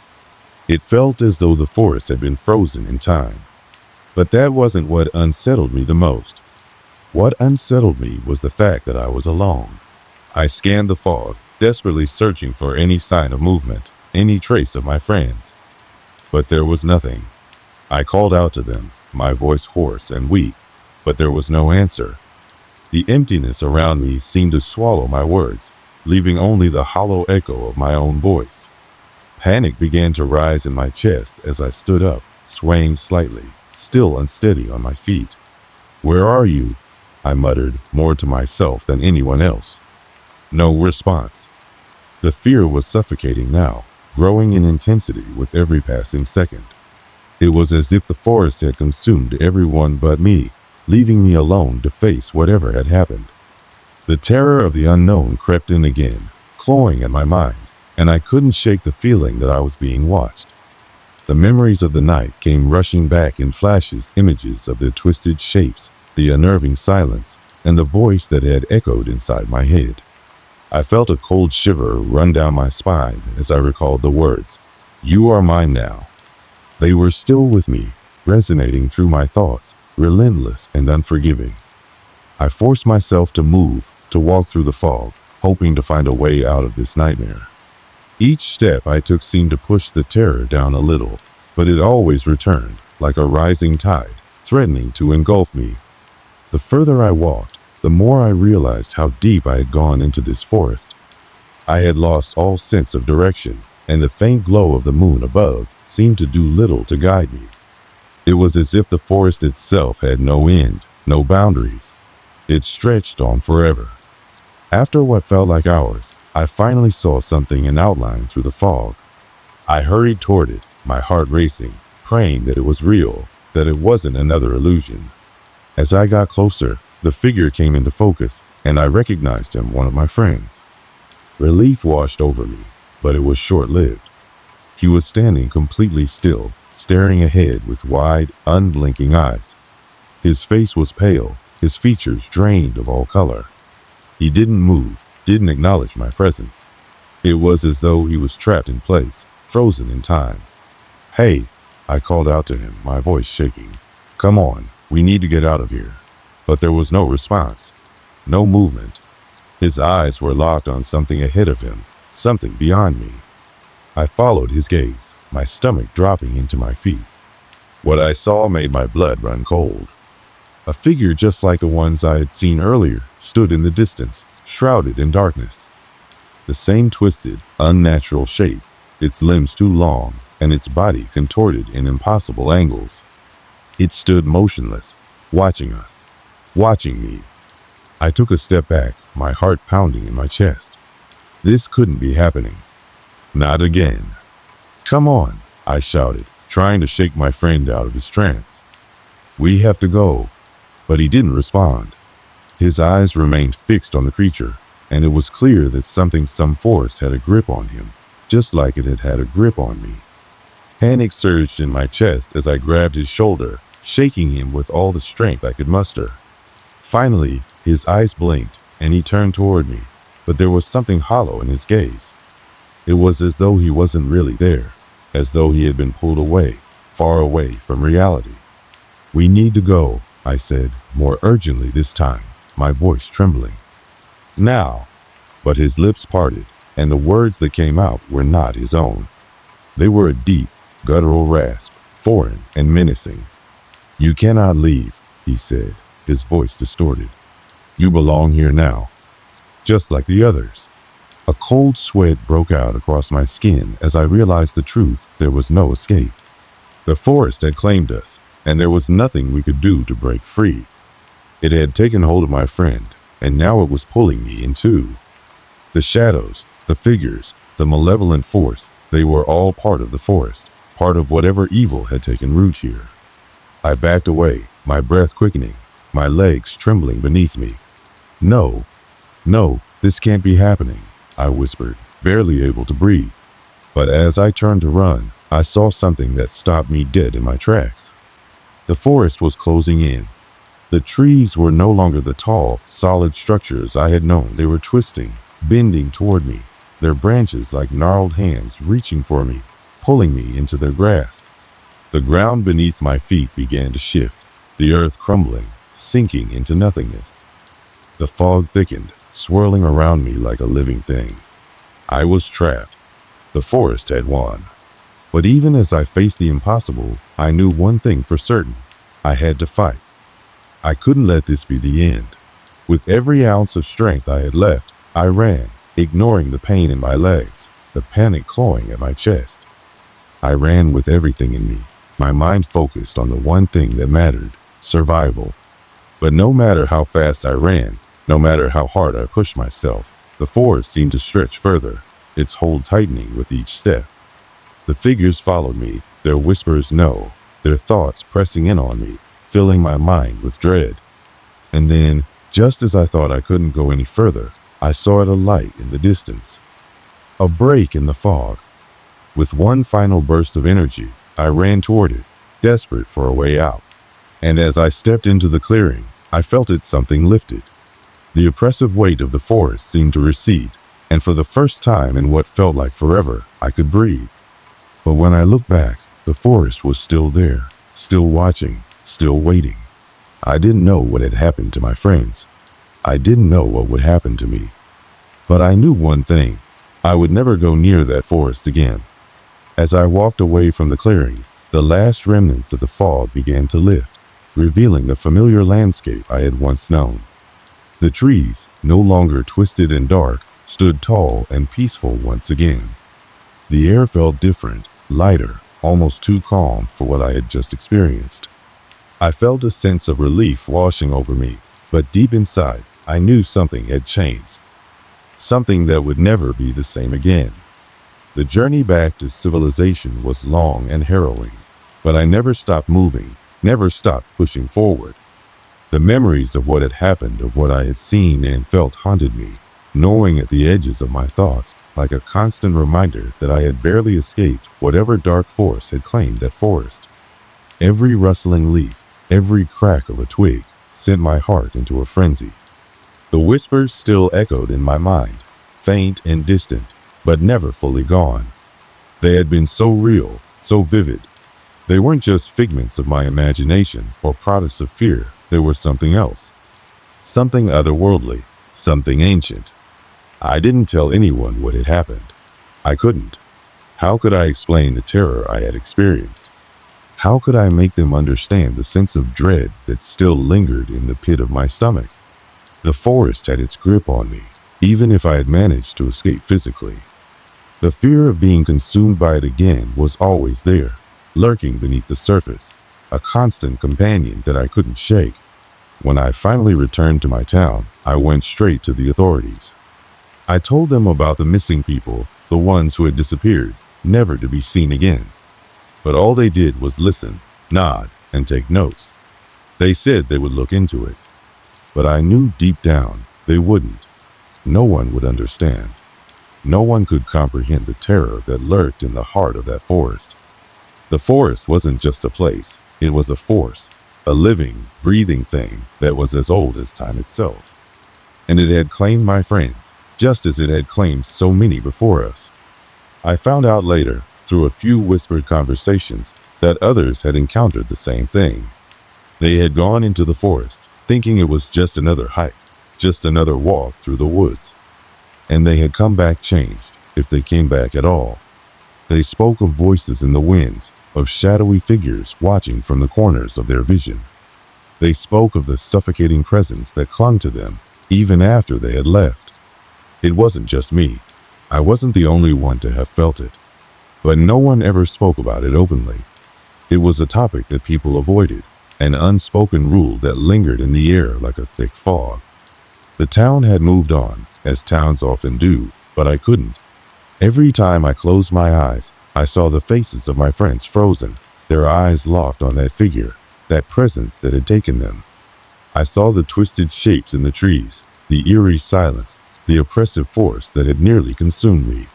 It felt as though the forest had been frozen in time. But that wasn't what unsettled me the most. What unsettled me was the fact that I was alone. I scanned the fog, desperately searching for any sign of movement, any trace of my friends. But there was nothing. I called out to them, my voice hoarse and weak, but there was no answer. The emptiness around me seemed to swallow my words, leaving only the hollow echo of my own voice. Panic began to rise in my chest as I stood up, swaying slightly, still unsteady on my feet. "Where are you?" I muttered, more to myself than anyone else. No response. The fear was suffocating now, growing in intensity with every passing second. It was as if the forest had consumed everyone but me, leaving me alone to face whatever had happened. The terror of the unknown crept in again, clawing at my mind, and I couldn't shake the feeling that I was being watched. The memories of the night came rushing back in flashes, images of the twisted shapes, the unnerving silence, and the voice that had echoed inside my head. I felt a cold shiver run down my spine as I recalled the words, "You are mine now." They were still with me, resonating through my thoughts, relentless and unforgiving. I forced myself to move, to walk through the fog, hoping to find a way out of this nightmare. Each step I took seemed to push the terror down a little, but it always returned, like a rising tide, threatening to engulf me. The further I walked, the more I realized how deep I had gone into this forest. I had lost all sense of direction, and the faint glow of the moon above seemed to do little to guide me. It was as if the forest itself had no end, no boundaries. It stretched on forever. After what felt like hours, I finally saw something in outline through the fog. I hurried toward it, my heart racing, praying that it was real, that it wasn't another illusion. As I got closer, the figure came into focus, and I recognized him, one of my friends. Relief washed over me, but it was short-lived. He was standing completely still, staring ahead with wide, unblinking eyes. His face was pale, his features drained of all color. He didn't move, didn't acknowledge my presence. It was as though he was trapped in place, frozen in time. "Hey," I called out to him, my voice shaking. "Come on, we need to get out of here." But there was no response, no movement. His eyes were locked on something ahead of him, something beyond me. I followed his gaze, my stomach dropping into my feet. What I saw made my blood run cold. A figure just like the ones I had seen earlier stood in the distance, shrouded in darkness. The same twisted, unnatural shape, its limbs too long, and its body contorted in impossible angles. It stood motionless, watching us, watching me. I took a step back, my heart pounding in my chest. This couldn't be happening. Not again. "Come on," I shouted, trying to shake my friend out of his trance. "We have to go." But he didn't respond. His eyes remained fixed on the creature, and it was clear that some force had a grip on him, just like it had had a grip on me. Panic surged in my chest as I grabbed his shoulder, shaking him with all the strength I could muster. Finally, his eyes blinked, and he turned toward me, but there was something hollow in his gaze. It was as though he wasn't really there, as though he had been pulled away, far away from reality. "We need to go," I said, more urgently this time, my voice trembling. "Now." but his lips parted, and the words that came out were not his own. They were a deep, guttural rasp, foreign and menacing. "You cannot leave," he said, his voice distorted. "You belong here now, just like the others." A cold sweat broke out across my skin as I realized the truth. There was no escape. The forest had claimed us, and there was nothing we could do to break free. It had taken hold of my friend, and now it was pulling me in too. The shadows, the figures, the malevolent force, they were all part of the forest, part of whatever evil had taken root here. I backed away, my breath quickening, my legs trembling beneath me. "No, no, this can't be happening," I whispered, barely able to breathe. But as I turned to run, I saw something that stopped me dead in my tracks. The forest was closing in. The trees were no longer the tall, solid structures I had known. They were twisting, bending toward me, their branches like gnarled hands reaching for me, pulling me into their grasp. The ground beneath my feet began to shift, the earth crumbling, sinking into nothingness. The fog thickened, swirling around me like a living thing. I was trapped. The forest had won. But even as I faced the impossible, I knew one thing for certain. I had to fight. I couldn't let this be the end. With every ounce of strength I had left, I ran, ignoring the pain in my legs, the panic clawing at my chest. I ran with everything in me, my mind focused on the one thing that mattered, survival. But no matter how fast I ran, no matter how hard I pushed myself, the forest seemed to stretch further, its hold tightening with each step. The figures followed me, their whispers no, their thoughts pressing in on me, filling my mind with dread. And then, just as I thought I couldn't go any further, I saw a light in the distance. A break in the fog. With one final burst of energy, I ran toward it, desperate for a way out. And as I stepped into the clearing, I felt something lifted. The oppressive weight of the forest seemed to recede, and for the first time in what felt like forever, I could breathe. But when I looked back, the forest was still there, still watching, still waiting. I didn't know what had happened to my friends. I didn't know what would happen to me. But I knew one thing. I would never go near that forest again. As I walked away from the clearing, the last remnants of the fog began to lift, revealing the familiar landscape I had once known. The trees, no longer twisted and dark, stood tall and peaceful once again. The air felt different, lighter, almost too calm for what I had just experienced. I felt a sense of relief washing over me, but deep inside, I knew something had changed. Something that would never be the same again. The journey back to civilization was long and harrowing, but I never stopped moving, never stopped pushing forward. The memories of what had happened, of what I had seen and felt haunted me, gnawing at the edges of my thoughts, like a constant reminder that I had barely escaped whatever dark force had claimed that forest. Every rustling leaf, every crack of a twig, sent my heart into a frenzy. The whispers still echoed in my mind, faint and distant, but never fully gone. They had been so real, so vivid. They weren't just figments of my imagination or products of fear. They were something else. Something otherworldly, something ancient. I didn't tell anyone what had happened. I couldn't. How could I explain the terror I had experienced? How could I make them understand the sense of dread that still lingered in the pit of my stomach? The forest had its grip on me, even if I had managed to escape physically. The fear of being consumed by it again was always there, lurking beneath the surface, a constant companion that I couldn't shake. When I finally returned to my town, I went straight to the authorities. I told them about the missing people, the ones who had disappeared, never to be seen again. But all they did was listen, nod, and take notes. They said they would look into it. But I knew deep down they wouldn't. No one would understand. No one could comprehend the terror that lurked in the heart of that forest. The forest wasn't just a place. It was a force, a living, breathing thing that was as old as time itself. And it had claimed my friends, just as it had claimed so many before us. I found out later, through a few whispered conversations, that others had encountered the same thing. They had gone into the forest, thinking it was just another hike, just another walk through the woods. and they had come back changed, if they came back at all. They spoke of voices in the winds, of shadowy figures watching from the corners of their vision. They spoke of the suffocating presence that clung to them, even after they had left. It wasn't just me. I wasn't the only one to have felt it. But no one ever spoke about it openly. It was a topic that people avoided, an unspoken rule that lingered in the air like a thick fog. The town had moved on, as towns often do, but I couldn't. Every time I closed my eyes, I saw the faces of my friends frozen, their eyes locked on that figure, that presence that had taken them. I saw the twisted shapes in the trees, the eerie silence, the oppressive force that had nearly consumed me.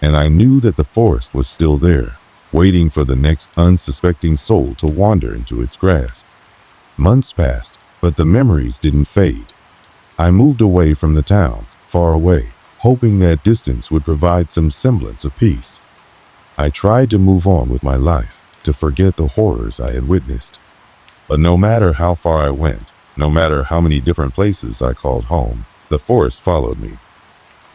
And I knew that the forest was still there, waiting for the next unsuspecting soul to wander into its grasp. Months passed, but the memories didn't fade. I moved away from the town, far away, hoping that distance would provide some semblance of peace. I tried to move on with my life, to forget the horrors I had witnessed. But no matter how far I went, no matter how many different places I called home, the forest followed me.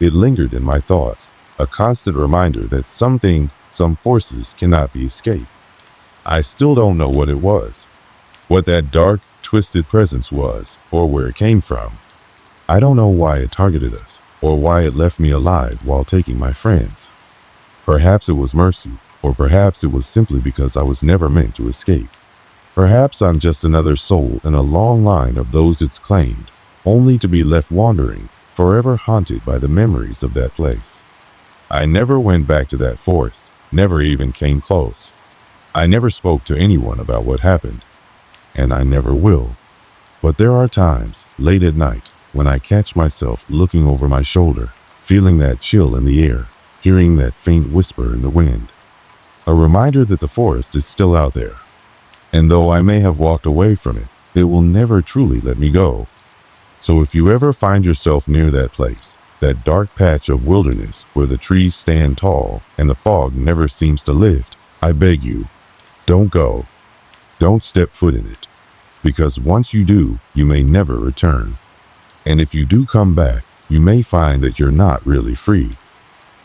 It lingered in my thoughts, a constant reminder that some things, some forces cannot be escaped. I still don't know what it was, what that dark, twisted presence was, or where it came from. I don't know why it targeted us, or why it left me alive while taking my friends. Perhaps it was mercy, or perhaps it was simply because I was never meant to escape. Perhaps I'm just another soul in a long line of those it's claimed, only to be left wandering, forever haunted by the memories of that place. I never went back to that forest, never even came close. I never spoke to anyone about what happened, and I never will. But there are times, late at night, when I catch myself looking over my shoulder, feeling that chill in the air, hearing that faint whisper in the wind. A reminder that the forest is still out there. And though I may have walked away from it, it will never truly let me go. So if you ever find yourself near that place, that dark patch of wilderness where the trees stand tall and the fog never seems to lift, I beg you, don't go. Don't step foot in it. Because once you do, you may never return. And if you do come back, you may find that you're not really free.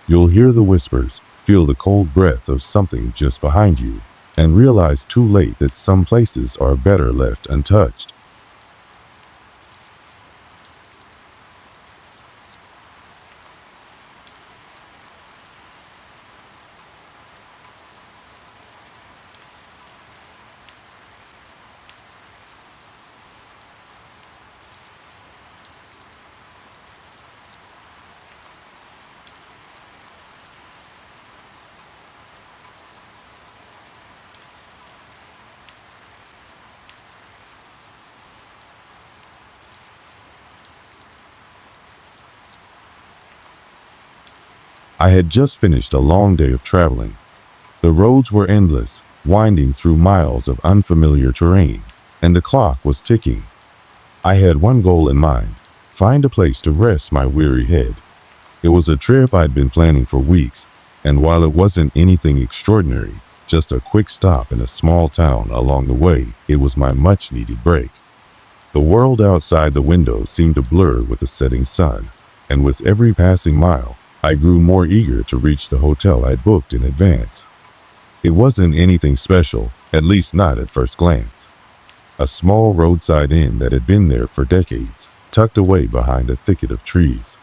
You'll hear the whispers, feel the cold breath of something just behind you, and realize too late that some places are better left untouched. I had just finished a long day of traveling. The roads were endless, winding through miles of unfamiliar terrain, and the clock was ticking. I had one goal in mind: find a place to rest my weary head. It was a trip I'd been planning for weeks, and while it wasn't anything extraordinary, just a quick stop in a small town along the way, it was my much-needed break. The world outside the window seemed to blur with the setting sun, and with every passing mile, I grew more eager to reach the hotel I'd booked in advance. It wasn't anything special, at least not at first glance. A small roadside inn that had been there for decades, tucked away behind a thicket of trees.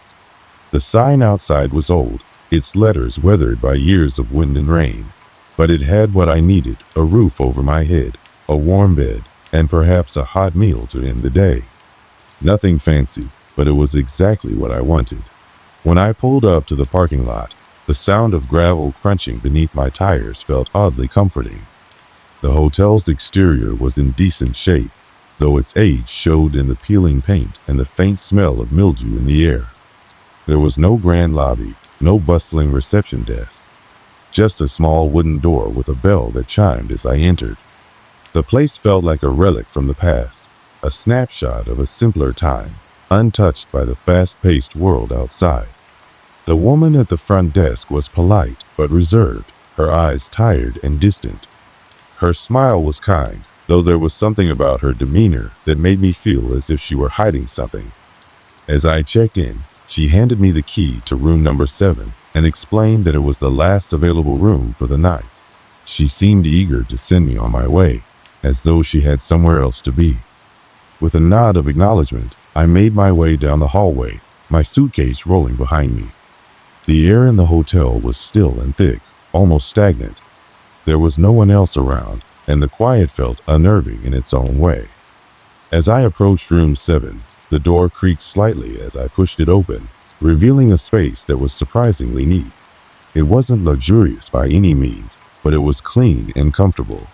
The sign outside was old, its letters weathered by years of wind and rain, but it had what I needed: a roof over my head, a warm bed, and perhaps a hot meal to end the day. Nothing fancy, but it was exactly what I wanted. When I pulled up to the parking lot, the sound of gravel crunching beneath my tires felt oddly comforting. The hotel's exterior was in decent shape, though its age showed in the peeling paint and the faint smell of mildew in the air. There was no grand lobby, no bustling reception desk, just a small wooden door with a bell that chimed as I entered. The place felt like a relic from the past, a snapshot of a simpler time, untouched by the fast-paced world outside. The woman at the front desk was polite but reserved, her eyes tired and distant. Her smile was kind, though there was something about her demeanor that made me feel as if she were hiding something. As I checked in, She handed me the key to room number 7 and explained that it was the last available room for the night. She seemed eager to send me on my way, as though she had somewhere else to be. With a nod of acknowledgement, I made my way down the hallway, my suitcase rolling behind me. The air in the hotel was still and thick, almost stagnant. There was no one else around, and the quiet felt unnerving in its own way. As I approached room 7, the door creaked slightly as I pushed it open, revealing a space that was surprisingly neat. It wasn't luxurious by any means, but it was clean and comfortable.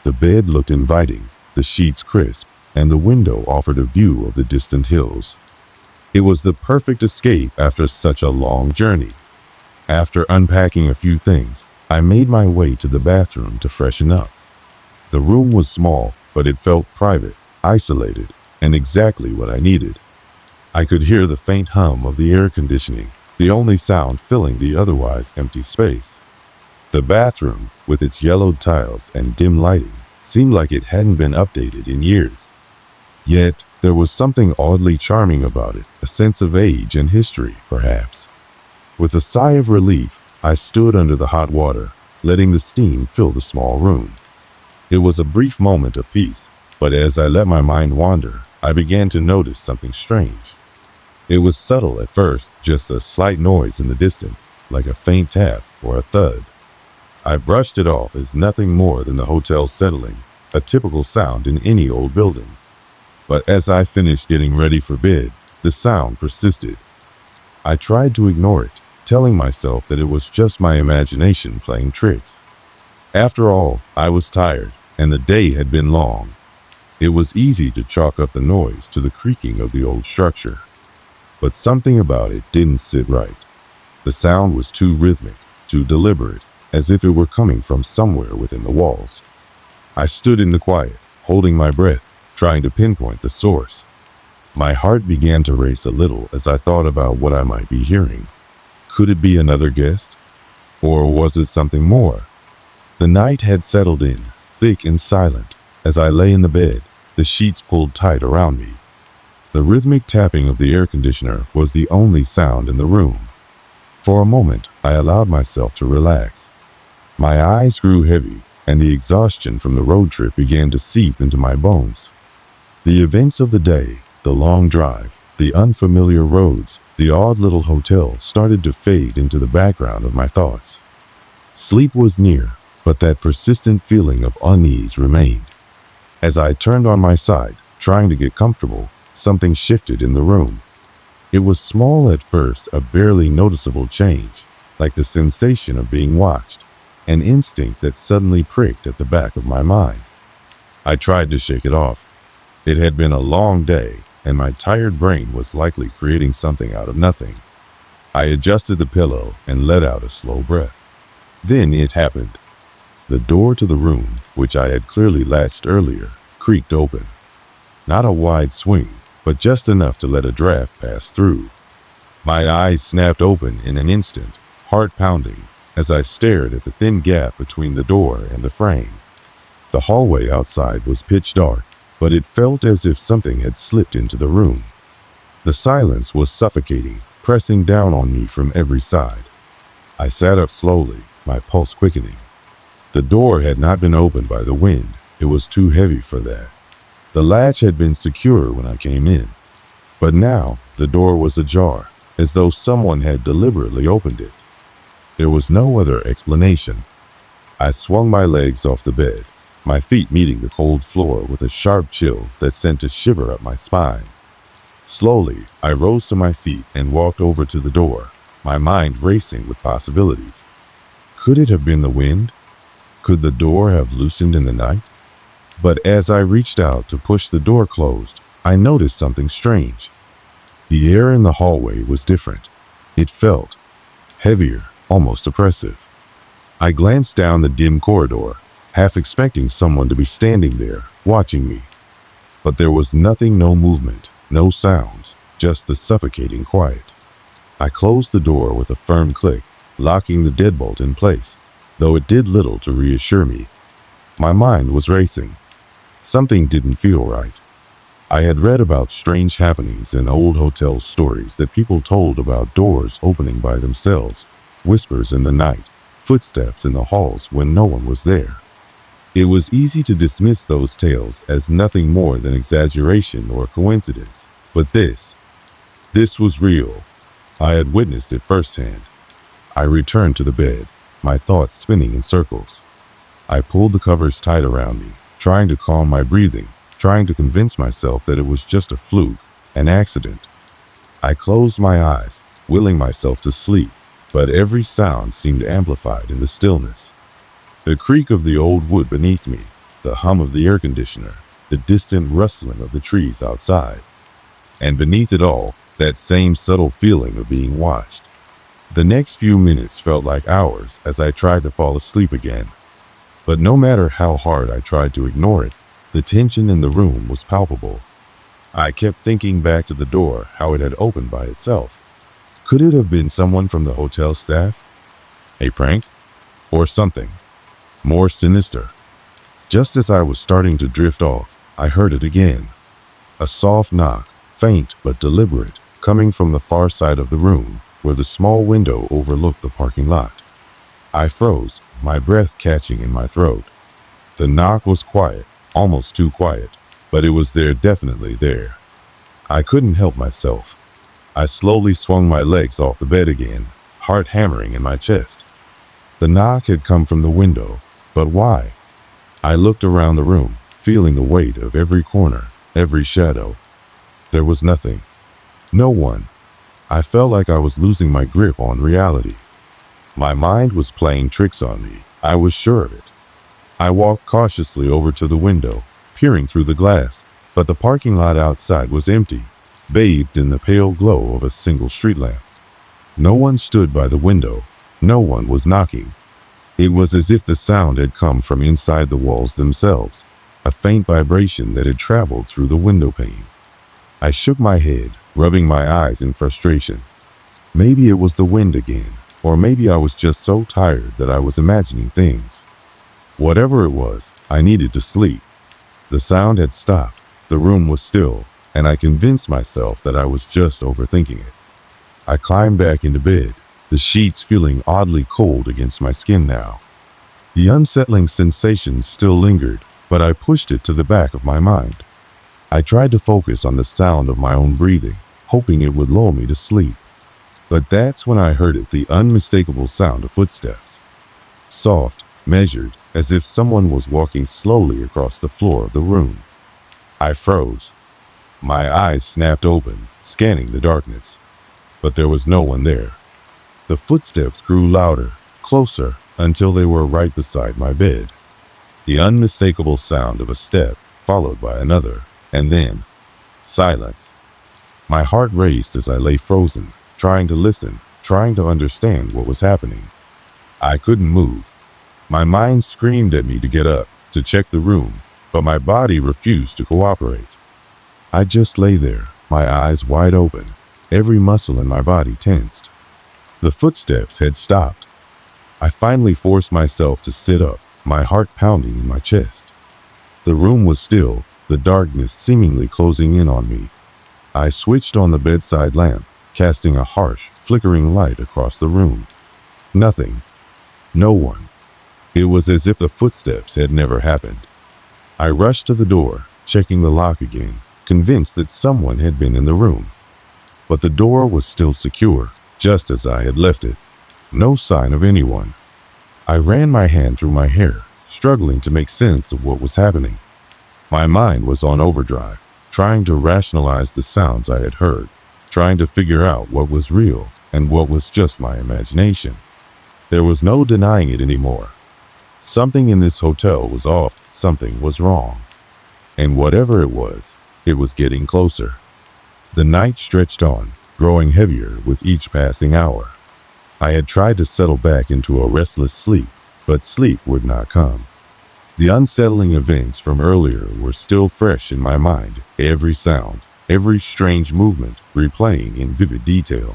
The bed looked inviting, the sheets crisp, and the window offered a view of the distant hills. It was the perfect escape after such a long journey. After unpacking a few things, I made my way to the bathroom to freshen up. The room was small, but it felt private, isolated, and exactly what I needed. I could hear the faint hum of the air conditioning, the only sound filling the otherwise empty space. The bathroom, with its yellowed tiles and dim lighting, seemed like it hadn't been updated in years. Yet, there was something oddly charming about it, a sense of age and history, perhaps. With a sigh of relief, I stood under the hot water, letting the steam fill the small room. It was a brief moment of peace, but as I let my mind wander, I began to notice something strange. It was subtle at first, just a slight noise in the distance, like a faint tap or a thud. I brushed it off as nothing more than the hotel settling, a typical sound in any old building. But as I finished getting ready for bed, the sound persisted. I tried to ignore it, telling myself that it was just my imagination playing tricks. After all, I was tired, and the day had been long. It was easy to chalk up the noise to the creaking of the old structure. But something about it didn't sit right. The sound was too rhythmic, too deliberate, as if it were coming from somewhere within the walls. I stood in the quiet, holding my breath, trying to pinpoint the source. My heart began to race a little as I thought about what I might be hearing. Could it be another guest? Or was it something more? The night had settled in, thick and silent. As I lay in the bed, the sheets pulled tight around me. The rhythmic tapping of the air conditioner was the only sound in the room. For a moment, I allowed myself to relax. My eyes grew heavy, and the exhaustion from the road trip began to seep into my bones. The events of the day, the long drive, the unfamiliar roads, the odd little hotel started to fade into the background of my thoughts. Sleep was near, but that persistent feeling of unease remained. As I turned on my side, trying to get comfortable, something shifted in the room. It was small at first, a barely noticeable change, like the sensation of being watched, an instinct that suddenly pricked at the back of my mind. I tried to shake it off. It had been a long day, and my tired brain was likely creating something out of nothing. I adjusted the pillow and let out a slow breath. Then it happened. The door to the room, which I had clearly latched earlier, creaked open. Not a wide swing, but just enough to let a draft pass through. My eyes snapped open in an instant, heart pounding, as I stared at the thin gap between the door and the frame. The hallway outside was pitch dark, but it felt as if something had slipped into the room. The silence was suffocating, pressing down on me from every side. I sat up slowly, my pulse quickening. The door had not been opened by the wind. It was too heavy for that. The latch had been secure when I came in, but now the door was ajar, as though someone had deliberately opened it. There was no other explanation. I swung my legs off the bed, my feet meeting the cold floor with a sharp chill that sent a shiver up my spine. Slowly, I rose to my feet and walked over to the door, my mind racing with possibilities. Could it have been the wind? Could the door have loosened in the night? But as I reached out to push the door closed, I noticed something strange. The air in the hallway was different. It felt heavier, almost oppressive. I glanced down the dim corridor, half expecting someone to be standing there, watching me. But there was nothing, no movement, no sounds, just the suffocating quiet. I closed the door with a firm click, locking the deadbolt in place, though it did little to reassure me. My mind was racing. Something didn't feel right. I had read about strange happenings in old hotel stories that people told about doors opening by themselves, whispers in the night, footsteps in the halls when no one was there. It was easy to dismiss those tales as nothing more than exaggeration or coincidence, but this was real. I had witnessed it firsthand. I returned to the bed, my thoughts spinning in circles. I pulled the covers tight around me, trying to calm my breathing, trying to convince myself that it was just a fluke, an accident. I closed my eyes, willing myself to sleep, but every sound seemed amplified in the stillness. The creak of the old wood beneath me, the hum of the air conditioner, the distant rustling of the trees outside. And beneath it all, that same subtle feeling of being watched. The next few minutes felt like hours as I tried to fall asleep again. But no matter how hard I tried to ignore it, the tension in the room was palpable. I kept thinking back to the door, how it had opened by itself. Could it have been someone from the hotel staff? A prank? Or something more sinister? Just as I was starting to drift off, I heard it again. A soft knock, faint but deliberate, coming from the far side of the room, where the small window overlooked the parking lot. I froze, my breath catching in my throat. The knock was quiet, almost too quiet, but it was there, definitely there. I couldn't help myself. I slowly swung my legs off the bed again, heart hammering in my chest. The knock had come from the window, but why? I looked around the room, feeling the weight of every corner, every shadow. There was nothing. No one. I felt like I was losing my grip on reality. My mind was playing tricks on me. I was sure of it. I walked cautiously over to the window, peering through the glass, but the parking lot outside was empty, bathed in the pale glow of a single street lamp. No one stood by the window. No one was knocking. It was as if the sound had come from inside the walls themselves, a faint vibration that had traveled through the window pane. I shook my head, rubbing my eyes in frustration. Maybe it was the wind again, or maybe I was just so tired that I was imagining things. Whatever it was, I needed to sleep. The sound had stopped, the room was still, and I convinced myself that I was just overthinking it. I climbed back into bed, the sheets feeling oddly cold against my skin now. The unsettling sensation still lingered, but I pushed it to the back of my mind. I tried to focus on the sound of my own breathing, hoping it would lull me to sleep. But that's when I heard it, the unmistakable sound of footsteps. Soft, measured, as if someone was walking slowly across the floor of the room. I froze. My eyes snapped open, scanning the darkness. But there was no one there. The footsteps grew louder, closer, until they were right beside my bed. The unmistakable sound of a step, followed by another, and then silence. My heart raced as I lay frozen, trying to listen, trying to understand what was happening. I couldn't move. My mind screamed at me to get up, to check the room, but my body refused to cooperate. I just lay there, my eyes wide open, every muscle in my body tensed. The footsteps had stopped. I finally forced myself to sit up, my heart pounding in my chest. The room was still, the darkness seemingly closing in on me. I switched on the bedside lamp, casting a harsh, flickering light across the room. Nothing. No one. It was as if the footsteps had never happened. I rushed to the door, checking the lock again, convinced that someone had been in the room. But the door was still secure, just as I had left it. No sign of anyone. I ran my hand through my hair, struggling to make sense of what was happening. My mind was on overdrive, trying to rationalize the sounds I had heard, trying to figure out what was real and what was just my imagination. There was no denying it anymore. Something in this hotel was off, something was wrong. And whatever it was getting closer. The night stretched on, growing heavier with each passing hour. I had tried to settle back into a restless sleep, but sleep would not come. The unsettling events from earlier were still fresh in my mind, every sound, every strange movement replaying in vivid detail.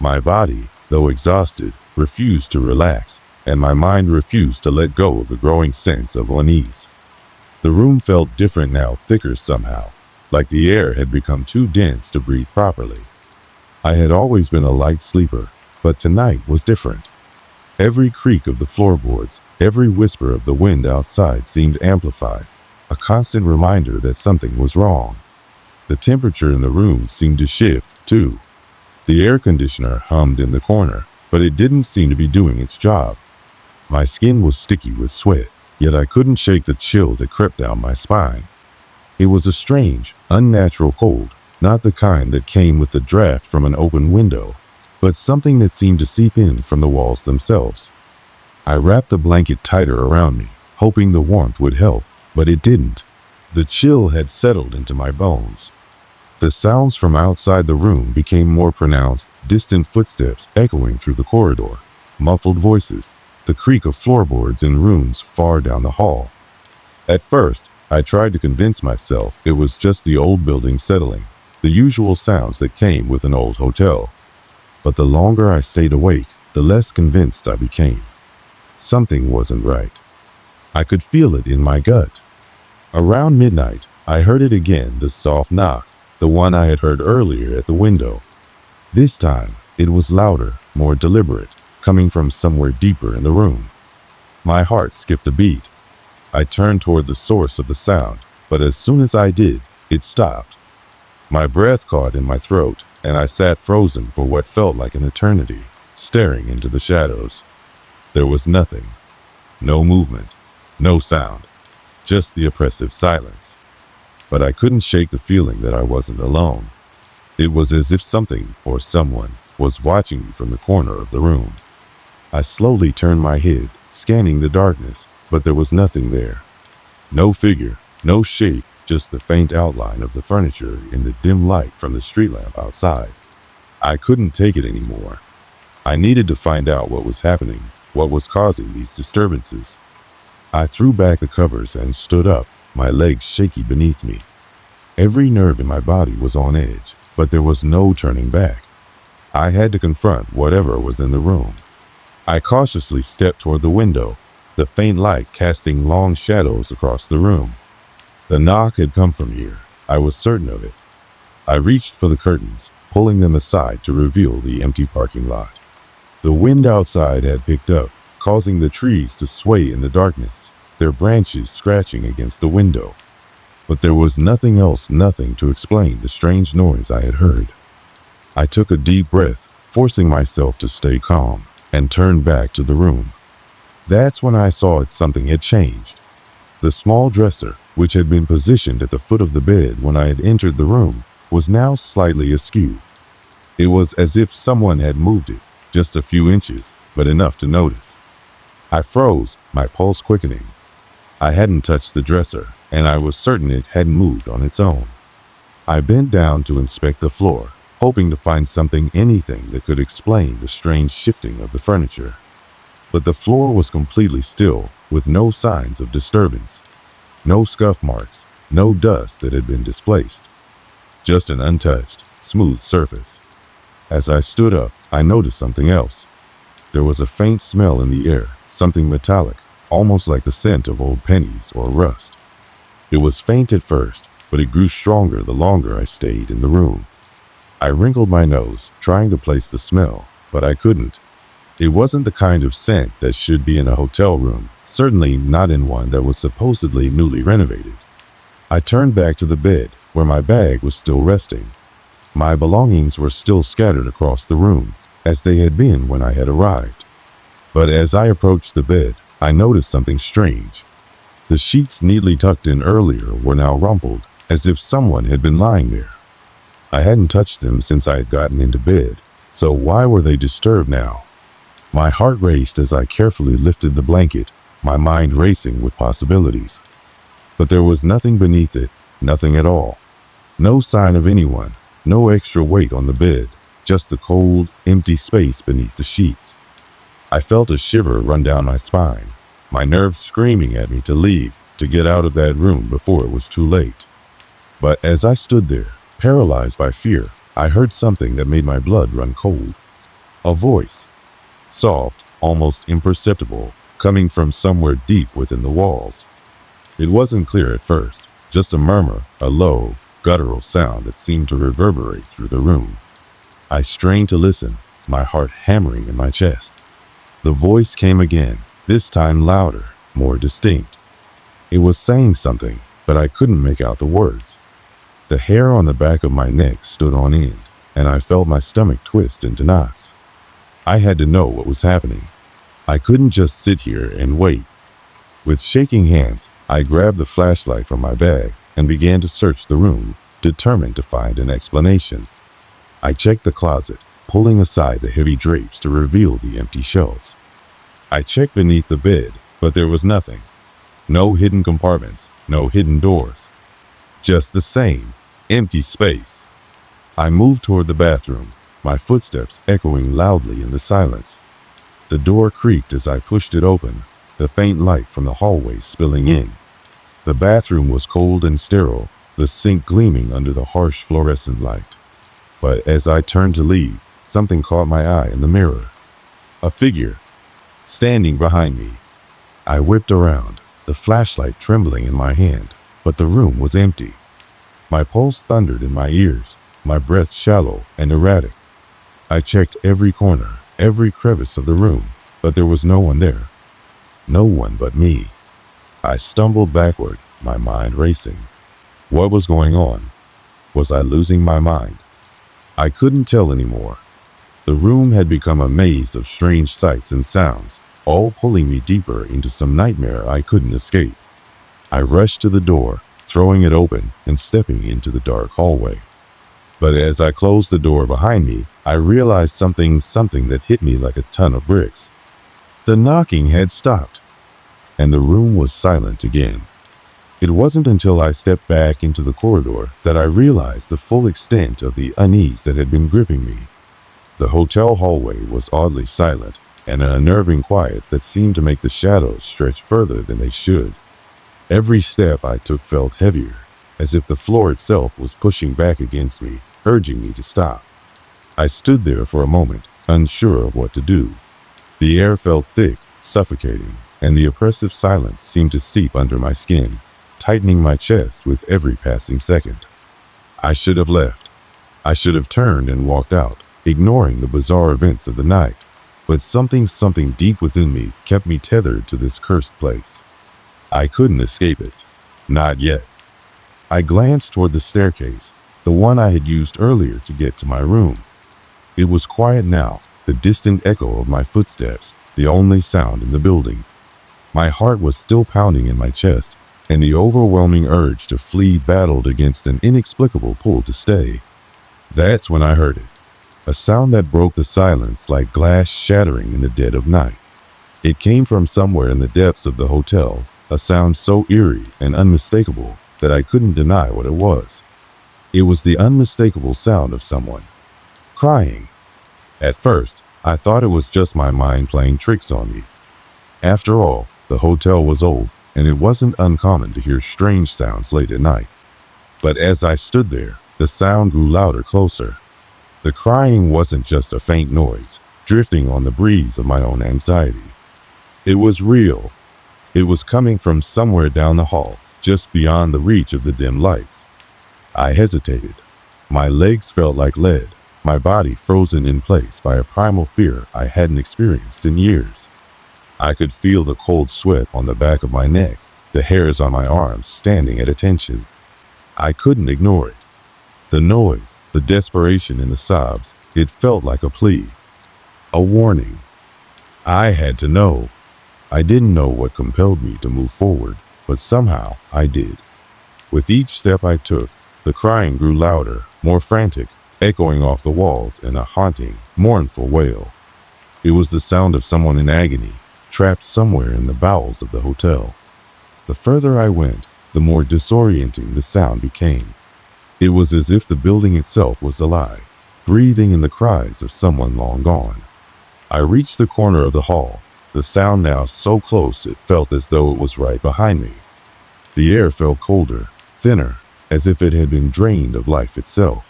My body, though exhausted, refused to relax, and my mind refused to let go of the growing sense of unease. The room felt different now, thicker somehow. like the air had become too dense to breathe properly. I had always been a light sleeper, but tonight was different. Every creak of the floorboards, every whisper of the wind outside seemed amplified, a constant reminder that something was wrong. The temperature in the room seemed to shift, too. The air conditioner hummed in the corner, but it didn't seem to be doing its job. My skin was sticky with sweat, yet I couldn't shake the chill that crept down my spine. It was a strange, unnatural cold, not the kind that came with the draft from an open window, but something that seemed to seep in from the walls themselves. I wrapped the blanket tighter around me, hoping the warmth would help, but it didn't. The chill had settled into my bones. The sounds from outside the room became more pronounced, distant footsteps echoing through the corridor, muffled voices, the creak of floorboards in rooms far down the hall. At first, I tried to convince myself it was just the old building settling, the usual sounds that came with an old hotel. But the longer I stayed awake, the less convinced I became. Something wasn't right. I could feel it in my gut. Around midnight, I heard it again, the soft knock, the one I had heard earlier at the window. This time, it was louder, more deliberate, coming from somewhere deeper in the room. My heart skipped a beat. I turned toward the source of the sound, but as soon as I did, it stopped. My breath caught in my throat, and I sat frozen for what felt like an eternity, staring into the shadows. There was nothing. No movement. No sound. Just the oppressive silence. But I couldn't shake the feeling that I wasn't alone. It was as if something, or someone, was watching me from the corner of the room. I slowly turned my head, scanning the darkness, but there was nothing there. No figure, no shape, just the faint outline of the furniture in the dim light from the street lamp outside. I couldn't take it anymore. I needed to find out what was happening, what was causing these disturbances. I threw back the covers and stood up, my legs shaky beneath me. Every nerve in my body was on edge, but there was no turning back. I had to confront whatever was in the room. I cautiously stepped toward the window, the faint light casting long shadows across the room. The knock had come from here. I was certain of it. I reached for the curtains, pulling them aside to reveal the empty parking lot. The wind outside had picked up, causing the trees to sway in the darkness, their branches scratching against the window. But there was nothing else, nothing to explain the strange noise I had heard. I took a deep breath, forcing myself to stay calm, and turned back to the room. That's when I saw something had changed. The small dresser, which had been positioned at the foot of the bed when I had entered the room, was now slightly askew. It was as if someone had moved it, just a few inches, but enough to notice. I froze, my pulse quickening. I hadn't touched the dresser, and I was certain it hadn't moved on its own. I bent down to inspect the floor, hoping to find something, anything that could explain the strange shifting of the furniture. But the floor was completely still, with no signs of disturbance. No scuff marks, no dust that had been displaced. Just an untouched, smooth surface. As I stood up, I noticed something else. There was a faint smell in the air, something metallic, almost like the scent of old pennies or rust. It was faint at first, but it grew stronger the longer I stayed in the room. I wrinkled my nose, trying to place the smell, but I couldn't. It wasn't the kind of scent that should be in a hotel room, certainly not in one that was supposedly newly renovated. I turned back to the bed, where my bag was still resting. My belongings were still scattered across the room, as they had been when I had arrived. But as I approached the bed, I noticed something strange. The sheets neatly tucked in earlier were now rumpled, as if someone had been lying there. I hadn't touched them since I had gotten into bed, so why were they disturbed now? My heart raced as I carefully lifted the blanket, my mind racing with possibilities. But there was nothing beneath it, nothing at all. No sign of anyone, no extra weight on the bed, just the cold, empty space beneath the sheets. I felt a shiver run down my spine, my nerves screaming at me to leave, to get out of that room before it was too late. But as I stood there, paralyzed by fear, I heard something that made my blood run cold. A voice. Soft, almost imperceptible, coming from somewhere deep within the walls. It wasn't clear at first, just a murmur, a low, guttural sound that seemed to reverberate through the room. I strained to listen, my heart hammering in my chest. The voice came again, this time louder, more distinct. It was saying something, but I couldn't make out the words. The hair on the back of my neck stood on end, and I felt my stomach twist into knots. I had to know what was happening. I couldn't just sit here and wait. With shaking hands, I grabbed the flashlight from my bag and began to search the room, determined to find an explanation. I checked the closet, pulling aside the heavy drapes to reveal the empty shelves. I checked beneath the bed, but there was nothing. No hidden compartments, no hidden doors. Just the same, empty space. I moved toward the bathroom, my footsteps echoing loudly in the silence. The door creaked as I pushed it open, the faint light from the hallway spilling in. The bathroom was cold and sterile, the sink gleaming under the harsh fluorescent light. But as I turned to leave, something caught my eye in the mirror. A figure, standing behind me. I whipped around, the flashlight trembling in my hand, but the room was empty. My pulse thundered in my ears, my breath shallow and erratic. I checked every corner, every crevice of the room, but there was no one there. No one but me. I stumbled backward, my mind racing. What was going on? Was I losing my mind? I couldn't tell anymore. The room had become a maze of strange sights and sounds, all pulling me deeper into some nightmare I couldn't escape. I rushed to the door, throwing it open and stepping into the dark hallway. But as I closed the door behind me, I realized something that hit me like a ton of bricks. The knocking had stopped, and the room was silent again. It wasn't until I stepped back into the corridor that I realized the full extent of the unease that had been gripping me. The hotel hallway was oddly silent, and an unnerving quiet that seemed to make the shadows stretch further than they should. Every step I took felt heavier, as if the floor itself was pushing back against me, urging me to stop. I stood there for a moment, unsure of what to do. The air felt thick, suffocating, and the oppressive silence seemed to seep under my skin, tightening my chest with every passing second. I should have left. I should have turned and walked out, ignoring the bizarre events of the night. But something deep within me kept me tethered to this cursed place. I couldn't escape it. Not yet. I glanced toward the staircase, the one I had used earlier to get to my room. It was quiet now, the distant echo of my footsteps, the only sound in the building. My heart was still pounding in my chest, and the overwhelming urge to flee battled against an inexplicable pull to stay. That's when I heard it. A sound that broke the silence like glass shattering in the dead of night. It came from somewhere in the depths of the hotel, a sound so eerie and unmistakable that I couldn't deny what it was. It was the unmistakable sound of someone crying. At first, I thought it was just my mind playing tricks on me. After all, the hotel was old, and it wasn't uncommon to hear strange sounds late at night. But as I stood there, the sound grew louder, closer. The crying wasn't just a faint noise, drifting on the breeze of my own anxiety. It was real. It was coming from somewhere down the hall, just beyond the reach of the dim lights. I hesitated. My legs felt like lead, my body frozen in place by a primal fear I hadn't experienced in years. I could feel the cold sweat on the back of my neck, the hairs on my arms standing at attention. I couldn't ignore it. The noise, the desperation in the sobs, it felt like a plea. A warning. I had to know. I didn't know what compelled me to move forward, but somehow I did. With each step I took, the crying grew louder, more frantic, echoing off the walls in a haunting, mournful wail. It was the sound of someone in agony, trapped somewhere in the bowels of the hotel. The further I went, the more disorienting the sound became. It was as if the building itself was alive, breathing in the cries of someone long gone. I reached the corner of the hall, the sound now so close it felt as though it was right behind me. The air felt colder, thinner, as if it had been drained of life itself.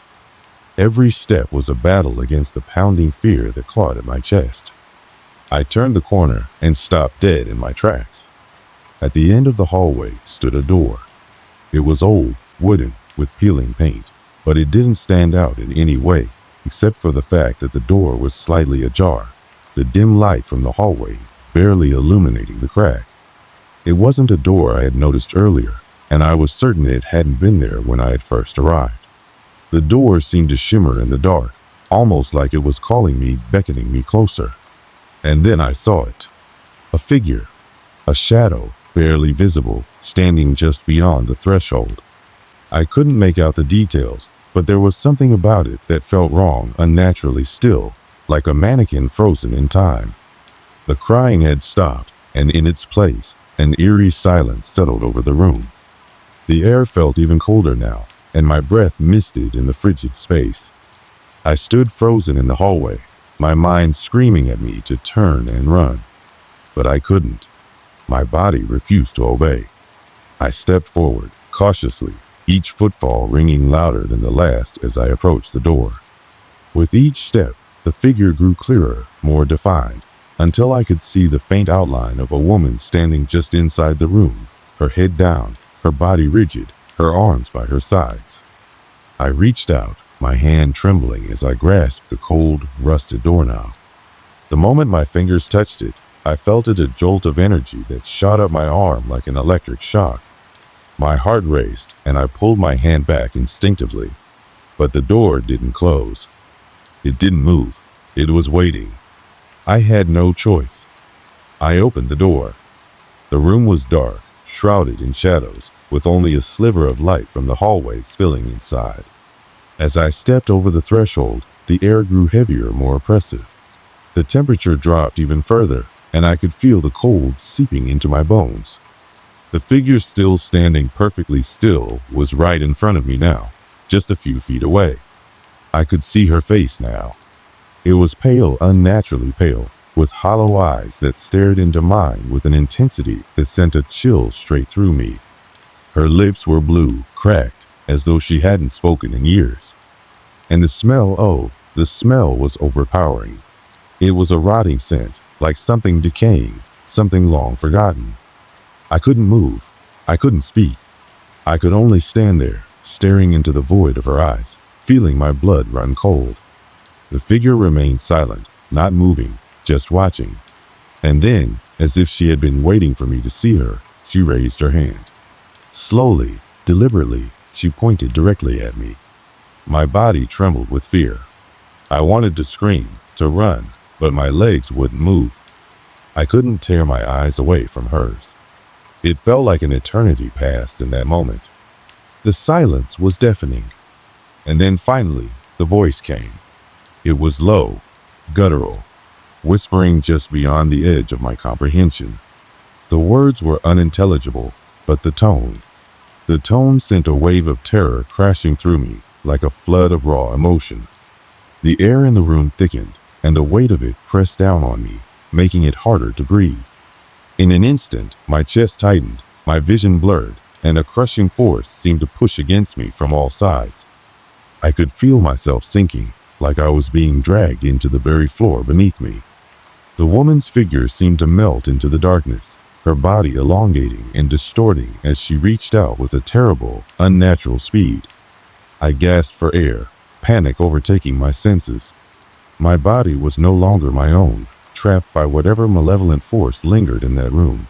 Every step was a battle against the pounding fear that clawed at my chest. I turned the corner and stopped dead in my tracks. At the end of the hallway stood a door. It was old, wooden, with peeling paint, but it didn't stand out in any way, except for the fact that the door was slightly ajar, the dim light from the hallway barely illuminating the crack. It wasn't a door I had noticed earlier, and I was certain it hadn't been there when I had first arrived. The door seemed to shimmer in the dark, almost like it was calling me, beckoning me closer. And then I saw it. A figure, a shadow, barely visible, standing just beyond the threshold. I couldn't make out the details, but there was something about it that felt wrong, unnaturally still, like a mannequin frozen in time. The crying had stopped, and in its place, an eerie silence settled over the room. The air felt even colder now, and my breath misted in the frigid space. I stood frozen in the hallway, my mind screaming at me to turn and run. But I couldn't. My body refused to obey. I stepped forward, cautiously, each footfall ringing louder than the last as I approached the door. With each step, the figure grew clearer, more defined, until I could see the faint outline of a woman standing just inside the room, her head down, her body rigid, her arms by her sides. I reached out, my hand trembling as I grasped the cold, rusted doorknob. The moment my fingers touched it, I felt it a jolt of energy that shot up my arm like an electric shock. My heart raced, and I pulled my hand back instinctively. But the door didn't close. It didn't move. It was waiting. I had no choice. I opened the door. The room was dark, shrouded in shadows, with only a sliver of light from the hallway spilling inside. As I stepped over the threshold, the air grew heavier, more oppressive. The temperature dropped even further, and I could feel the cold seeping into my bones. The figure, still standing perfectly still, was right in front of me now, just a few feet away. I could see her face now. It was pale, unnaturally pale, with hollow eyes that stared into mine with an intensity that sent a chill straight through me. Her lips were blue, cracked, as though she hadn't spoken in years. And the smell, the smell was overpowering. It was a rotting scent, like something decaying, something long forgotten. I couldn't move. I couldn't speak. I could only stand there, staring into the void of her eyes, feeling my blood run cold. The figure remained silent, not moving, just watching. And then, as if she had been waiting for me to see her, she raised her hand. Slowly, deliberately, she pointed directly at me. My body trembled with fear. I wanted to scream, to run, but my legs wouldn't move. I couldn't tear my eyes away from hers. It felt like an eternity passed in that moment. The silence was deafening. And then finally, the voice came. It was low, guttural, whispering just beyond the edge of my comprehension. The words were unintelligible, but the tone sent a wave of terror crashing through me like a flood of raw emotion. The air in the room thickened, and the weight of it pressed down on me, making it harder to breathe. In an instant, my chest tightened, my vision blurred, and a crushing force seemed to push against me from all sides. I could feel myself sinking, like I was being dragged into the very floor beneath me. The woman's figure seemed to melt into the darkness, her body elongating and distorting as she reached out with a terrible, unnatural speed. I gasped for air, panic overtaking my senses. My body was no longer my own, trapped by whatever malevolent force lingered in that room.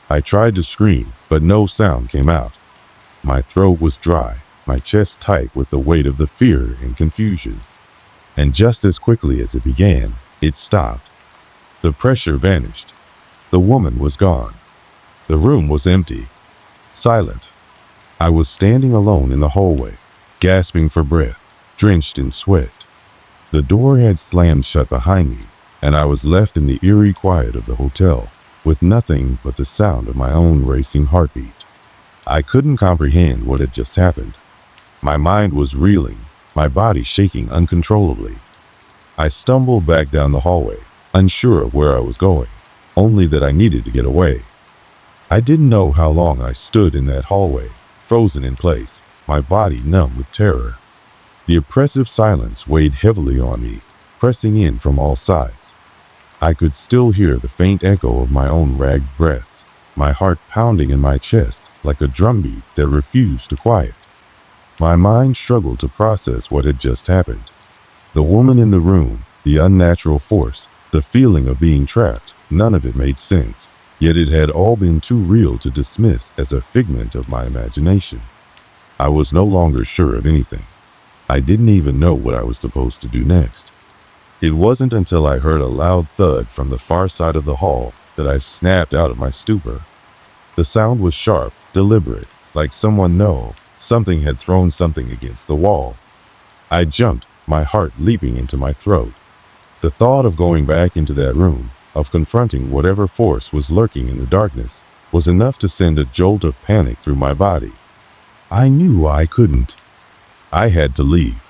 I tried to scream, but no sound came out. My throat was dry, my chest tight with the weight of the fear and confusion. And just as quickly as it began, it stopped. The pressure vanished. The woman was gone. The room was empty, silent. I was standing alone in the hallway, gasping for breath, drenched in sweat. The door had slammed shut behind me, and I was left in the eerie quiet of the hotel, with nothing but the sound of my own racing heartbeat. I couldn't comprehend what had just happened. My mind was reeling, my body shaking uncontrollably. I stumbled back down the hallway, unsure of where I was going, only that I needed to get away. I didn't know how long I stood in that hallway, frozen in place, my body numb with terror. The oppressive silence weighed heavily on me, pressing in from all sides. I could still hear the faint echo of my own ragged breaths, my heart pounding in my chest like a drumbeat that refused to quiet. My mind struggled to process what had just happened. The woman in the room, the unnatural force, the feeling of being trapped, none of it made sense. Yet it had all been too real to dismiss as a figment of my imagination. I was no longer sure of anything. I didn't even know what I was supposed to do next. It wasn't until I heard a loud thud from the far side of the hall that I snapped out of my stupor. The sound was sharp, deliberate, like something had thrown something against the wall. I jumped, my heart leaping into my throat. The thought of going back into that room, of confronting whatever force was lurking in the darkness, was enough to send a jolt of panic through my body. I knew I couldn't. I had to leave.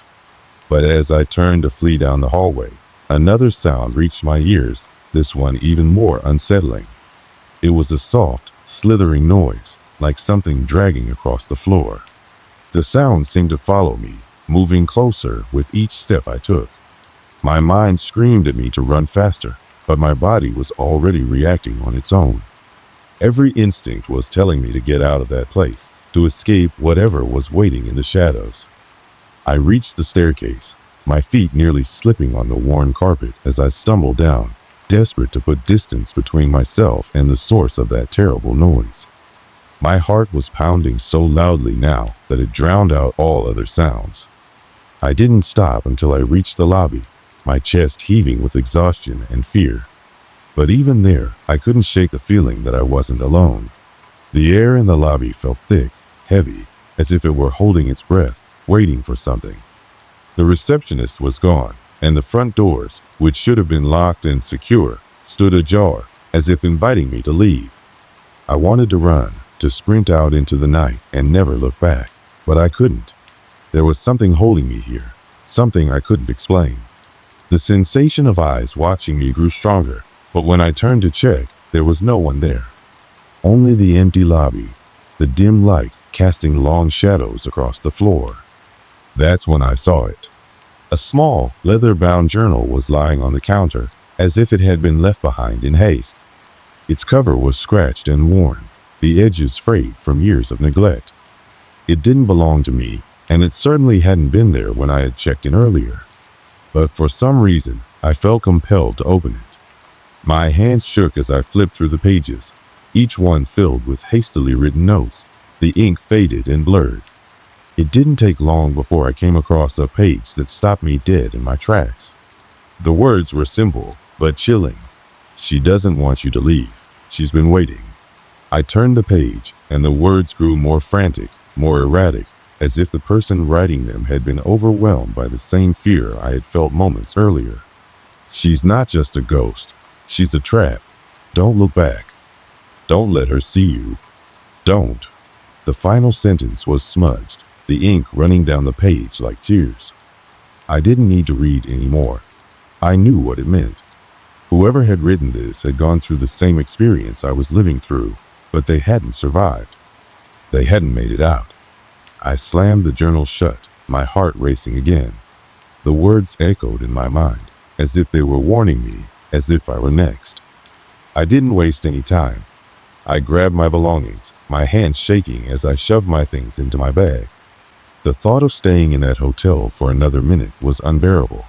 But as I turned to flee down the hallway, another sound reached my ears, this one even more unsettling. It was a soft, slithering noise, like something dragging across the floor. The sound seemed to follow me, moving closer with each step I took. My mind screamed at me to run faster, but my body was already reacting on its own. Every instinct was telling me to get out of that place, to escape whatever was waiting in the shadows. I reached the staircase, my feet nearly slipping on the worn carpet as I stumbled down, desperate to put distance between myself and the source of that terrible noise. My heart was pounding so loudly now that it drowned out all other sounds. I didn't stop until I reached the lobby, my chest heaving with exhaustion and fear. But even there, I couldn't shake the feeling that I wasn't alone. The air in the lobby felt thick, heavy, as if it were holding its breath, waiting for something. The receptionist was gone, and the front doors, which should have been locked and secure, stood ajar, as if inviting me to leave. I wanted to run, to sprint out into the night and never look back, but I couldn't. There was something holding me here, something I couldn't explain. The sensation of eyes watching me grew stronger, but when I turned to check, there was no one there. Only the empty lobby, the dim light casting long shadows across the floor. That's when I saw it. A small, leather-bound journal was lying on the counter, as if it had been left behind in haste. Its cover was scratched and worn, the edges frayed from years of neglect. It didn't belong to me, and it certainly hadn't been there when I had checked in earlier. But for some reason, I felt compelled to open it. My hands shook as I flipped through the pages, each one filled with hastily written notes. The ink faded and blurred. It didn't take long before I came across a page that stopped me dead in my tracks. The words were simple, but chilling. She doesn't want you to leave. She's been waiting. I turned the page, and the words grew more frantic, more erratic, as if the person writing them had been overwhelmed by the same fear I had felt moments earlier. She's not just a ghost. She's a trap. Don't look back. Don't let her see you. Don't. The final sentence was smudged, the ink running down the page like tears. I didn't need to read anymore. I knew what it meant. Whoever had written this had gone through the same experience I was living through, but they hadn't survived. They hadn't made it out. I slammed the journal shut, my heart racing again. The words echoed in my mind, as if they were warning me, as if I were next. I didn't waste any time. I grabbed my belongings, my hands shaking as I shoved my things into my bag. The thought of staying in that hotel for another minute was unbearable.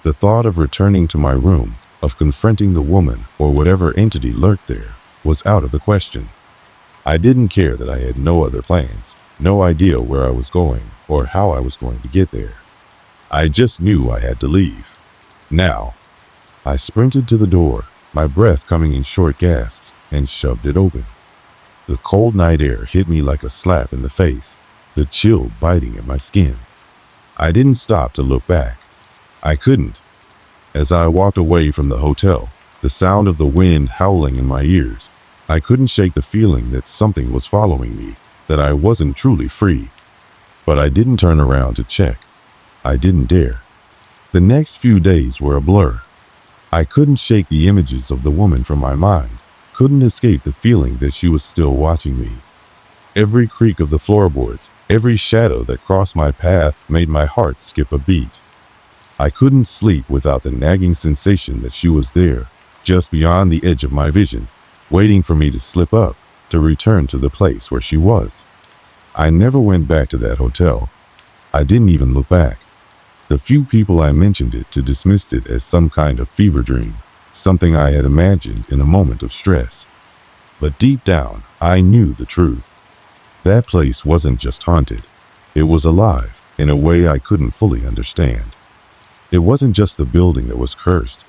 The thought of returning to my room, of confronting the woman or whatever entity lurked there, was out of the question. I didn't care that I had no other plans, no idea where I was going or how I was going to get there. I just knew I had to leave. Now. I sprinted to the door, my breath coming in short gasps, and shoved it open. The cold night air hit me like a slap in the face, the chill biting at my skin. I didn't stop to look back. I couldn't. As I walked away from the hotel, the sound of the wind howling in my ears, I couldn't shake the feeling that something was following me, that I wasn't truly free. But I didn't turn around to check. I didn't dare. The next few days were a blur. I couldn't shake the images of the woman from my mind, couldn't escape the feeling that she was still watching me. Every creak of the floorboards, every shadow that crossed my path made my heart skip a beat. I couldn't sleep without the nagging sensation that she was there, just beyond the edge of my vision, waiting for me to slip up, to return to the place where she was. I never went back to that hotel, I didn't even look back. The few people I mentioned it to dismissed it as some kind of fever dream, something I had imagined in a moment of stress. But deep down, I knew the truth. That place wasn't just haunted. It was alive in a way I couldn't fully understand. It wasn't just the building that was cursed.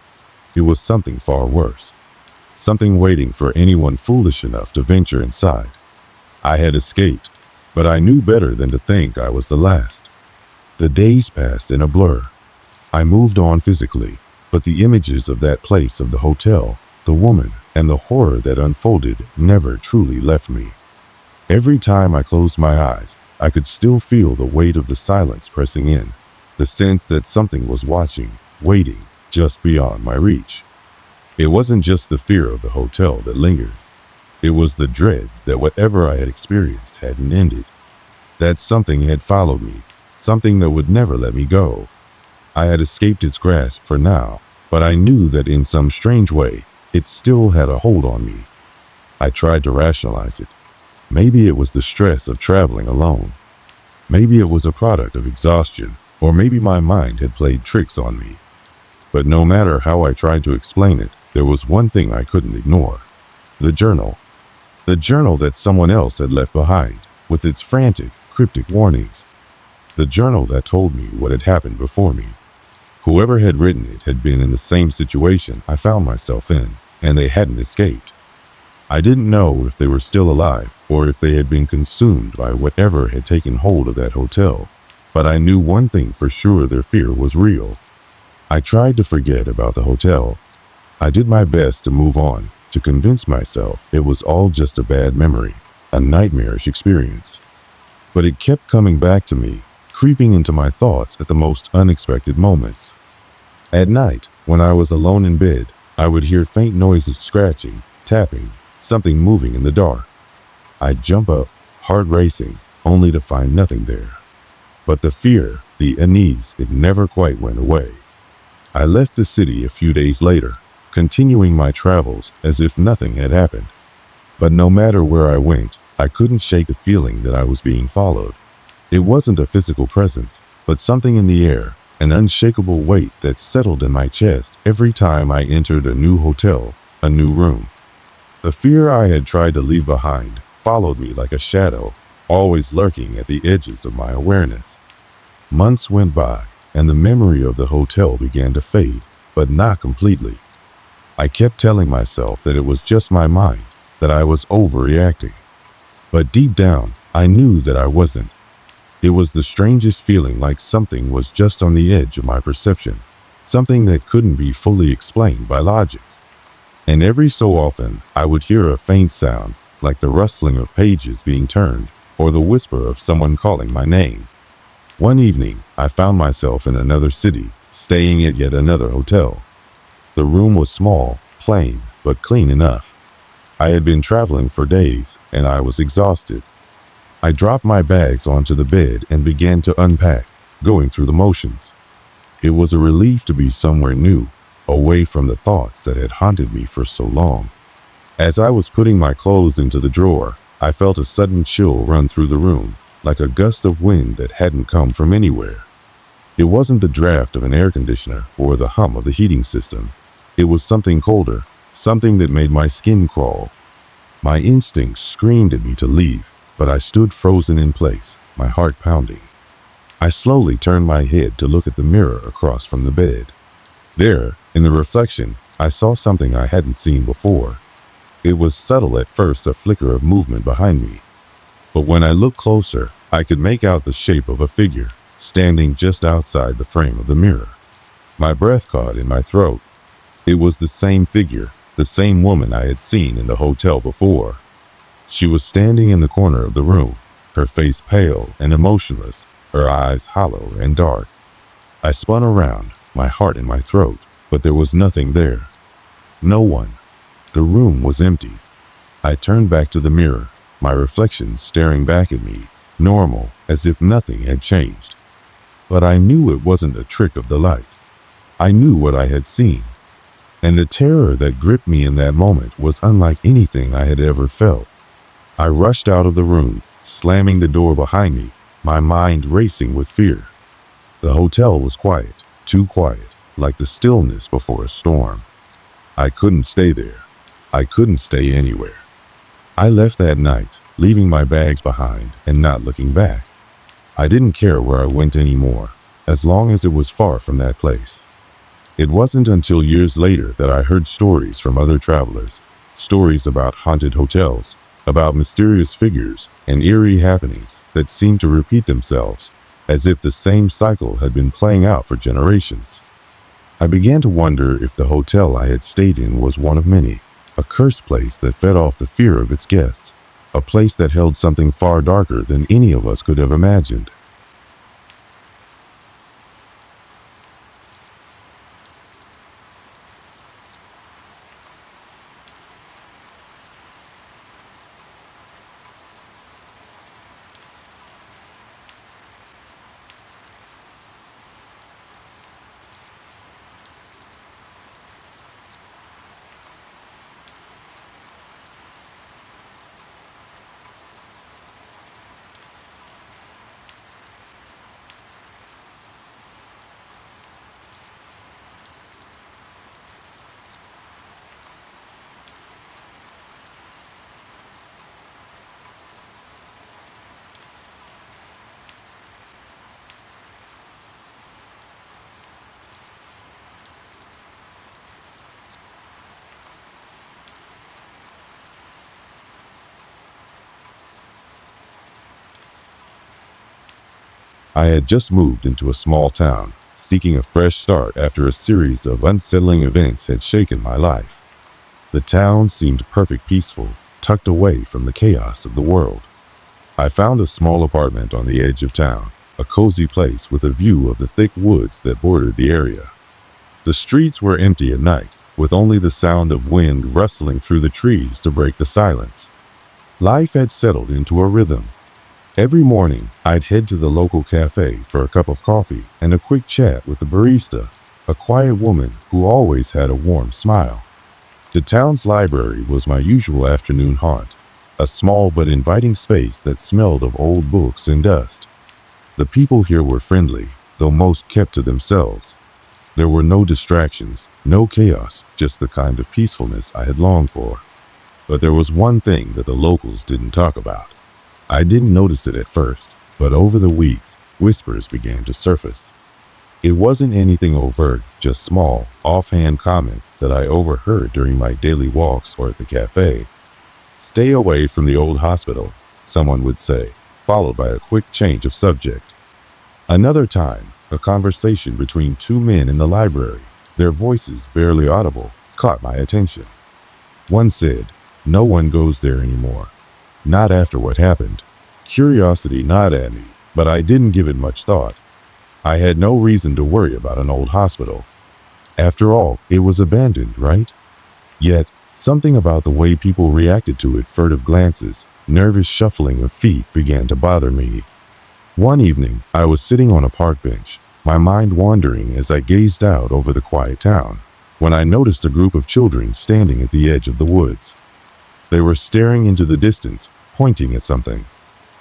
It was something far worse. Something waiting for anyone foolish enough to venture inside. I had escaped, but I knew better than to think I was the last. The days passed in a blur. I moved on physically, but the images of that place, of the hotel, the woman, and the horror that unfolded never truly left me. Every time I closed my eyes, I could still feel the weight of the silence pressing in, the sense that something was watching, waiting, just beyond my reach. It wasn't just the fear of the hotel that lingered. It was the dread that whatever I had experienced hadn't ended. That something had followed me, something that would never let me go. I had escaped its grasp for now, but I knew that in some strange way, it still had a hold on me. I tried to rationalize it. Maybe it was the stress of traveling alone. Maybe it was a product of exhaustion, or maybe my mind had played tricks on me. But no matter how I tried to explain it, there was one thing I couldn't ignore. The journal. The journal that someone else had left behind, with its frantic, cryptic warnings. The journal that told me what had happened before me. Whoever had written it had been in the same situation I found myself in, and they hadn't escaped. I didn't know if they were still alive, or if they had been consumed by whatever had taken hold of that hotel, but I knew one thing for sure: their fear was real. I tried to forget about the hotel. I did my best to move on, to convince myself it was all just a bad memory, a nightmarish experience. But it kept coming back to me, creeping into my thoughts at the most unexpected moments. At night, when I was alone in bed, I would hear faint noises, scratching, tapping, something moving in the dark. I'd jump up, heart racing, only to find nothing there. But the fear, the unease, it never quite went away. I left the city a few days later, continuing my travels as if nothing had happened. But no matter where I went, I couldn't shake the feeling that I was being followed. It wasn't a physical presence, but something in the air, an unshakable weight that settled in my chest every time I entered a new hotel, a new room. The fear I had tried to leave behind followed me like a shadow, always lurking at the edges of my awareness. Months went by, and the memory of the hotel began to fade, but not completely. I kept telling myself that it was just my mind, that I was overreacting. But deep down, I knew that I wasn't. It was the strangest feeling, like something was just on the edge of my perception, something that couldn't be fully explained by logic. And every so often, I would hear a faint sound, like the rustling of pages being turned, or the whisper of someone calling my name. One evening, I found myself in another city, staying at yet another hotel. The room was small, plain, but clean enough. I had been traveling for days, and I was exhausted. I dropped my bags onto the bed and began to unpack, going through the motions. It was a relief to be somewhere new, away from the thoughts that had haunted me for so long. As I was putting my clothes into the drawer, I felt a sudden chill run through the room, like a gust of wind that hadn't come from anywhere. It wasn't the draft of an air conditioner or the hum of the heating system. It was something colder, something that made my skin crawl. My instincts screamed at me to leave, but I stood frozen in place, my heart pounding. I slowly turned my head to look at the mirror across from the bed. There, in the reflection, I saw something I hadn't seen before. It was subtle at first, a flicker of movement behind me. But when I looked closer, I could make out the shape of a figure, standing just outside the frame of the mirror. My breath caught in my throat. It was the same figure, the same woman I had seen in the hotel before. She was standing in the corner of the room, her face pale and emotionless, her eyes hollow and dark. I spun around, my heart in my throat, but there was nothing there. No one. The room was empty. I turned back to the mirror, my reflection staring back at me, normal, as if nothing had changed. But I knew it wasn't a trick of the light. I knew what I had seen. And the terror that gripped me in that moment was unlike anything I had ever felt. I rushed out of the room, slamming the door behind me, my mind racing with fear. The hotel was quiet, too quiet, like the stillness before a storm. I couldn't stay there. I couldn't stay anywhere. I left that night, leaving my bags behind and not looking back. I didn't care where I went anymore, as long as it was far from that place. It wasn't until years later that I heard stories from other travelers, stories about haunted hotels, about mysterious figures and eerie happenings that seemed to repeat themselves, as if the same cycle had been playing out for generations. I began to wonder if the hotel I had stayed in was one of many, a cursed place that fed off the fear of its guests, a place that held something far darker than any of us could have imagined. I had just moved into a small town, seeking a fresh start after a series of unsettling events had shaken my life. The town seemed perfect peaceful, tucked away from the chaos of the world. I found a small apartment on the edge of town, a cozy place with a view of the thick woods that bordered the area. The streets were empty at night, with only the sound of wind rustling through the trees to break the silence. Life had settled into a rhythm. Every morning, I'd head to the local cafe for a cup of coffee and a quick chat with the barista, a quiet woman who always had a warm smile. The town's library was my usual afternoon haunt, a small but inviting space that smelled of old books and dust. The people here were friendly, though most kept to themselves. There were no distractions, no chaos, just the kind of peacefulness I had longed for. But there was one thing that the locals didn't talk about. I didn't notice it at first, but over the weeks, whispers began to surface. It wasn't anything overt, just small, offhand comments that I overheard during my daily walks or at the cafe. "Stay away from the old hospital," someone would say, followed by a quick change of subject. Another time, a conversation between two men in the library, their voices barely audible, caught my attention. One said, "No one goes there anymore. Not after what happened." Curiosity gnawed at me, but I didn't give it much thought. I had no reason to worry about an old hospital. After all, it was abandoned, right? Yet, something about the way people reacted to it, furtive glances, nervous shuffling of feet, began to bother me. One evening, I was sitting on a park bench, my mind wandering as I gazed out over the quiet town, when I noticed a group of children standing at the edge of the woods. They were staring into the distance, pointing at something.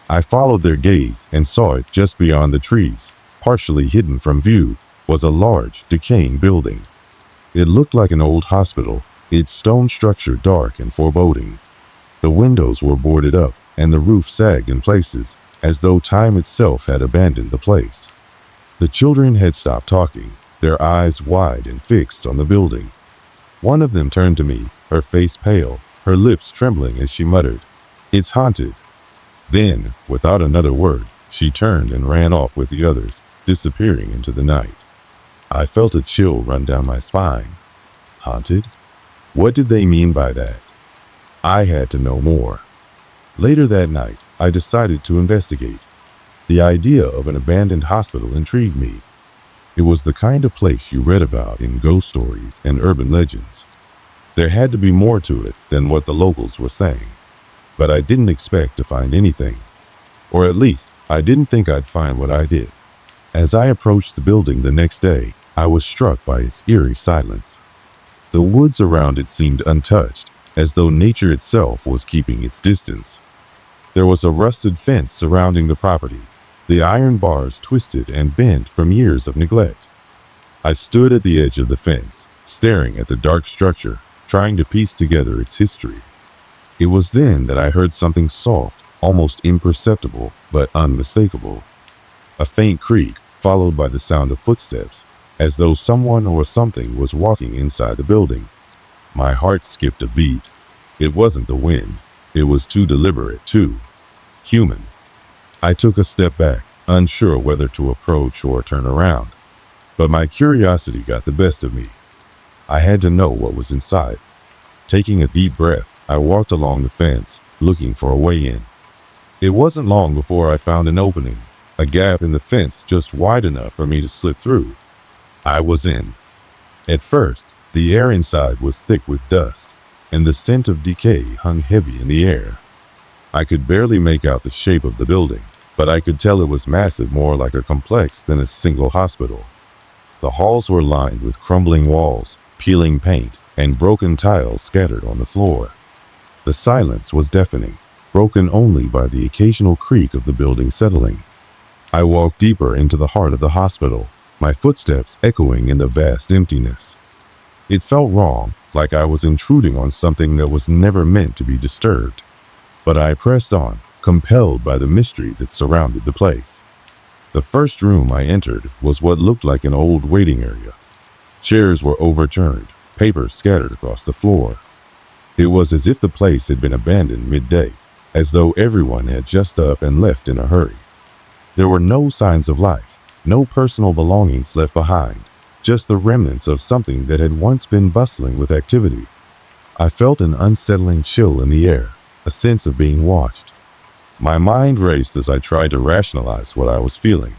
I followed their gaze and saw it just beyond the trees, partially hidden from view, was a large, decaying building. It looked like an old hospital, its stone structure dark and foreboding. The windows were boarded up, and the roof sagged in places, as though time itself had abandoned the place. The children had stopped talking, their eyes wide and fixed on the building. One of them turned to me, her face pale, her lips trembling as she muttered, "It's haunted." Then, without another word, she turned and ran off with the others, disappearing into the night. I felt a chill run down my spine. Haunted? What did they mean by that? I had to know more. Later that night, I decided to investigate. The idea of an abandoned hospital intrigued me. It was the kind of place you read about in ghost stories and urban legends. There had to be more to it than what the locals were saying. But I didn't expect to find anything. Or at least, I didn't think I'd find what I did. As I approached the building the next day, I was struck by its eerie silence. The woods around it seemed untouched, as though nature itself was keeping its distance. There was a rusted fence surrounding the property, The iron bars twisted and bent from years of neglect. I stood at the edge of the fence, staring at the dark structure, trying to piece together its history. It was then that I heard something soft, almost imperceptible, but unmistakable. A faint creak, followed by the sound of footsteps, as though someone or something was walking inside the building. My heart skipped a beat. It wasn't the wind. It was too deliberate, too human. I took a step back, unsure whether to approach or turn around. But my curiosity got the best of me. I had to know what was inside. Taking a deep breath, I walked along the fence, looking for a way in. It wasn't long before I found an opening, a gap in the fence just wide enough for me to slip through. I was in. At first, the air inside was thick with dust, and the scent of decay hung heavy in the air. I could barely make out the shape of the building, but I could tell it was massive, more like a complex than a single hospital. The halls were lined with crumbling walls, peeling paint, and broken tiles scattered on the floor. The silence was deafening, broken only by the occasional creak of the building settling. I walked deeper into the heart of the hospital, my footsteps echoing in the vast emptiness. It felt wrong, like I was intruding on something that was never meant to be disturbed. But I pressed on, compelled by the mystery that surrounded the place. The first room I entered was what looked like an old waiting area. Chairs were overturned, papers scattered across the floor. It was as if the place had been abandoned midday, as though everyone had just up and left in a hurry. There were no signs of life, no personal belongings left behind, just the remnants of something that had once been bustling with activity. I felt an unsettling chill in the air, a sense of being watched. My mind raced as I tried to rationalize what I was feeling.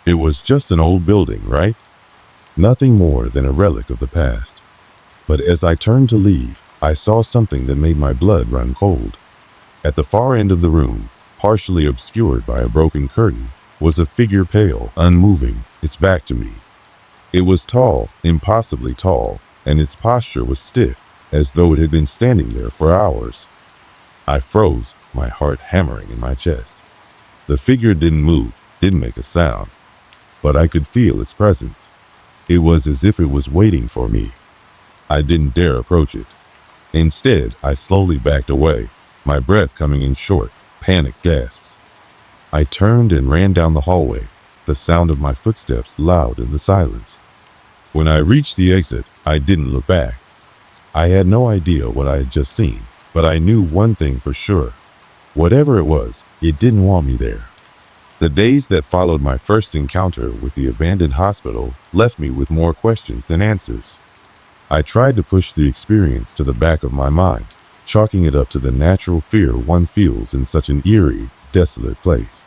It was just an old building, right? Nothing more than a relic of the past. But as I turned to leave, I saw something that made my blood run cold. At the far end of the room, partially obscured by a broken curtain, was a figure, pale, unmoving, its back to me. It was tall, impossibly tall, and its posture was stiff, as though it had been standing there for hours. I froze, my heart hammering in my chest. The figure didn't move, didn't make a sound, but I could feel its presence. It was as if it was waiting for me. I didn't dare approach it. Instead, I slowly backed away, my breath coming in short, panicked gasps. I turned and ran down the hallway, the sound of my footsteps loud in the silence. When I reached the exit, I didn't look back. I had no idea what I had just seen, but I knew one thing for sure. Whatever it was, it didn't want me there. The days that followed my first encounter with the abandoned hospital left me with more questions than answers. I tried to push the experience to the back of my mind, chalking it up to the natural fear one feels in such an eerie, desolate place.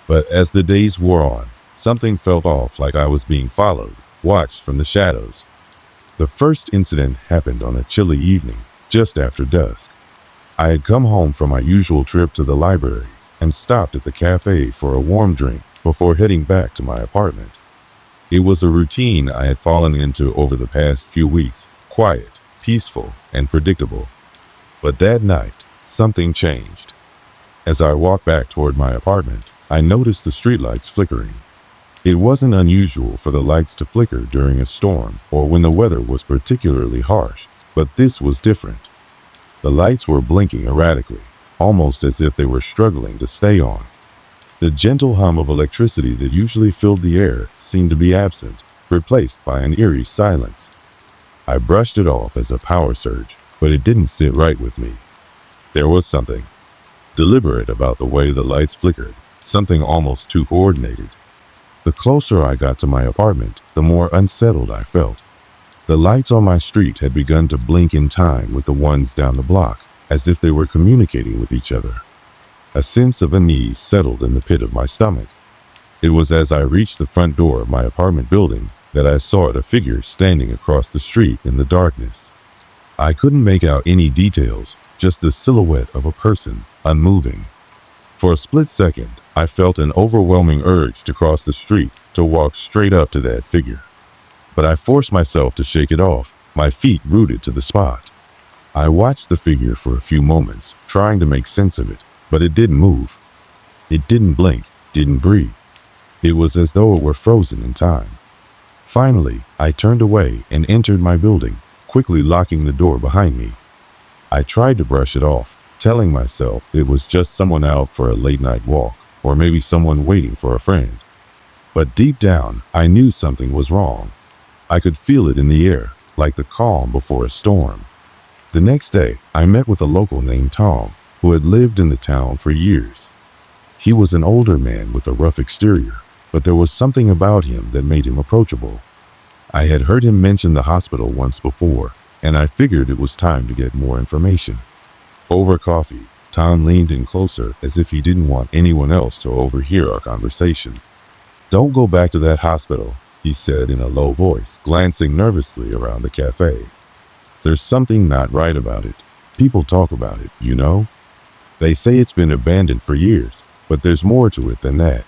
But as the days wore on, something felt off, like I was being followed, watched from the shadows. The first incident happened on a chilly evening, just after dusk. I had come home from my usual trip to the library and stopped at the cafe for a warm drink before heading back to my apartment. It was a routine I had fallen into over the past few weeks, quiet, peaceful, and predictable. But that night, something changed. As I walked back toward my apartment, I noticed the streetlights flickering. It wasn't unusual for the lights to flicker during a storm or when the weather was particularly harsh, but this was different. The lights were blinking erratically, almost as if they were struggling to stay on. The gentle hum of electricity that usually filled the air seemed to be absent, replaced by an eerie silence. I brushed it off as a power surge, but it didn't sit right with me. There was something deliberate about the way the lights flickered, something almost too coordinated. The closer I got to my apartment, the more unsettled I felt. The lights on my street had begun to blink in time with the ones down the block, as if they were communicating with each other. A sense of unease settled in the pit of my stomach. It was as I reached the front door of my apartment building that I saw a figure standing across the street in the darkness. I couldn't make out any details, just the silhouette of a person, unmoving. For a split second, I felt an overwhelming urge to cross the street, to walk straight up to that figure. But I forced myself to shake it off, my feet rooted to the spot. I watched the figure for a few moments, trying to make sense of it, but it didn't move. It didn't blink, didn't breathe. It was as though it were frozen in time. Finally, I turned away and entered my building, quickly locking the door behind me. I tried to brush it off, telling myself it was just someone out for a late-night walk, or maybe someone waiting for a friend. But deep down, I knew something was wrong. I could feel it in the air, like the calm before a storm. The next day, I met with a local named Tom, who had lived in the town for years. He was an older man with a rough exterior, but there was something about him that made him approachable. I had heard him mention the hospital once before, and I figured it was time to get more information. Over coffee, Tom leaned in closer as if he didn't want anyone else to overhear our conversation. "Don't go back to that hospital," he said in a low voice, glancing nervously around the cafe. "There's something not right about it. People talk about it, you know? They say it's been abandoned for years, but there's more to it than that."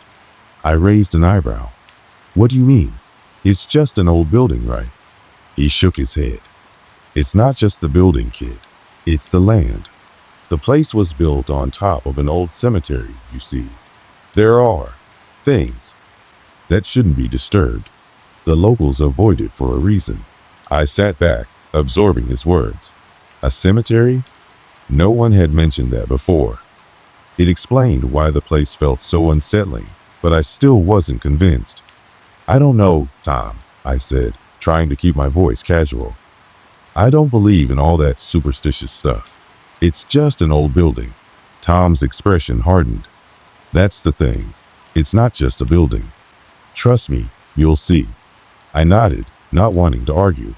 I raised an eyebrow. "What do you mean? It's just an old building, right?" He shook his head. "It's not just the building, kid. It's the land. The place was built on top of an old cemetery, you see. There are things that shouldn't be disturbed. The locals avoid it for a reason." I sat back, absorbing his words. A cemetery? No one had mentioned that before. It explained why the place felt so unsettling, but I still wasn't convinced. "I don't know, Tom," I said, trying to keep my voice casual. "I don't believe in all that superstitious stuff. It's just an old building." Tom's expression hardened. "That's the thing. It's not just a building. Trust me, you'll see." I nodded, not wanting to argue.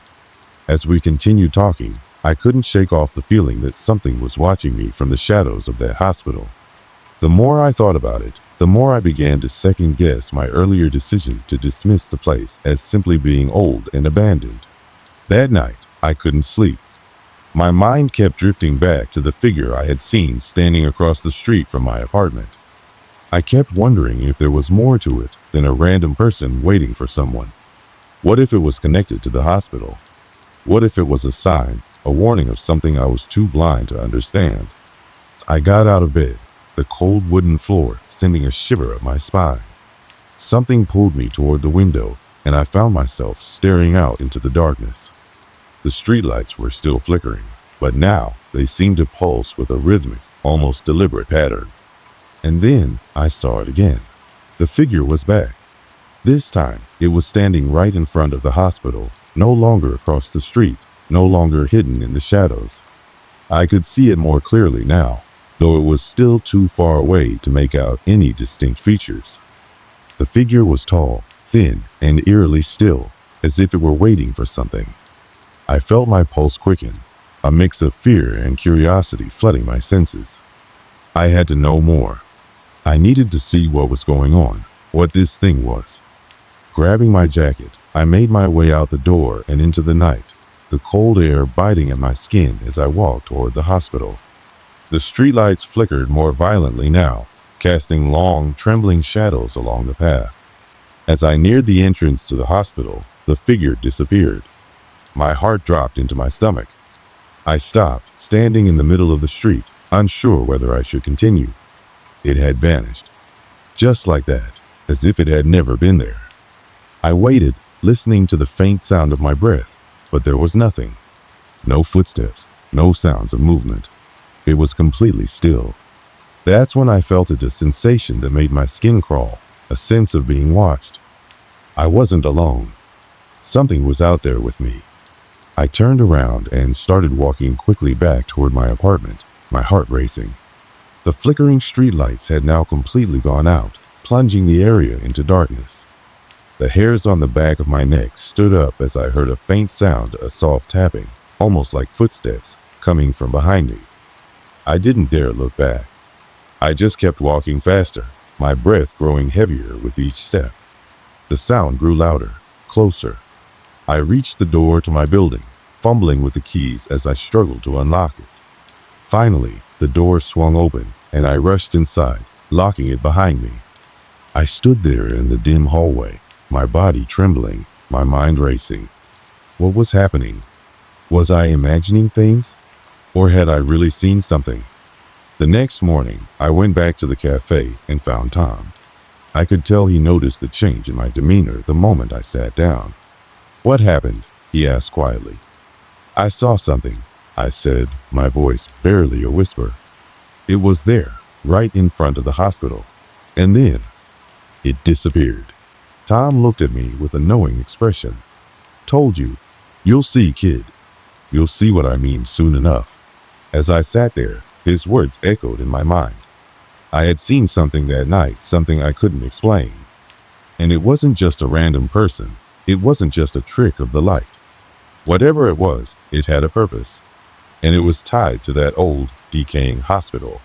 As we continued talking, I couldn't shake off the feeling that something was watching me from the shadows of that hospital. The more I thought about it, the more I began to second-guess my earlier decision to dismiss the place as simply being old and abandoned. That night, I couldn't sleep. My mind kept drifting back to the figure I had seen standing across the street from my apartment. I kept wondering if there was more to it than a random person waiting for someone. What if it was connected to the hospital? What if it was a sign, a warning of something I was too blind to understand? I got out of bed, the cold wooden floor sending a shiver up my spine. Something pulled me toward the window, and I found myself staring out into the darkness. The streetlights were still flickering, but now they seemed to pulse with a rhythmic, almost deliberate pattern. And then I saw it again. The figure was back. This time, it was standing right in front of the hospital, no longer across the street, no longer hidden in the shadows. I could see it more clearly now, though it was still too far away to make out any distinct features. The figure was tall, thin, and eerily still, as if it were waiting for something. I felt my pulse quicken, a mix of fear and curiosity flooding my senses. I had to know more. I needed to see what was going on, what this thing was. Grabbing my jacket, I made my way out the door and into the night, the cold air biting at my skin as I walked toward the hospital. The streetlights flickered more violently now, casting long, trembling shadows along the path. As I neared the entrance to the hospital, the figure disappeared. My heart dropped into my stomach. I stopped, standing in the middle of the street, unsure whether I should continue. It had vanished. Just like that, as if it had never been there. I waited, listening to the faint sound of my breath, but there was nothing. No footsteps, no sounds of movement. It was completely still. That's when I felt a sensation that made my skin crawl, a sense of being watched. I wasn't alone. Something was out there with me. I turned around and started walking quickly back toward my apartment, my heart racing. The flickering streetlights had now completely gone out, plunging the area into darkness. The hairs on the back of my neck stood up as I heard a faint sound, a soft tapping, almost like footsteps, coming from behind me. I didn't dare look back. I just kept walking faster, my breath growing heavier with each step. The sound grew louder, closer. I reached the door to my building, fumbling with the keys as I struggled to unlock it. Finally, the door swung open, and I rushed inside, locking it behind me. I stood there in the dim hallway, my body trembling, my mind racing. What was happening? Was I imagining things? Or had I really seen something? The next morning, I went back to the cafe and found Tom. I could tell he noticed the change in my demeanor the moment I sat down. "What happened?" he asked quietly. "I saw something," I said, my voice barely a whisper. "It was there, right in front of the hospital. And then it disappeared." Tom looked at me with a knowing expression. "Told you. You'll see, kid. You'll see what I mean soon enough." As I sat there, his words echoed in my mind. I had seen something that night, something I couldn't explain. And it wasn't just a random person. It wasn't just a trick of the light. Whatever it was, it had a purpose. And it was tied to that old, decaying hospital.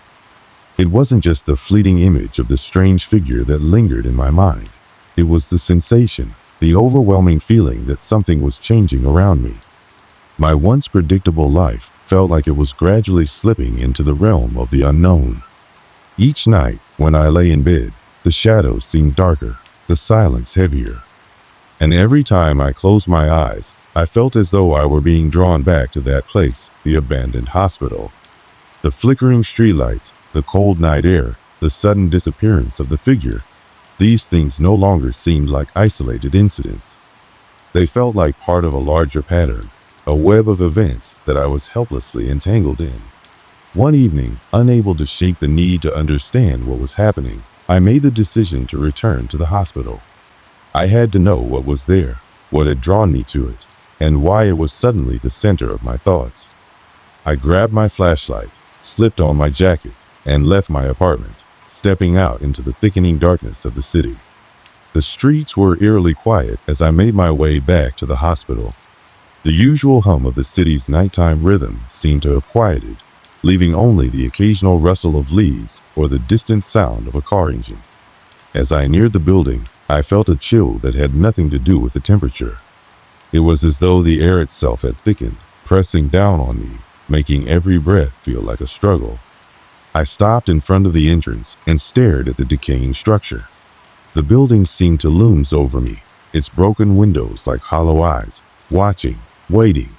It wasn't just the fleeting image of the strange figure that lingered in my mind. It was the sensation, the overwhelming feeling that something was changing around me. My once predictable life felt like it was gradually slipping into the realm of the unknown. Each night, when I lay in bed, the shadows seemed darker, the silence heavier. And every time I closed my eyes, I felt as though I were being drawn back to that place, the abandoned hospital. The flickering streetlights, the cold night air, the sudden disappearance of the figure, these things no longer seemed like isolated incidents. They felt like part of a larger pattern, a web of events that I was helplessly entangled in. One evening, unable to shake the need to understand what was happening, I made the decision to return to the hospital. I had to know what was there, what had drawn me to it, and why it was suddenly the center of my thoughts. I grabbed my flashlight, slipped on my jacket, and left my apartment, stepping out into the thickening darkness of the city. The streets were eerily quiet as I made my way back to the hospital. The usual hum of the city's nighttime rhythm seemed to have quieted, leaving only the occasional rustle of leaves or the distant sound of a car engine. As I neared the building, I felt a chill that had nothing to do with the temperature. It was as though the air itself had thickened, pressing down on me, making every breath feel like a struggle. I stopped in front of the entrance and stared at the decaying structure. The building seemed to loom over me, its broken windows like hollow eyes, watching, waiting.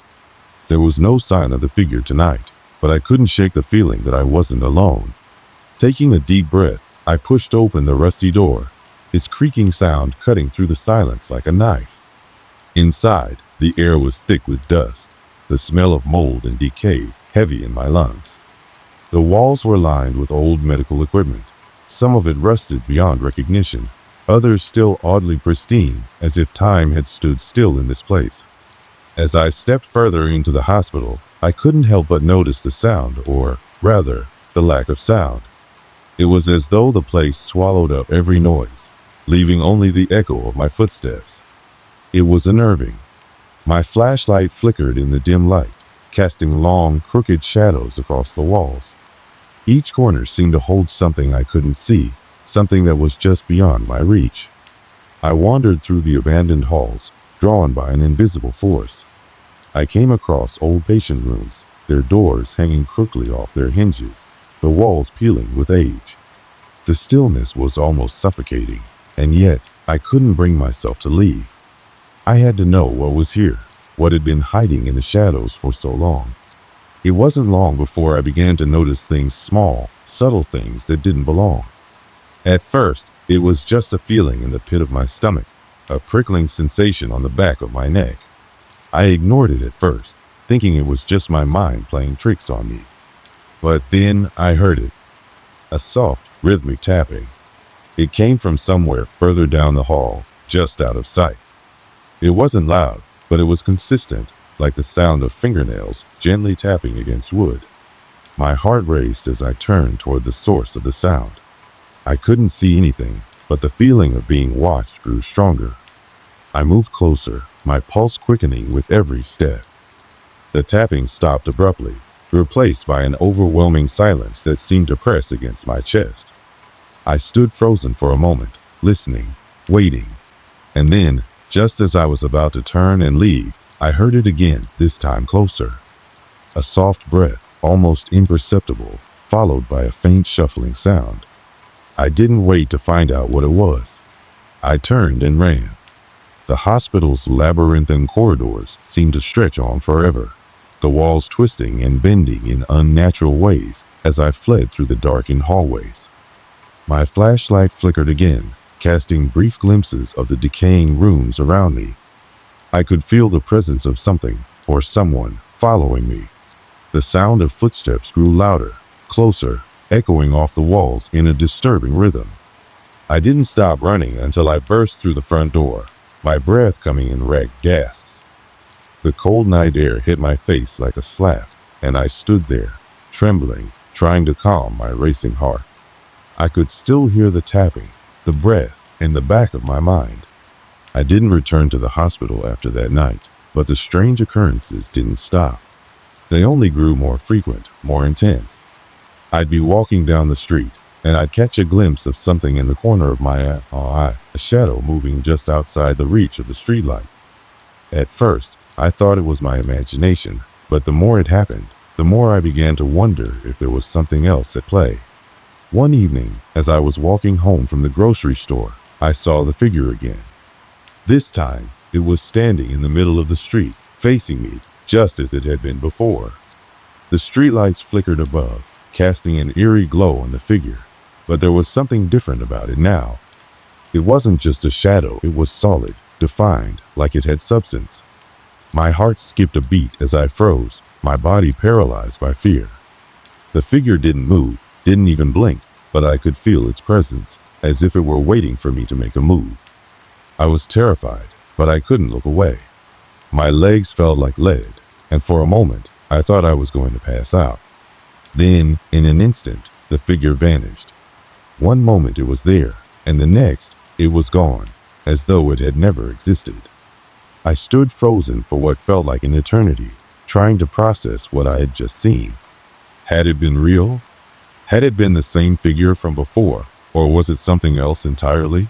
There was no sign of the figure tonight, but I couldn't shake the feeling that I wasn't alone. Taking a deep breath, I pushed open the rusty door, its creaking sound cutting through the silence like a knife. Inside, the air was thick with dust, the smell of mold and decay heavy in my lungs. The walls were lined with old medical equipment, some of it rusted beyond recognition, others still oddly pristine, as if time had stood still in this place. As I stepped further into the hospital, I couldn't help but notice the sound, or rather, the lack of sound. It was as though the place swallowed up every noise, leaving only the echo of my footsteps. It was unnerving. My flashlight flickered in the dim light, casting long, crooked shadows across the walls. Each corner seemed to hold something I couldn't see, something that was just beyond my reach. I wandered through the abandoned halls, drawn by an invisible force. I came across old patient rooms, their doors hanging crookedly off their hinges, the walls peeling with age. The stillness was almost suffocating, and yet I couldn't bring myself to leave. I had to know what was here, what had been hiding in the shadows for so long. It wasn't long before I began to notice things small, subtle things that didn't belong. At first, it was just a feeling in the pit of my stomach, a prickling sensation on the back of my neck. I ignored it at first, thinking it was just my mind playing tricks on me. But then I heard it, a soft, rhythmic tapping. It came from somewhere further down the hall, just out of sight. It wasn't loud, but it was consistent, like the sound of fingernails gently tapping against wood. My heart raced as I turned toward the source of the sound. I couldn't see anything, but the feeling of being watched grew stronger. I moved closer, my pulse quickening with every step. The tapping stopped abruptly, replaced by an overwhelming silence that seemed to press against my chest. I stood frozen for a moment, listening, waiting. And then, just as I was about to turn and leave, I heard it again, this time closer. A soft breath, almost imperceptible, followed by a faint shuffling sound. I didn't wait to find out what it was. I turned and ran. The hospital's labyrinthine corridors seemed to stretch on forever, the walls twisting and bending in unnatural ways as I fled through the darkened hallways. My flashlight flickered again, casting brief glimpses of the decaying rooms around me. I could feel the presence of something or someone following me. The sound of footsteps grew louder, closer, echoing off the walls in a disturbing rhythm. I didn't stop running until I burst through the front door, my breath coming in ragged gasps. The cold night air hit my face like a slap, and I stood there, trembling, trying to calm my racing heart. I could still hear the tapping, the breath, in the back of my mind. I didn't return to the hospital after that night, but the strange occurrences didn't stop. They only grew more frequent, more intense. I'd be walking down the street, and I'd catch a glimpse of something in the corner of my eye, a shadow moving just outside the reach of the streetlight. At first, I thought it was my imagination, but the more it happened, the more I began to wonder if there was something else at play. One evening, as I was walking home from the grocery store, I saw the figure again. This time, it was standing in the middle of the street, facing me, just as it had been before. The streetlights flickered above, casting an eerie glow on the figure, but there was something different about it now. It wasn't just a shadow, it was solid, defined, like it had substance. My heart skipped a beat as I froze, my body paralyzed by fear. The figure didn't move, didn't even blink, but I could feel its presence, as if it were waiting for me to make a move. I was terrified, but I couldn't look away. My legs felt like lead, and for a moment, I thought I was going to pass out. Then, in an instant, the figure vanished. One moment it was there, and the next, it was gone, as though it had never existed. I stood frozen for what felt like an eternity, trying to process what I had just seen. Had it been real? Had it been the same figure from before, or was it something else entirely?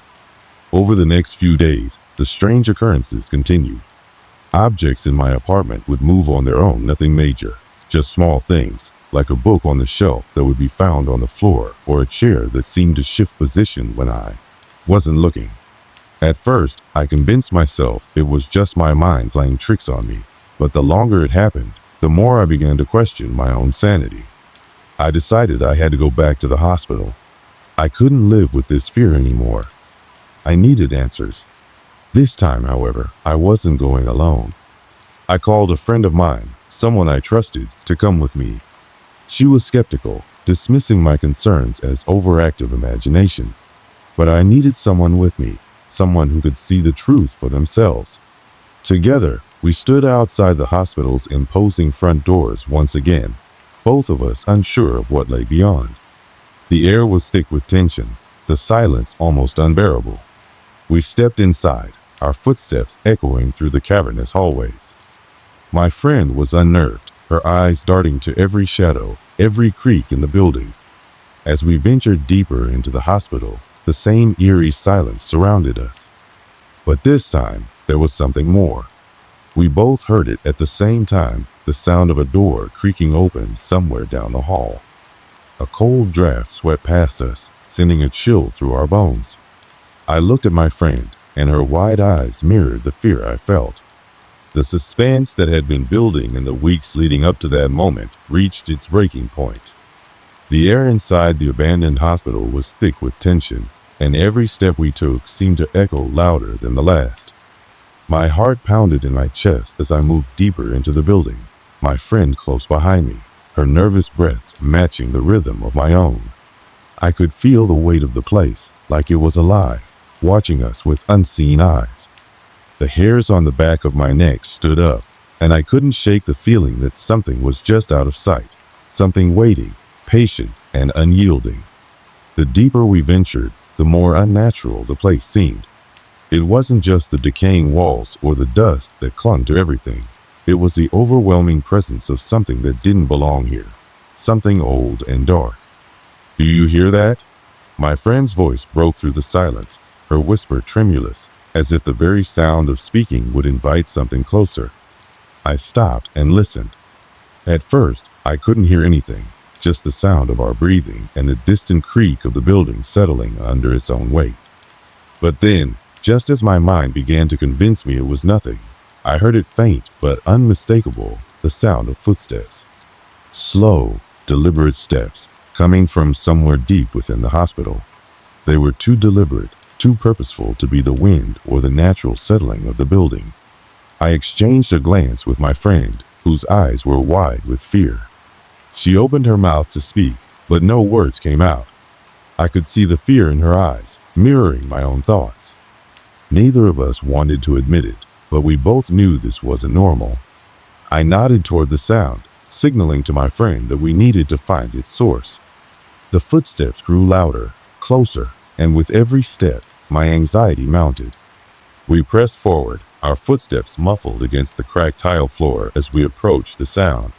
Over the next few days, the strange occurrences continued. Objects in my apartment would move on their own, nothing major, just small things, like a book on the shelf that would be found on the floor, or a chair that seemed to shift position when I wasn't looking. At first, I convinced myself it was just my mind playing tricks on me, but the longer it happened, the more I began to question my own sanity. I decided I had to go back to the hospital. I couldn't live with this fear anymore. I needed answers. This time, however, I wasn't going alone. I called a friend of mine, someone I trusted, to come with me. She was skeptical, dismissing my concerns as overactive imagination. But I needed someone with me, someone who could see the truth for themselves. Together, we stood outside the hospital's imposing front doors once again, both of us unsure of what lay beyond. The air was thick with tension, the silence almost unbearable. We stepped inside, our footsteps echoing through the cavernous hallways. My friend was unnerved, her eyes darting to every shadow, every creak in the building. As we ventured deeper into the hospital, the same eerie silence surrounded us. But this time, there was something more. We both heard it at the same time, the sound of a door creaking open somewhere down the hall. A cold draft swept past us, sending a chill through our bones. I looked at my friend, and her wide eyes mirrored the fear I felt. The suspense that had been building in the weeks leading up to that moment reached its breaking point. The air inside the abandoned hospital was thick with tension, and every step we took seemed to echo louder than the last. My heart pounded in my chest as I moved deeper into the building, my friend close behind me, her nervous breaths matching the rhythm of my own. I could feel the weight of the place, like it was alive, watching us with unseen eyes. The hairs on the back of my neck stood up, and I couldn't shake the feeling that something was just out of sight, something waiting, patient and unyielding. The deeper we ventured, the more unnatural the place seemed. It wasn't just the decaying walls or the dust that clung to everything. It was the overwhelming presence of something that didn't belong here, something old and dark. "Do you hear that?" My friend's voice broke through the silence, her whisper tremulous, as if the very sound of speaking would invite something closer. I stopped and listened. At first, I couldn't hear anything, just the sound of our breathing and the distant creak of the building settling under its own weight. But then, just as my mind began to convince me it was nothing, I heard it faint but unmistakable, the sound of footsteps. Slow, deliberate steps, coming from somewhere deep within the hospital. They were too deliberate, too purposeful to be the wind or the natural settling of the building. I exchanged a glance with my friend, whose eyes were wide with fear. She opened her mouth to speak, but no words came out. I could see the fear in her eyes, mirroring my own thoughts. Neither of us wanted to admit it, but we both knew this wasn't normal. I nodded toward the sound, signaling to my friend that we needed to find its source. The footsteps grew louder, closer, and with every step, my anxiety mounted. We pressed forward, our footsteps muffled against the cracked tile floor as we approached the sound.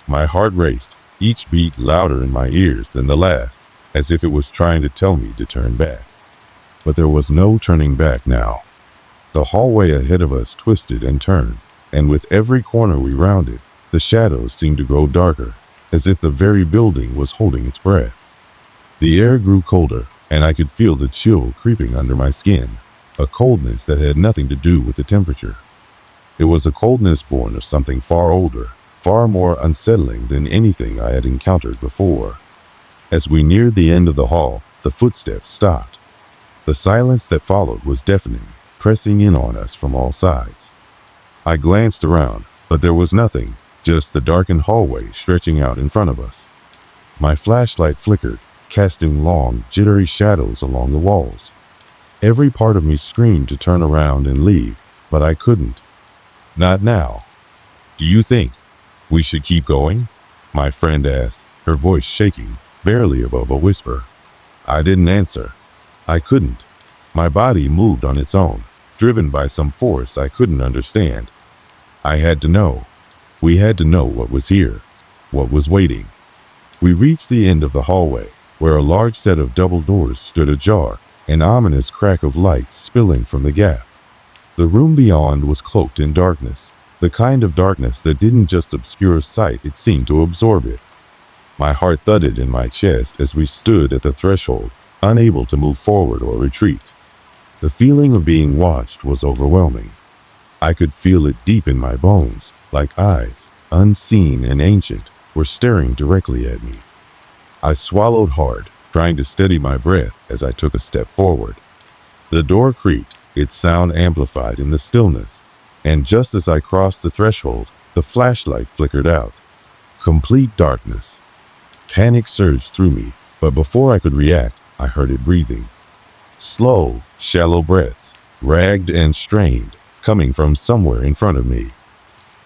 My heart raced, each beat louder in my ears than the last, as if it was trying to tell me to turn back. But there was no turning back now. The hallway ahead of us twisted and turned, and with every corner we rounded, the shadows seemed to grow darker, as if the very building was holding its breath. The air grew colder, and I could feel the chill creeping under my skin, a coldness that had nothing to do with the temperature. It was a coldness born of something far older, far more unsettling than anything I had encountered before. As we neared the end of the hall, the footsteps stopped. The silence that followed was deafening, pressing in on us from all sides. I glanced around, but there was nothing, just the darkened hallway stretching out in front of us. My flashlight flickered, casting long, jittery shadows along the walls. Every part of me screamed to turn around and leave, but I couldn't. Not now. "Do you think we should keep going?" my friend asked, her voice shaking, barely above a whisper. I didn't answer. I couldn't. My body moved on its own, driven by some force I couldn't understand. I had to know. We had to know what was here, what was waiting. We reached the end of the hallway, where a large set of double doors stood ajar, an ominous crack of light spilling from the gap. The room beyond was cloaked in darkness, the kind of darkness that didn't just obscure sight, it seemed to absorb it. My heart thudded in my chest as we stood at the threshold, unable to move forward or retreat. The feeling of being watched was overwhelming. I could feel it deep in my bones, like eyes, unseen and ancient, were staring directly at me. I swallowed hard, trying to steady my breath as I took a step forward. The door creaked, its sound amplified in the stillness, and just as I crossed the threshold, the flashlight flickered out. Complete darkness. Panic surged through me, but before I could react, I heard it breathing. Slow, shallow breaths, ragged and strained, coming from somewhere in front of me.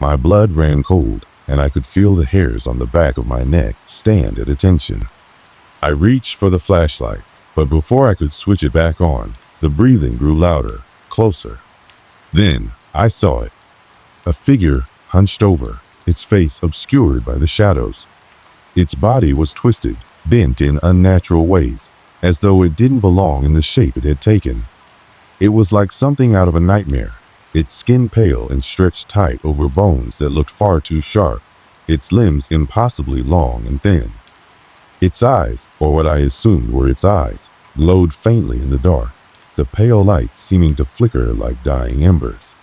My blood ran cold, and I could feel the hairs on the back of my neck stand at attention. I reached for the flashlight, but before I could switch it back on, the breathing grew louder, closer. Then I saw it. A figure hunched over, its face obscured by the shadows. Its body was twisted, bent in unnatural ways, as though it didn't belong in the shape it had taken. It was like something out of a nightmare, its skin pale and stretched tight over bones that looked far too sharp, its limbs impossibly long and thin. Its eyes, or what I assumed were its eyes, glowed faintly in the dark, the pale light seeming to flicker like dying embers.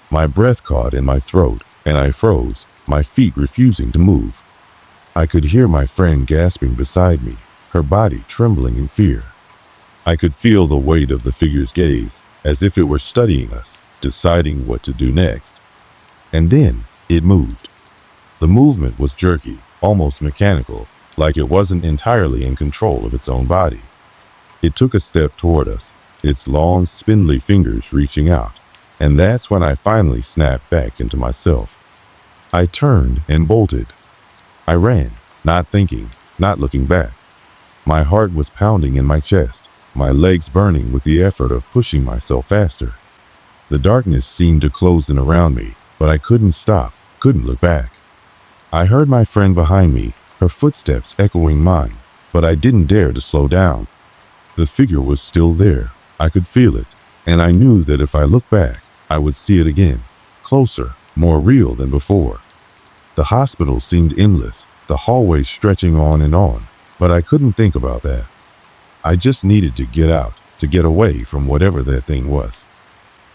My breath caught in my throat, and I froze, my feet refusing to move. I could hear my friend gasping beside me, her body trembling in fear. I could feel the weight of the figure's gaze, as if it were studying us, deciding what to do next. And then it moved. The movement was jerky, almost mechanical, like it wasn't entirely in control of its own body. It took a step toward us, its long, spindly fingers reaching out, and that's when I finally snapped back into myself. I turned and bolted. I ran, not thinking, not looking back. My heart was pounding in my chest, my legs burning with the effort of pushing myself faster. The darkness seemed to close in around me, but I couldn't stop, couldn't look back. I heard my friend behind me, her footsteps echoing mine, but I didn't dare to slow down. The figure was still there. I could feel it, and I knew that if I looked back, I would see it again, closer, more real than before. The hospital seemed endless, the hallway stretching on, but I couldn't think about that. I just needed to get out, to get away from whatever that thing was.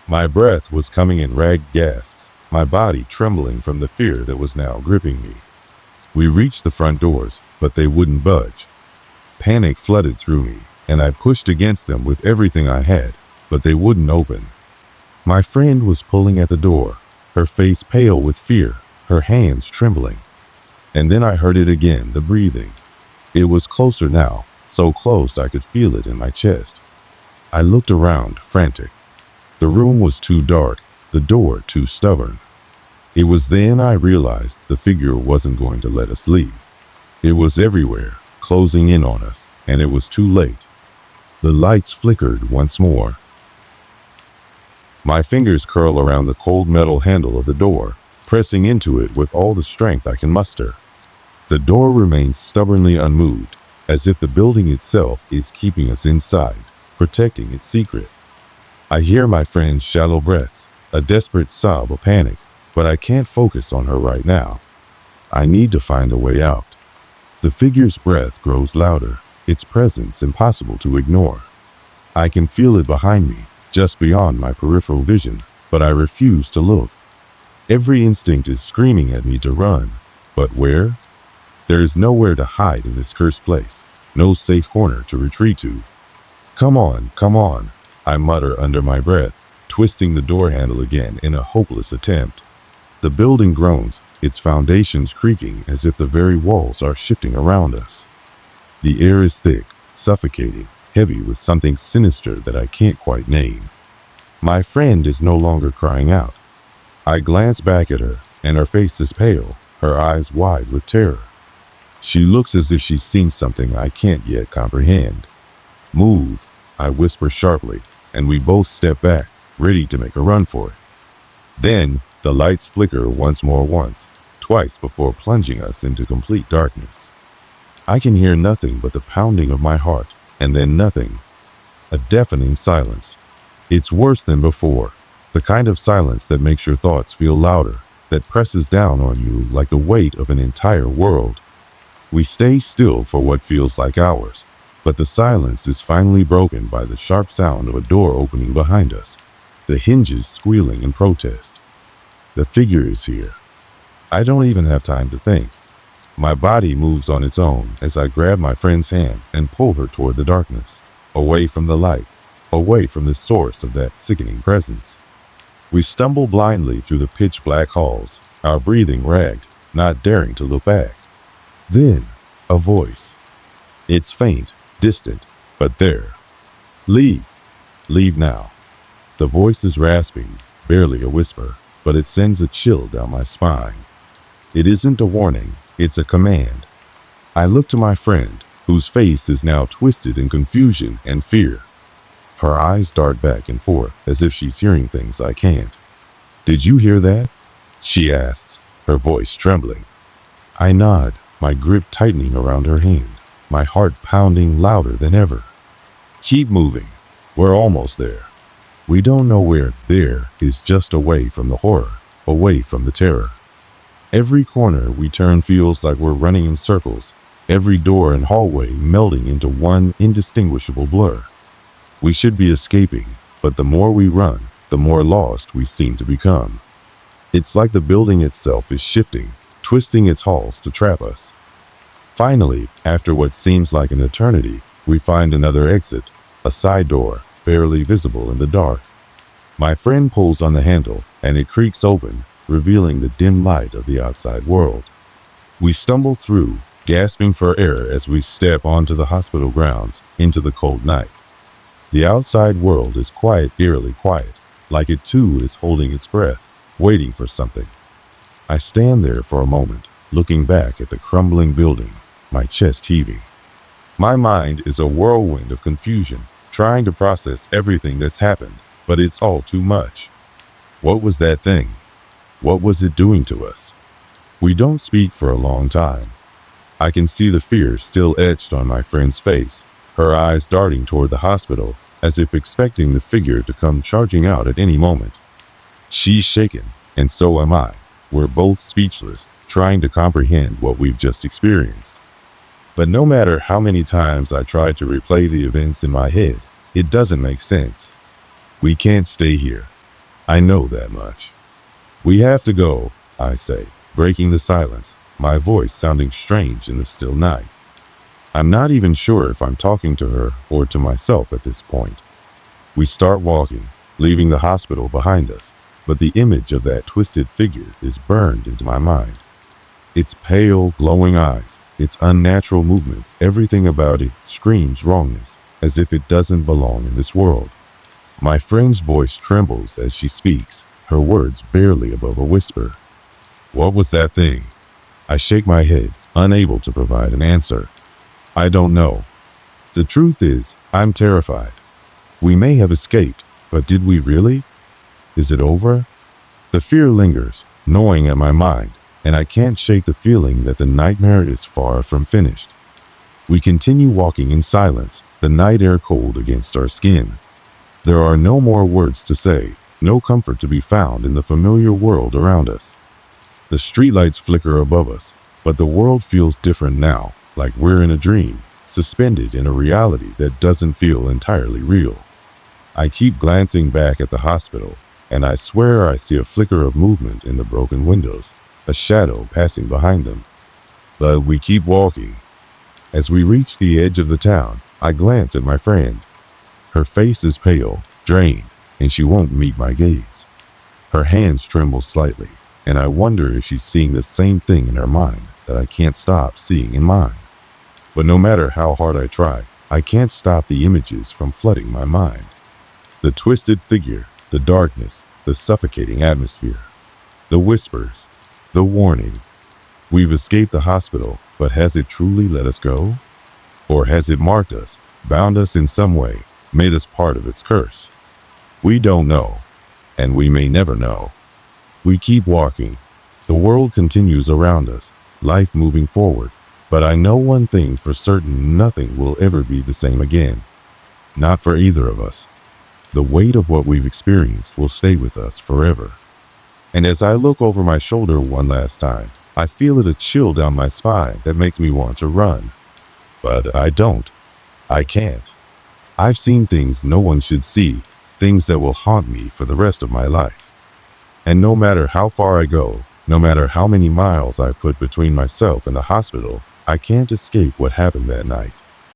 My breath was coming in ragged gasps, my body trembling from the fear that was now gripping me. We reached the front doors, but they wouldn't budge. Panic flooded through me. and I pushed against them with everything I had, but they wouldn't open. My friend was pulling at the door, her face pale with fear, her hands trembling. And then I heard it again, the breathing. It was closer now, so close I could feel it in my chest. I looked around, frantic. The room was too dark, the door too stubborn. It was then I realized the figure wasn't going to let us leave. It was everywhere, closing in on us, and it was too late. The lights flickered once more. My fingers curl around the cold metal handle of the door, pressing into it with all the strength I can muster. The door remains stubbornly unmoved, as if the building itself is keeping us inside, protecting its secret. I hear my friend's shallow breaths, a desperate sob of panic, but I can't focus on her right now. I need to find a way out. The figure's breath grows louder, its presence impossible to ignore. I can feel it behind me, just beyond my peripheral vision, but I refuse to look. Every instinct is screaming at me to run, but where? There is nowhere to hide in this cursed place, no safe corner to retreat to. Come on, I mutter under my breath, twisting the door handle again in a hopeless attempt. The building groans, its foundations creaking as if the very walls are shifting around us. The air is thick, suffocating, heavy with something sinister that I can't quite name. My friend is no longer crying out. I glance back at her, and her face is pale, her eyes wide with terror. She looks as if she's seen something I can't yet comprehend. Move, I whisper sharply, and we both step back, ready to make a run for it. Then, the lights flicker once, twice before plunging us into complete darkness. I can hear nothing but the pounding of my heart, and then nothing. A deafening silence. It's worse than before, the kind of silence that makes your thoughts feel louder, that presses down on you like the weight of an entire world. We stay still for what feels like hours, but the silence is finally broken by the sharp sound of a door opening behind us, the hinges squealing in protest. The figure is here. I don't even have time to think. My body moves on its own as I grab my friend's hand and pull her toward the darkness, away from the light, away from the source of that sickening presence. We stumble blindly through the pitch-black halls, our breathing ragged, not daring to look back. Then, a voice. It's faint, distant, but there. Leave. Leave now. The voice is rasping, barely a whisper, but it sends a chill down my spine. It isn't a warning, it's a command. I look to my friend, whose face is now twisted in confusion and fear. Her eyes dart back and forth as if she's hearing things I can't. Did you hear that? She asks, her voice trembling. I nod, my grip tightening around her hand, my heart pounding louder than ever. Keep moving. We're almost there. We don't know where there is, just away from the horror, away from the terror. Every corner we turn feels like we're running in circles, every door and hallway melding into one indistinguishable blur. We should be escaping, but the more we run, the more lost we seem to become. It's like the building itself is shifting, twisting its halls to trap us. Finally, after what seems like an eternity, we find another exit, a side door, barely visible in the dark. My friend pulls on the handle, and it creaks open, revealing the dim light of the outside world. We stumble through, gasping for air as we step onto the hospital grounds, into the cold night. The outside world is quiet, eerily quiet, like it too is holding its breath, waiting for something. I stand there for a moment, looking back at the crumbling building, my chest heaving. My mind is a whirlwind of confusion, trying to process everything that's happened, but it's all too much. What was that thing? What was it doing to us? We don't speak for a long time. I can see the fear still etched on my friend's face, her eyes darting toward the hospital, as if expecting the figure to come charging out at any moment. She's shaken, and so am I. We're both speechless, trying to comprehend what we've just experienced. But no matter how many times I try to replay the events in my head, it doesn't make sense. We can't stay here. I know that much. We have to go, I say, breaking the silence, my voice sounding strange in the still night. I'm not even sure if I'm talking to her or to myself at this point. We start walking, leaving the hospital behind us, but the image of that twisted figure is burned into my mind. Its pale, glowing eyes, its unnatural movements, everything about it screams wrongness, as if it doesn't belong in this world. My friend's voice trembles as she speaks, her words barely above a whisper. What was that thing? I shake my head, unable to provide an answer. I don't know. The truth is, I'm terrified. We may have escaped, but did we really? Is it over? The fear lingers, gnawing at my mind, and I can't shake the feeling that the nightmare is far from finished. We continue walking in silence, the night air cold against our skin. There are no more words to say, no comfort to be found in the familiar world around us. The streetlights flicker above us, but the world feels different now, like we're in a dream, suspended in a reality that doesn't feel entirely real. I keep glancing back at the hospital, and I swear I see a flicker of movement in the broken windows, a shadow passing behind them. But we keep walking. As we reach the edge of the town, I glance at my friend. Her face is pale, drained, and she won't meet my gaze. Her hands tremble slightly, and I wonder if she's seeing the same thing in her mind that I can't stop seeing in mine. But no matter how hard I try, I can't stop the images from flooding my mind. The twisted figure, the darkness, the suffocating atmosphere, the whispers, the warning. We've escaped the hospital, but has it truly let us go? Or has it marked us, bound us in some way, made us part of its curse? We don't know, and we may never know. We keep walking. The world continues around us, life moving forward, but I know one thing for certain: nothing will ever be the same again. Not for either of us. The weight of what we've experienced will stay with us forever. And as I look over my shoulder one last time, I feel a chill down my spine that makes me want to run. But I don't. I can't. I've seen things no one should see, things that will haunt me for the rest of my life. And no matter how far I go, no matter how many miles I put between myself and the hospital, I can't escape what happened that night.